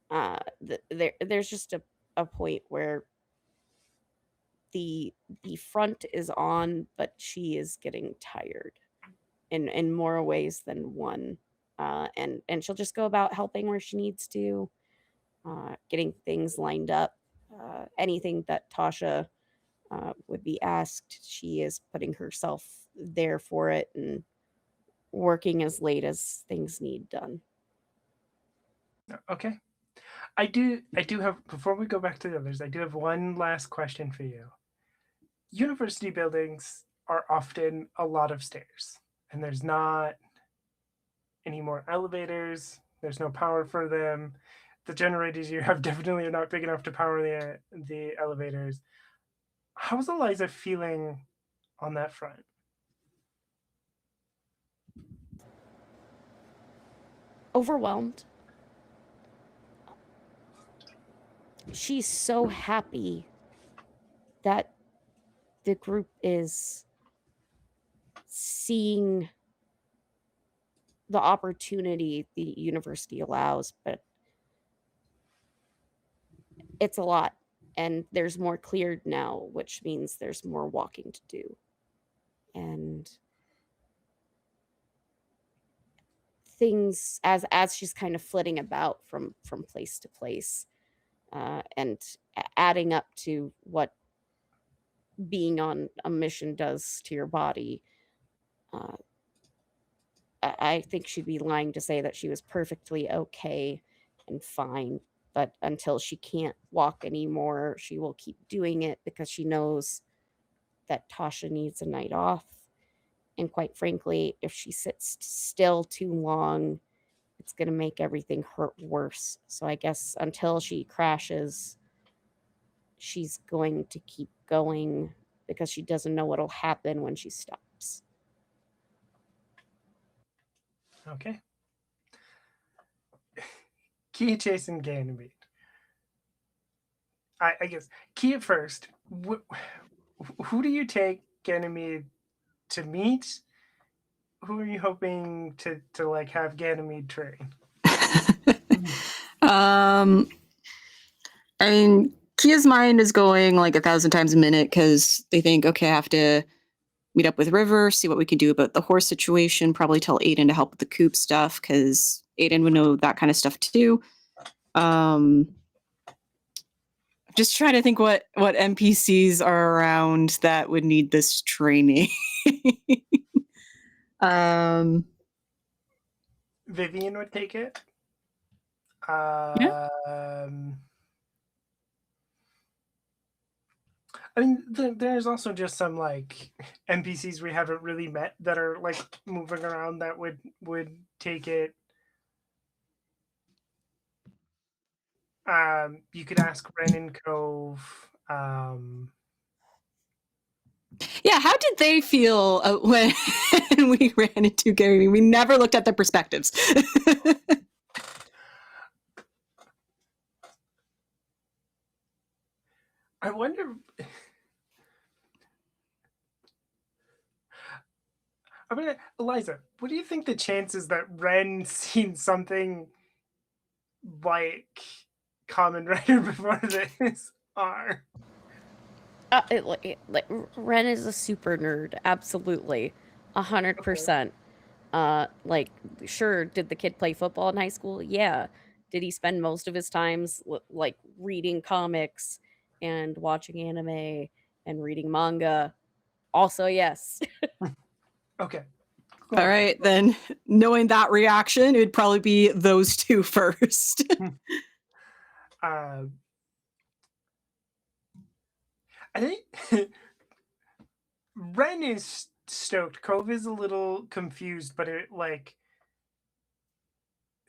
there's just a point where the front is on, but she is getting tired in more ways than one. And she'll just go about helping where she needs to. getting things lined up. Anything that Tasha would be asked, she is putting herself there for it and working as late as things need done. Okay. I do have, before we go back to the others, I do have one last question for you. University buildings are often a lot of stairs, and there's not any more elevators. There's no power for them. The generators you have definitely are not big enough to power the elevators. How's Eliza feeling on that front? Overwhelmed. She's so happy that the group is seeing the opportunity the university allows, but it's a lot, and there's more cleared now, which means there's more walking to do. And things, as she's kind of flitting about from place to place, and adding up to what being on a mission does to your body, I think she'd be lying to say that she was perfectly okay and fine. But until she can't walk anymore, she will keep doing it because she knows that Tasha needs a night off. And quite frankly, if she sits still too long, it's going to make everything hurt worse. So I guess until she crashes, she's going to keep going because she doesn't know what'll happen when she stops. Okay. Kia, Chase, and Ganymede. I guess Kia first. Who do you take Ganymede to meet? Who are you hoping to like have Ganymede train? I mean, Kia's mind is going like 1,000 times a minute because they think, okay, I have to meet up with River, see what we can do about the horse situation, probably tell Aiden to help with the coop stuff because Aiden would know that kind of stuff too. Just trying to think what NPCs are around that would need this training. Vivian would take it. I mean, there's also just some like NPCs we haven't really met that are like moving around that would take it. You could ask Ren and Cove. Yeah, how did they feel when we ran into Gary? We never looked at their perspectives. I wonder. I mean, Eliza, what do you think the chances that Ren seen something like Common Rider before this are? Ren is a super nerd, absolutely, 100%. Like, sure, did the kid play football in high school? Yeah. Did he spend most of his times like reading comics and watching anime and reading manga? Also, yes. Okay. Cool. All right, then knowing that reaction, it would probably be those two first. I think Ren is stoked. Cove is a little confused, but it like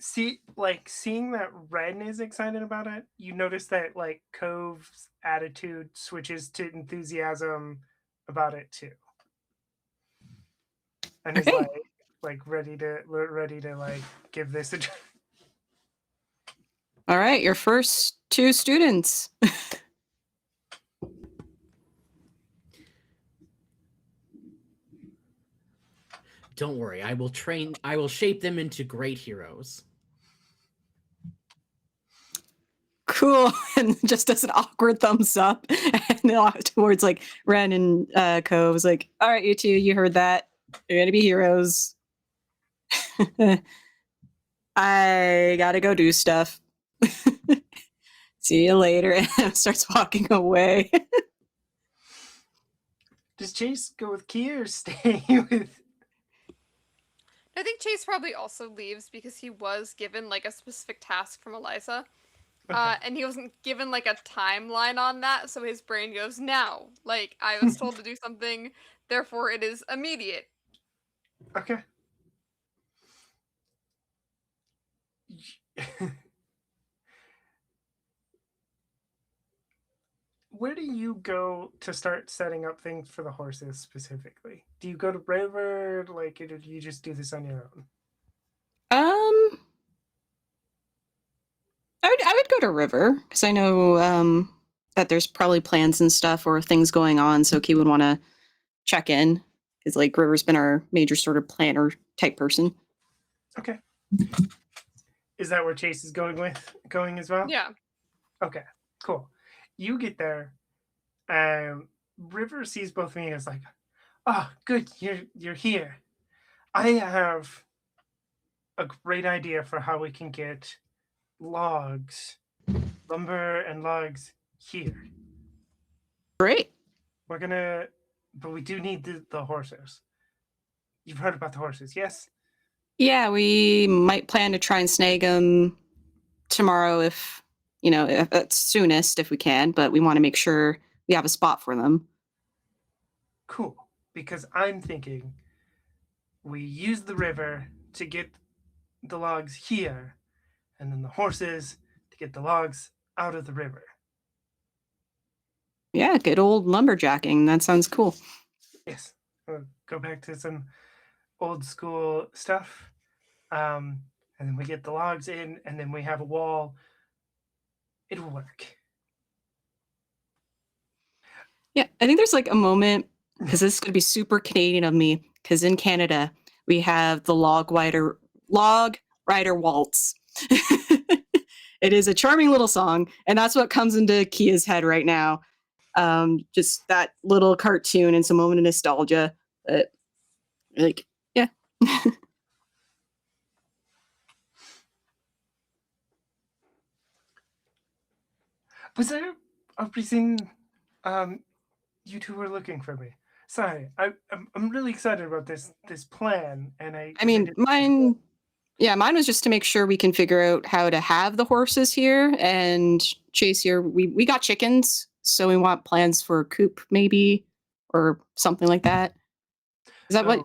seeing that Ren is excited about it, you notice that like Cove's attitude switches to enthusiasm about it too. And is Okay. like ready to like give this a try. All right, your first two students. Don't worry, I will shape them into great heroes. Cool. And just does an awkward thumbs up. And towards like Ren and Cove was like, all right, you two, you heard that. You're gonna be heroes. I gotta go do stuff. See you later. And starts walking away. Does Chase go with Kia or stay with? I think Chase probably also leaves because he was given like a specific task from Eliza. Okay. And he wasn't given like a timeline on that, so his brain goes, now. Like, I was told to do something, therefore it is immediate. Okay. Where do you go to start setting up things for the horses specifically? Do you go to river, like, or do you just do this on your own? I would go to River because I know that there's probably plans and stuff or things going on, so Key would want to check in because like River's been our major sort of planner type person. Okay. Is that where Chase is going as well? Yeah. Okay, cool. You get there. River sees both of you and is like, "Oh, good, you're here. I have a great idea for how we can get logs, lumber and logs here. Great. But we do need the horses. You've heard about the horses, yes? Yeah, we might plan to try and snag them tomorrow if at soonest if we can, but we want to make sure we have a spot for them. Cool. Because I'm thinking we use the river to get the logs here, and then the horses to get the logs out of the river. Yeah, good old lumberjacking. That sounds cool. Yes. We'll go back to some old school stuff. And then we get the logs in, and then we have a wall. It'll work. Yeah, I think there's like a moment because this is going to be super Canadian of me because in Canada we have the log rider waltz. It is a charming little song, and that's what comes into Kia's head right now. Just that little cartoon and some moment of nostalgia. But like, yeah. Was there a reason you two were looking for me? Sorry, I'm really excited about this plan, and I mean, mine was just to make sure we can figure out how to have the horses here and Chase here. We got chickens, so we want plans for a coop maybe or something like that. Is that what?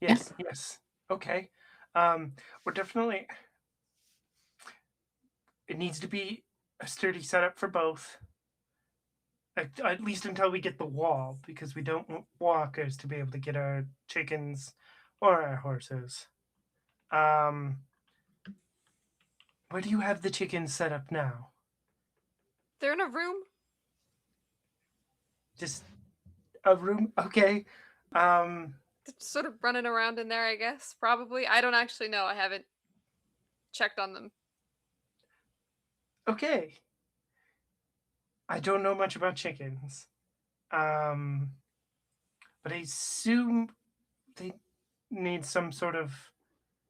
Yes, yes. Okay. We're definitely. It needs to be a sturdy setup for both. At least until we get the wall, because we don't want walkers to be able to get our chickens or our horses. Where do you have the chickens set up now? They're in a room. Just a room? Okay. Sort of running around in there, I guess. Probably. I don't actually know. I haven't checked on them. Okay. I don't know much about chickens. But I assume they need some sort of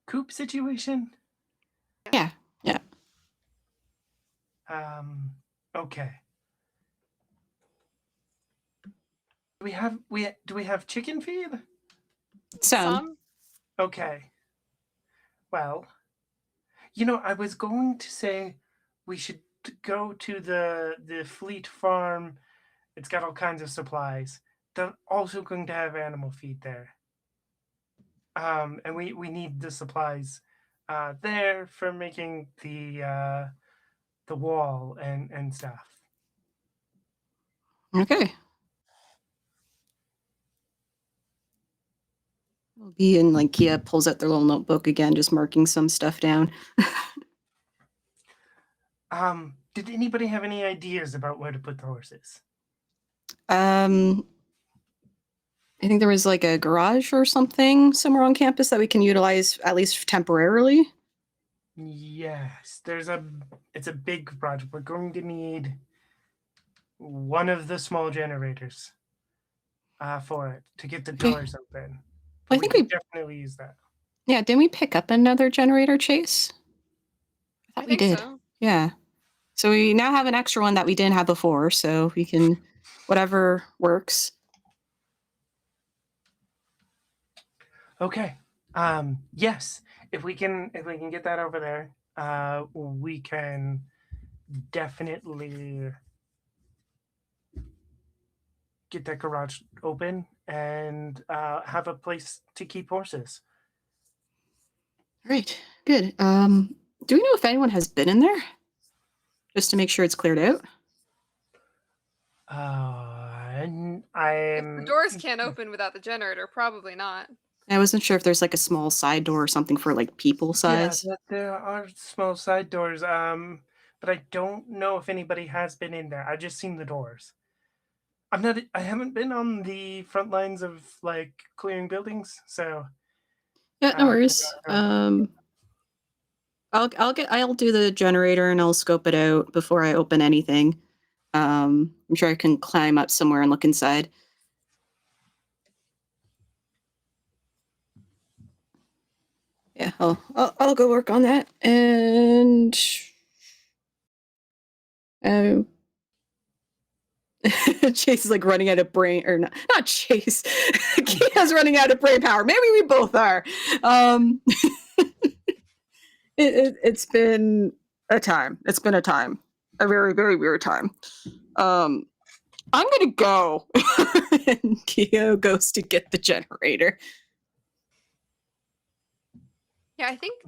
coop situation. Yeah. Okay. Do we have chicken feed? Some. Okay. Well, I was going to say we should go to the Fleet Farm. It's got all kinds of supplies. They're also going to have animal feed there. And we need the supplies there for making the wall and stuff. Okay. We'll be in like Kia pulls out their little notebook again, just marking some stuff down. Did anybody have any ideas about where to put the horses? I think there was like a garage or something somewhere on campus that we can utilize at least temporarily. Yes, it's a big project. We're going to need one of the small generators for it to get the doors open. I think we we definitely use that. Yeah, didn't we pick up another generator, Chase? I thought we did. So. Yeah. So we now have an extra one that we didn't have before, so we can whatever works. Okay. Yes. If we can get that over there, we can definitely get that garage open and have a place to keep horses. All right, good. Do we know if anyone has been in there? Just to make sure it's cleared out. And If the I'm doors can't open without the generator, probably not. I wasn't sure if there's like a small side door or something for like people size. there are small side doors. But I don't know if anybody has been in there. I just seen the doors. I haven't been on the front lines of like clearing buildings, so Yeah, no I worries. don't know. I'll do the generator and I'll scope it out before I open anything. I'm sure I can climb up somewhere and look inside. Yeah, I'll go work on that. And Chase is like running out of brain, or not Chase. Kia's running out of brain power. Maybe we both are. It's been a time. It's been a time. A very, very weird time. I'm gonna go. And Kia goes to get the generator. Yeah, I think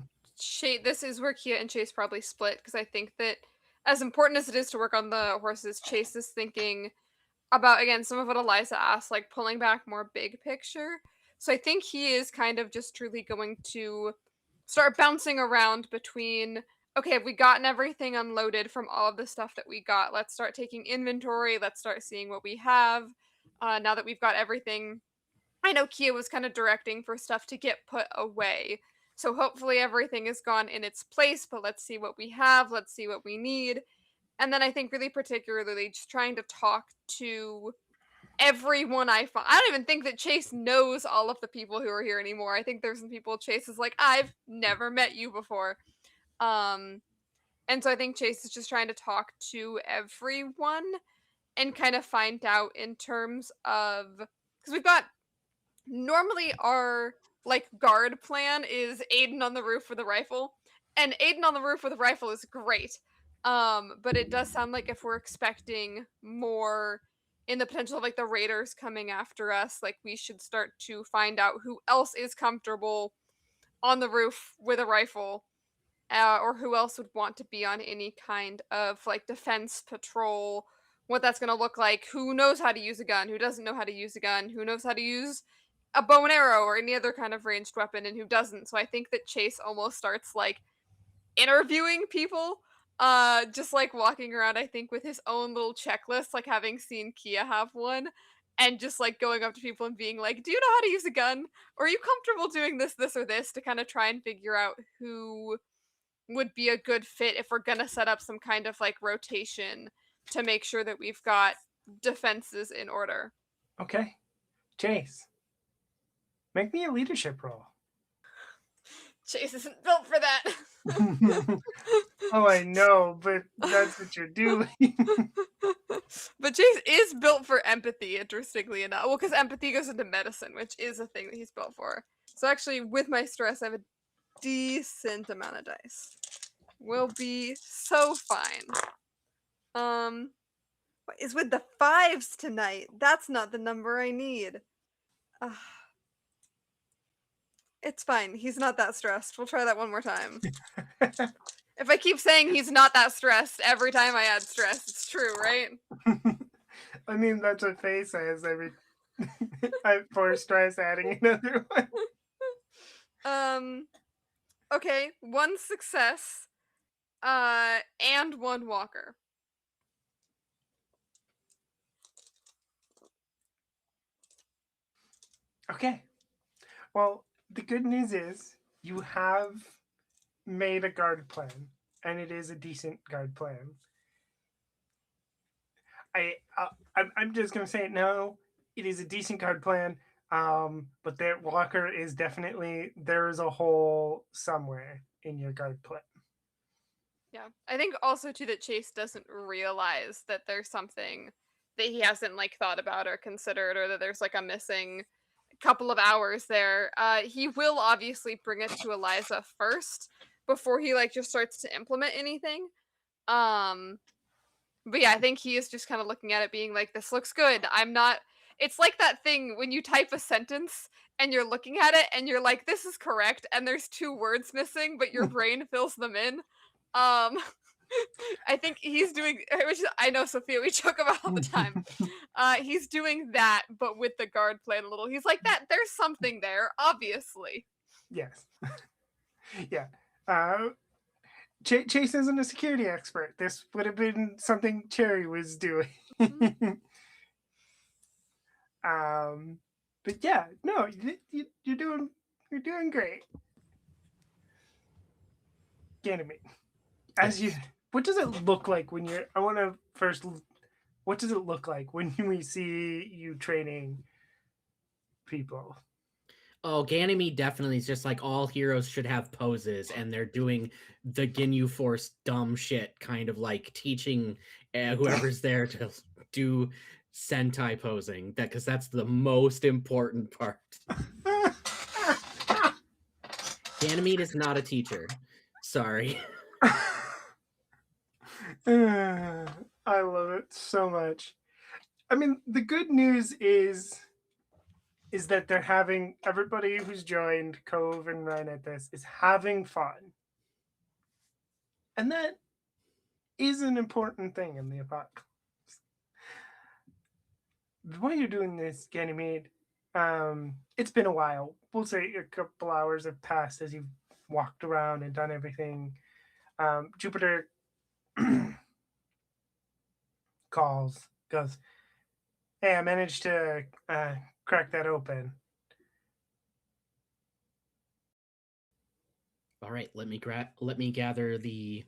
this is where Kia and Chase probably split, because I think that as important as it is to work on the horses, Chase is thinking about, again, some of what Eliza asked, like pulling back more big picture. So I think he is kind of just truly going to start bouncing around between, okay, have we gotten everything unloaded from all of the stuff that we got? Let's start taking inventory. Let's start seeing what we have. Now that we've got everything, I know Kia was kind of directing for stuff to get put away. So hopefully everything is gone in its place, but let's see what we have. Let's see what we need. And then I think really particularly just trying to talk to everyone I find. I don't even think that Chase knows all of the people who are here anymore. I think there's some people Chase is like, I've never met you before. Um, and so I think Chase is just trying to talk to everyone and kind of find out in terms of, because we've got, normally our like guard plan is Aiden on the roof with a rifle, and Aiden on the roof with a rifle is great. But it does sound like if we're expecting more in the potential of like the raiders coming after us, like we should start to find out who else is comfortable on the roof with a rifle, or who else would want to be on any kind of like defense patrol, what that's going to look like, who knows how to use a gun, who doesn't know how to use a gun, who knows how to use a bow and arrow or any other kind of ranged weapon, and who doesn't. So I think that Chase almost starts like interviewing people, just like walking around, I think, with his own little checklist, like having seen Kia have one, and just like going up to people and being like, do you know how to use a gun, or are you comfortable doing this or this, to kind of try and figure out who would be a good fit if we're gonna set up some kind of like rotation to make sure that we've got defenses in order. Okay. Chase, make me a leadership role. Chase isn't built for that. Oh, I know, but that's what you're doing. But Chase is built for empathy, interestingly enough. Well, because empathy goes into medicine, which is a thing that he's built for. So actually, with my stress, I have a decent amount of dice. We'll be so fine. What is with the fives tonight? That's not the number I need. It's fine. He's not that stressed. We'll try that one more time. If I keep saying he's not that stressed every time I add stress, it's true, right? I mean, that's what Faye says every for stress adding another one. Okay, one success, and one walker. Okay. Well, the good news is you have made a guard plan, and it is a decent guard plan. I'm just gonna say it now. It is a decent guard plan. But that walker is definitely, there is a hole somewhere in your guard plan. Yeah. I think also too that Chase doesn't realize that there's something that he hasn't like thought about or considered, or that there's like a missing couple of hours there. He will obviously bring it to Eliza first before he like just starts to implement anything. Um but yeah, I think he is just kind of looking at it being like, this looks good. I'm not. It's like that thing when you type a sentence and you're looking at it and you're like, this is correct, and there's two words missing, but your brain fills them in. Um, I think he's doing, which I know Sophia, we joke about all the time. He's doing that, but with the guard plan a little. He's like, that there's something there, obviously. Yes. Yeah. Uh, Chase isn't a security expert. This would have been something Cherry was doing. But yeah, no, you're doing great. Ganymede, as you, Yes. what does it look like when you're? I want to first. What does it look like when we see you training people? Oh, Ganymede definitely is just like all heroes should have poses, and they're doing the Ginyu Force dumb shit, kind of like teaching whoever's there to do Sentai posing. That because that's the most important part. Ganymede is not a teacher. Sorry. I love it so much. I mean, the good news is that they're having everybody who's joined Cove and Ryan at this is having fun. And that is an important thing in the apocalypse. While you're doing this, Ganymede, it's been a while. We'll say a couple hours have passed as you've walked around and done everything. Jupiter goes, "Hey, I managed to crack that open." All right, let me gather the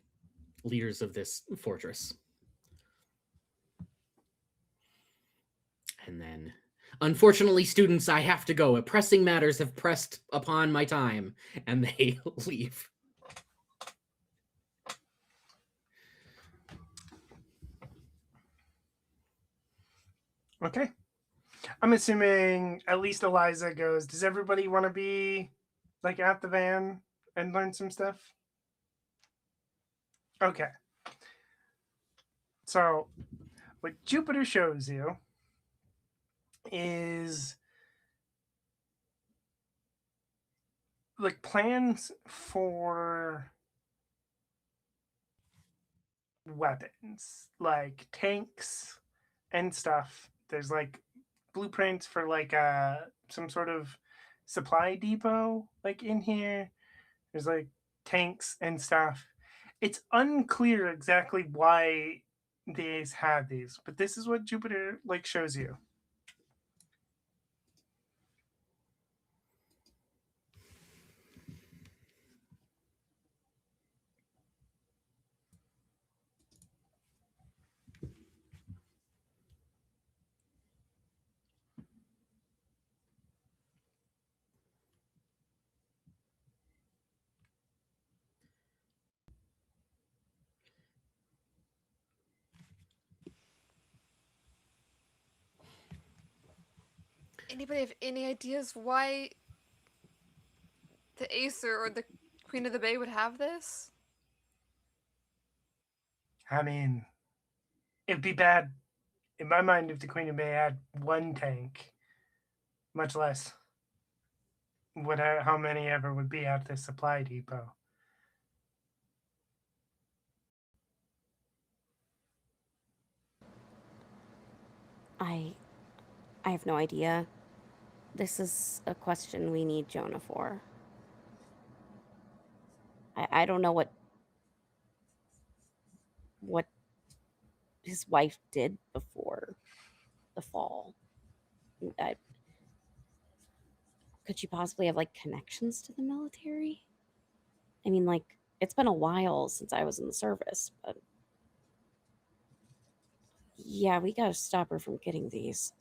leaders of this fortress. And then, unfortunately, students, I have to go. Pressing matters have pressed upon my time, and they leave. Okay. I'm assuming at least Eliza goes, does everybody want to be like at the van and learn some stuff? Okay. So, what Jupiter shows you is like plans for weapons, like tanks and stuff. There's like blueprints for like some sort of supply depot like in here. There's like tanks and stuff. It's unclear exactly why these had these, but this is what Jupiter like shows you. Anybody have any ideas why the Acer or the Queen of the Bay would have this? I mean, it'd be bad in my mind if the Queen of May had one tank, much less how many ever would be at this supply depot. I I have no idea. This is a question we need Jonah for. I don't know what his wife did before the fall. I, could she possibly have like connections to the military? I mean, like, it's been a while since I was in the service, but yeah, we gotta stop her from getting these.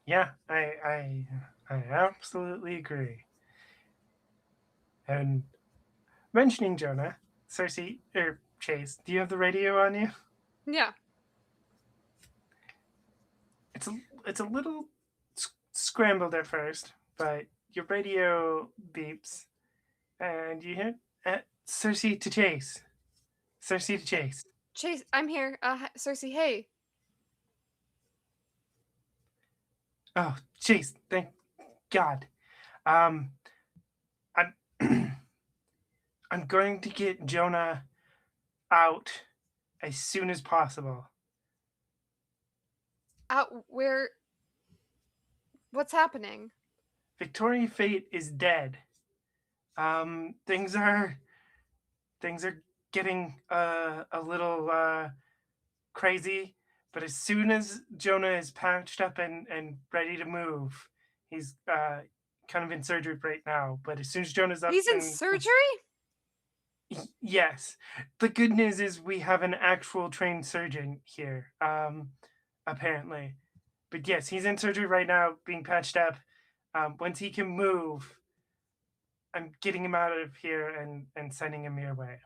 Yeah, I absolutely agree. And mentioning Jonah, Cersei or Chase, do you have the radio on you? Yeah. It's a little scrambled at first, but your radio beeps, and you hear Cersei to Chase. Cersei to Chase. Chase, I'm here. Cersei, hey. Oh, Chase, thank God. I'm I'm going to get Jonah out as soon as possible. Out where? What's happening? Victoria Fate is dead. Things are getting a little crazy, but as soon as Jonah is patched up and ready to move, he's kind of in surgery right now. But as soon as Jonah's up, He's in surgery? Yes. The good news is we have an actual trained surgeon here, apparently. But yes, he's in surgery right now, being patched up. Once he can move, I'm getting him out of here and sending him your way.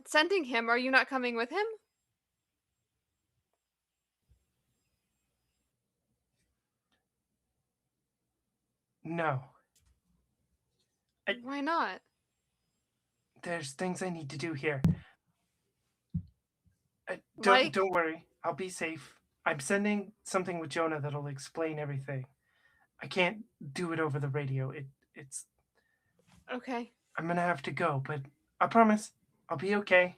Sending him? Are you not coming with him? No. Why not? There's things I need to do here. Like? Don't worry. I'll be safe. I'm sending something with Jonah that'll explain everything. I can't do it over the radio. It's Okay. I'm gonna have to go, but I promise I'll be okay.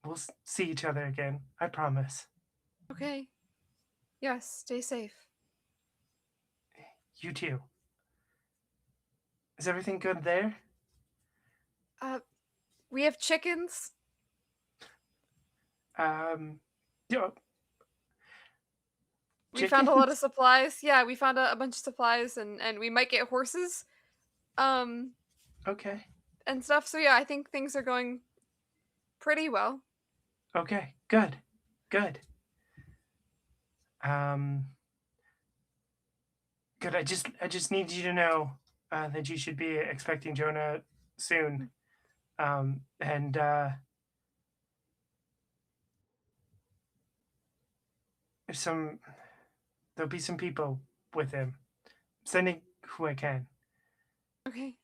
We'll see each other again. I promise. Okay. Yes, stay safe. You too. Is everything good there? We have chickens. Yeah. We found a lot of Chickens? supplies. Yeah, we found a bunch of supplies and we might get horses. Okay. And stuff. So yeah, I think things are going pretty well. Okay. Good. Good. Good. I just need you to know that you should be expecting Jonah soon. And there'll be some people with him. Sending who I can. Okay.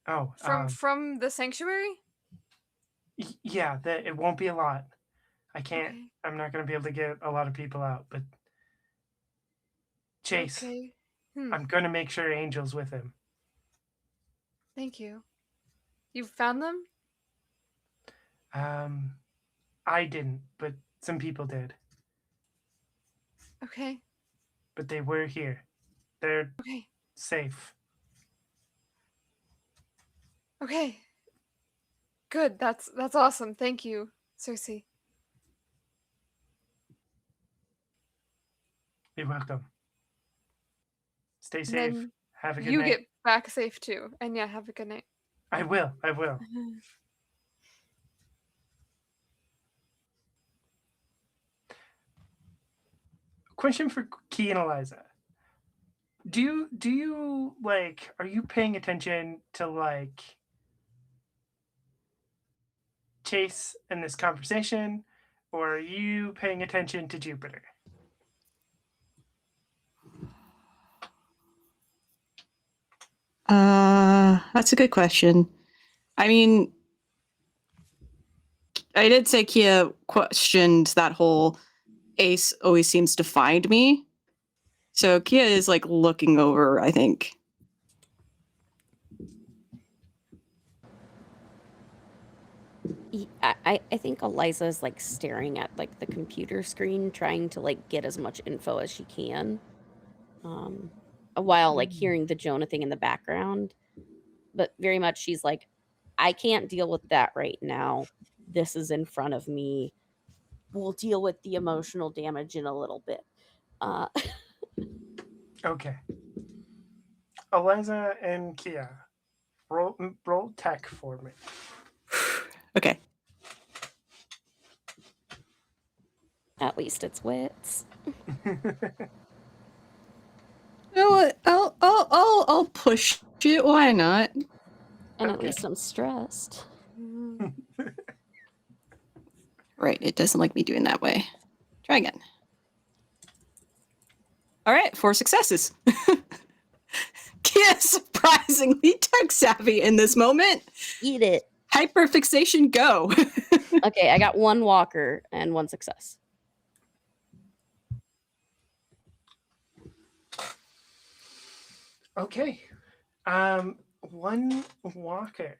Oh, From the sanctuary? yeah, it won't be a lot. I can't. Okay. I'm not going to be able to get a lot of people out, but Chase, Okay. I'm going to make sure Angel's with him. Thank you. You found them? I didn't, but some people did. Okay. But they were here. They're Okay. safe. Okay. Good. That's awesome. Thank you, Cersei. You're welcome. Stay And safe. then Have a good you night. get back safe too. And yeah, have a good night. I will. I will. Question for Key and Eliza. Do you like, are you paying attention to like Chase in this conversation, or are you paying attention to Jupiter? That's a good question. I mean, I did say Kia questioned that whole Ace always seems to find me. So Kia is like looking over, I think. I think Eliza is like staring at like the computer screen, trying to like get as much info as she can, while like hearing the Jonah thing in the background. But very much she's like, I can't deal with that right now. This is in front of me. We'll deal with the emotional damage in a little bit. Okay. Eliza and Kia, roll tech for me. Okay. At least it's wits. You know what? I'll push Shit, why not? And at Okay. least I'm stressed. Right, it doesn't like me doing that way. Try again. All right, 4 successes. Kia is surprisingly tech savvy in this moment. Eat it. Hyperfixation, go. Okay, I got 1 walker and 1 success. Okay. One walker.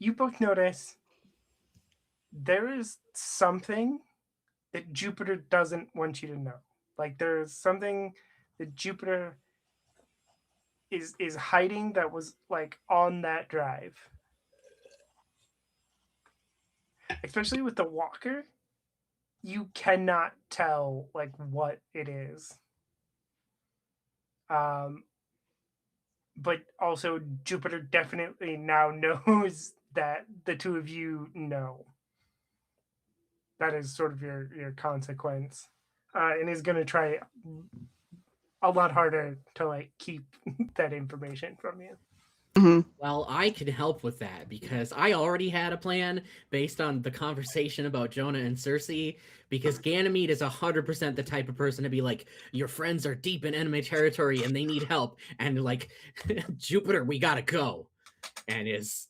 You both notice there is something that Jupiter doesn't want you to know. Like there's something that Jupiter is hiding that was like on that drive. Especially with the walker, you cannot tell like what it is. But also Jupiter definitely now knows that the two of you know. That is sort of your consequence, and is going to try a lot harder to like keep that information from you. Mhm. Well, I can help with that because I already had a plan based on the conversation about Jonah and Cersei. Because Ganymede is 100% the type of person to be like, your friends are deep in enemy territory and they need help. And like, Jupiter, we gotta go. And it's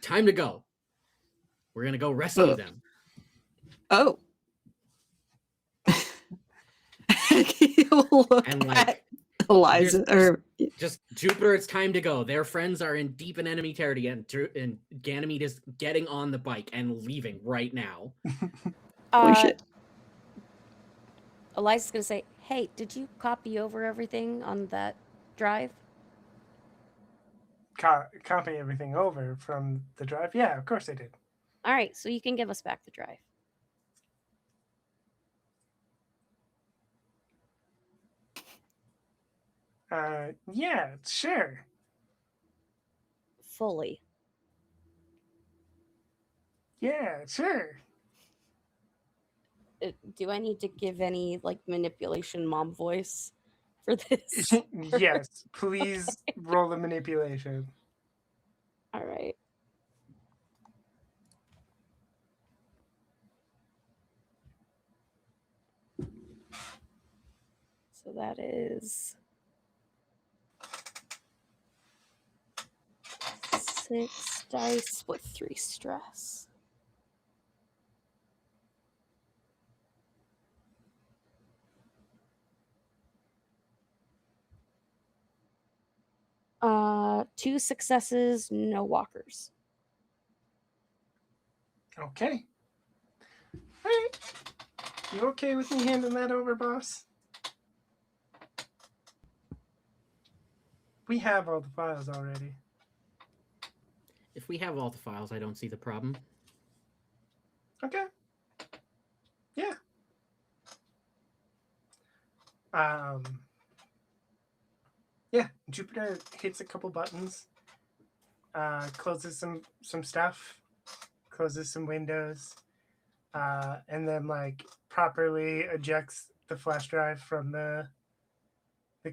time to go. We're gonna go rescue them. Oh. Look And at like, Eliza, or just Jupiter, it's time to go. Their friends are in deep in enemy territory, and Ganymede is getting on the bike and leaving right now. holy shit. Eliza's gonna say, "Hey, did you copy over everything on that drive?" Copy everything over from the drive. Yeah, of course I did. All right, so you can give us back the drive. Yeah, sure. Fully. Yeah, sure. Do I need to give any like manipulation mom voice for this? Yes, please roll the manipulation. All right. So that is 6 dice with 3 stress. Two successes, no walkers. Okay. All right. You okay with me handing that over, boss? We have all the files already. If we have all the files, I don't see the problem. Okay. Yeah. Yeah, Jupiter hits a couple buttons, closes some stuff, closes some windows, and then like properly ejects the flash drive from the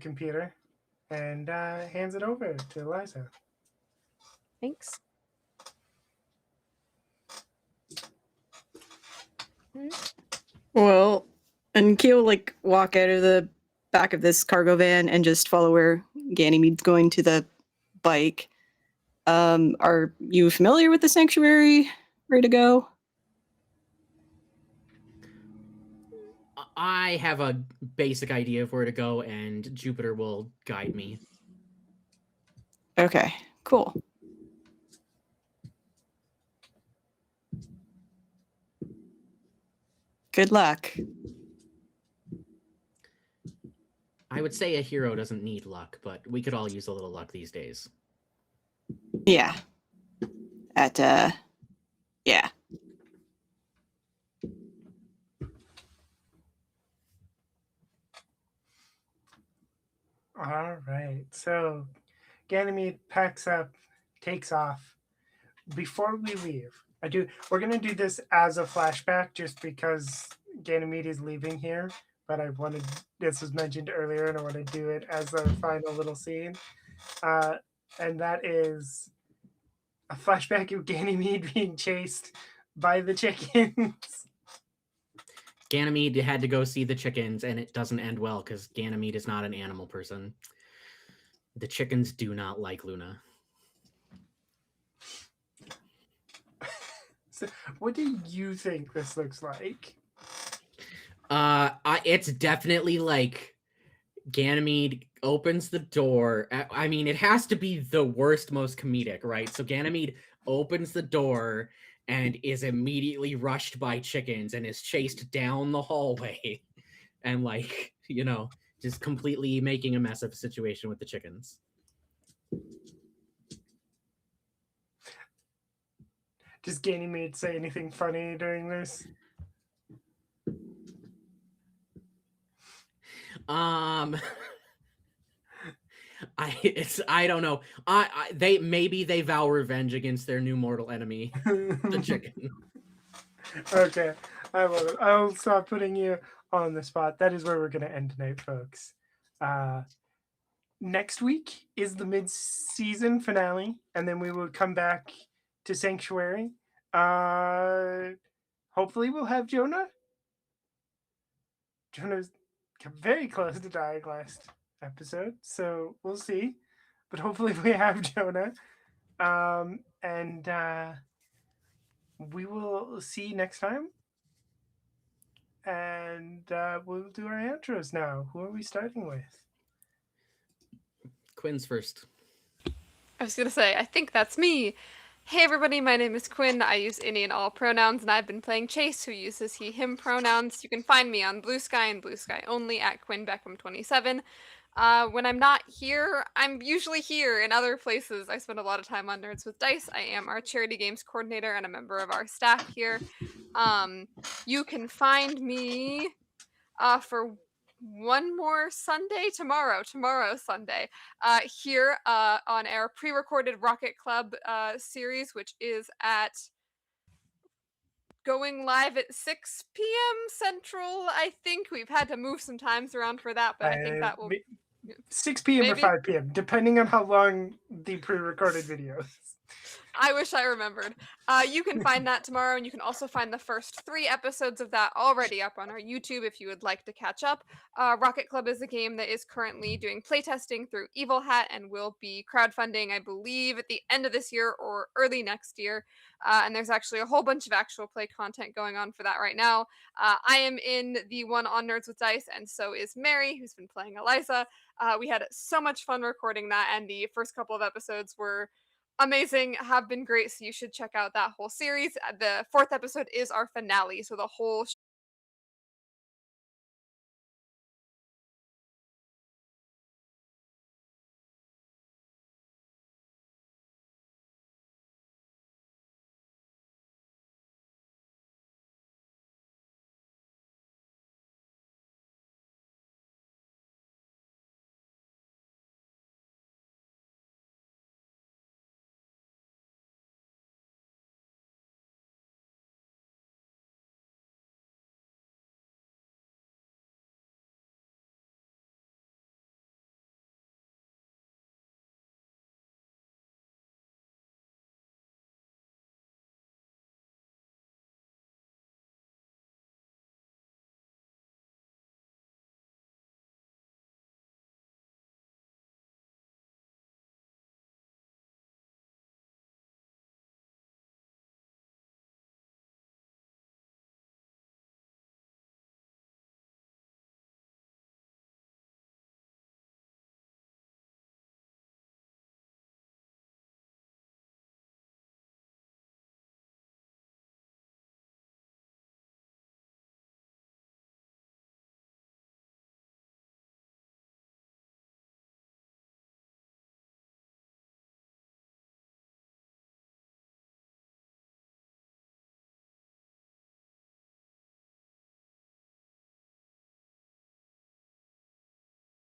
computer and hands it over to Eliza. Thanks. Well, and Kia will like walk out of the back of this cargo van and just follow where Ganymede's going to the bike. Are you familiar with the sanctuary? Ready to go? I have a basic idea of where to go, and Jupiter will guide me. Okay, cool. Good luck. I would say a hero doesn't need luck, but we could all use a little luck these days. Yeah. Yeah. All right. So Ganymede packs up, takes off. Before we leave, we're gonna do this as a flashback just because Ganymede is leaving here. but I wanted, this was mentioned earlier, and I want to do it as our final little scene. And that is a flashback of Ganymede being chased by the chickens. Ganymede had to go see the chickens, and it doesn't end well because Ganymede is not an animal person. The chickens do not like Luna. So what do you think this looks like? It's definitely like Ganymede opens the door. I mean, it has to be the worst, most comedic, right? So Ganymede opens the door and is immediately rushed by chickens and is chased down the hallway and, like, you know, just completely making a mess of the situation with the chickens. Does Ganymede say anything funny during this? I don't know. They vow revenge against their new mortal enemy, the chicken. Okay, I love it. I'll stop putting you on the spot. That is where we're going to end tonight, folks. Next week is the mid-season finale, and then we will come back to Sanctuary. Hopefully we'll have Jonah. Jonah's very close to dying last episode, so we'll see. But hopefully we have Jonah. And we will see you next time. And we'll do our intros now. Who are we starting with? Quinn's first. I was gonna say, I think that's me. Hey everybody, my name is Quinn. I use any and all pronouns, and I've been playing Chase, who uses he, him pronouns. You can find me on Blue Sky and Blue Sky only at QuinnBeckham27. When I'm not here, I'm usually here in other places. I spend a lot of time on Nerds with Dice. I am our charity games coordinator and a member of our staff here. You can find me for one more Sunday tomorrow Sunday here on our pre-recorded Rocket Club series, which is at going live at 6 p.m. Central. I think we've had to move some times around for that, but I think that will 6 p.m. maybe? or 5 p.m., depending on how long the pre-recorded video is. I wish I remembered. You can find that tomorrow, and you can also find the first 3 episodes of that already up on our YouTube if you would like to catch up. Rocket Club is a game that is currently doing playtesting through Evil Hat and will be crowdfunding, I believe, at the end of this year or early next year. And there's actually a whole bunch of actual play content going on for that right now. I am in the one on Nerds with Dice, and so is Mary, who's been playing Eliza. We had so much fun recording that, and the first couple of episodes were amazing, have been great, so you should check out that whole series. The 4th episode is our finale, so the whole